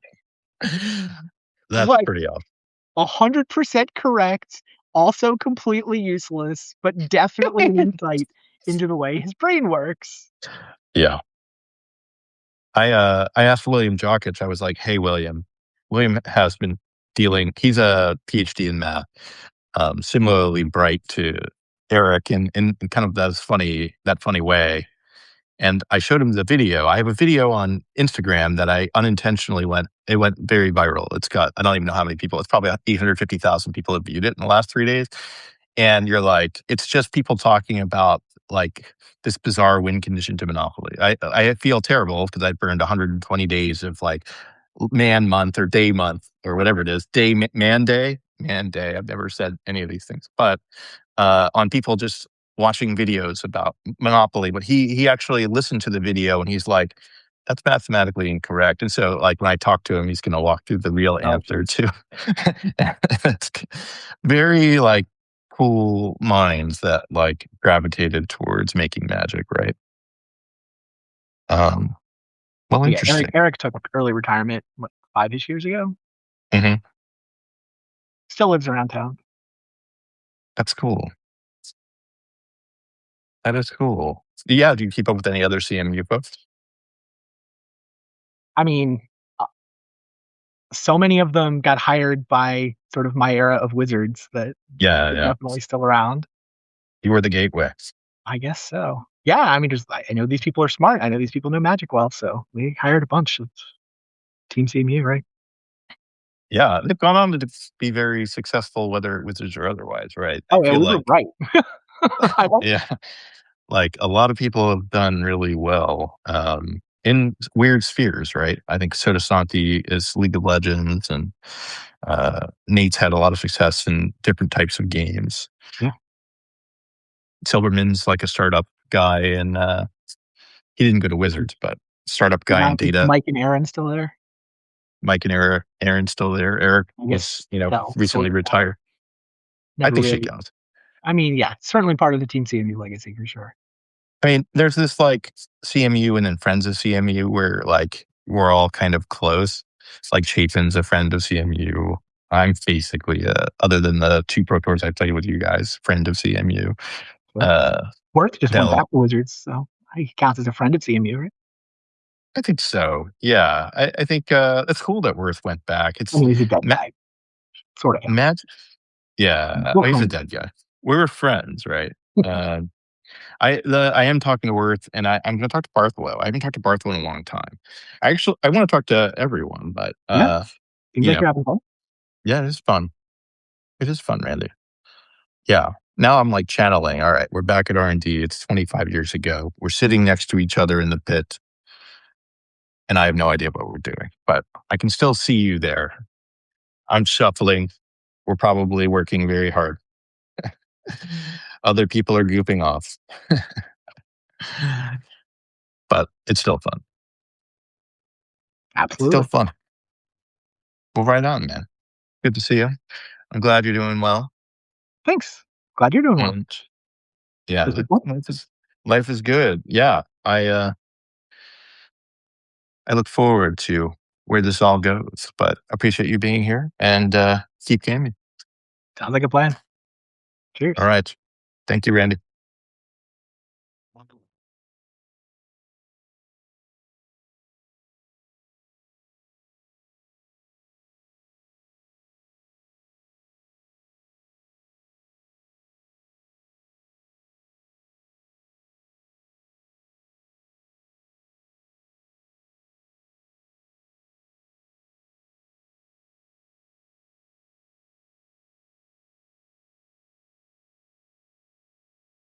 That's Like, pretty awesome. 100% correct, also completely useless, but definitely an insight into the way his brain works. Yeah. I asked William Jokic, I was like, hey, William. William has been he's a PhD in math, similarly bright to Erik in kind of that funny way. And I showed him the video. I have a video on Instagram that I unintentionally it went very viral. I don't even know how many people, it's probably 850,000 people have viewed it in the last 3 days. And you're like, it's just people talking about like this bizarre win condition to Monopoly. I feel terrible because I burned 120 days of like man month or day month or whatever it is, man day. I've never said any of these things, but on people just watching videos about Monopoly. But he actually listened to the video and he's like, that's mathematically incorrect. And so, like, when I talk to him, he's going to walk through the real Oh, answer too. It's very like cool minds that like gravitated towards making magic, right? Um, well, yeah, Erik interesting. Erik took early retirement, what, 5-ish years ago? Hmm. Still lives around town. That's cool. That is cool. Yeah. Do you keep up with any other CMU folks? I mean, uh, so many of them got hired by sort of my era of wizards that Yeah. they're Yeah. definitely still around. You were the gateway. I guess so. Yeah, I mean, I know these people are smart. I know these people know magic well, so we hired a bunch of Team CMU, right? Yeah, they've gone on to be very successful, whether Wizards or otherwise, right? I Oh, yeah, feel we were like right. I won't. yeah, like a lot of people have done really well in weird spheres, right? I think Sottosanti is League of Legends, and Nate's had a lot of success in different types of games. Yeah. Silverman's like a startup guy, and he didn't go to Wizards, but startup guy in Is data. Mike and Aaron still there? Mike and Aaron's still there. Erik I guess was, so, sort recently of. retired. I Never think she really. counts. I mean, yeah, certainly part of the Team CMU legacy for sure. I mean, there's this like CMU and then friends of CMU where like we're all kind of close. It's like Chapin's a friend of CMU. I'm basically, other than the two pro tours I played with you guys, friend of CMU. Sure. Uh, Worth just went they'll, back to Wizards, so he counts as a friend of CMU, right? I think so. Yeah, I think it's cool that Worth went back. I It's mean, he's a dead ma- guy, sort of. Matt. Yeah, We'll he's a claim dead guy. We were friends, right? Uh, I am talking to Worth, and I'm going to talk to Bartholomew. I haven't talked to Bartholomew in a long time. I want to talk to everyone, but Yeah, seems you like know, you're having fun. yeah, it is fun. It is fun, Randy. Yeah. now I'm like channeling. All right, we're back at R&D. It's 25 years ago. We're sitting next to each other in the pit, and I have no idea what we're doing, but I can still see you there. I'm shuffling. We're probably working very hard. Other people are goofing off, but it's still fun. It's still Absolutely. fun. Well, right on, man. Good to see you. I'm glad you're doing well. Thanks. Glad you're doing well. And yeah, This was fun. life is good. Yeah, I look forward to where this all goes. But I appreciate you being here and keep gaming. Sounds like a plan. All Cheers. right. Thank you, Randy.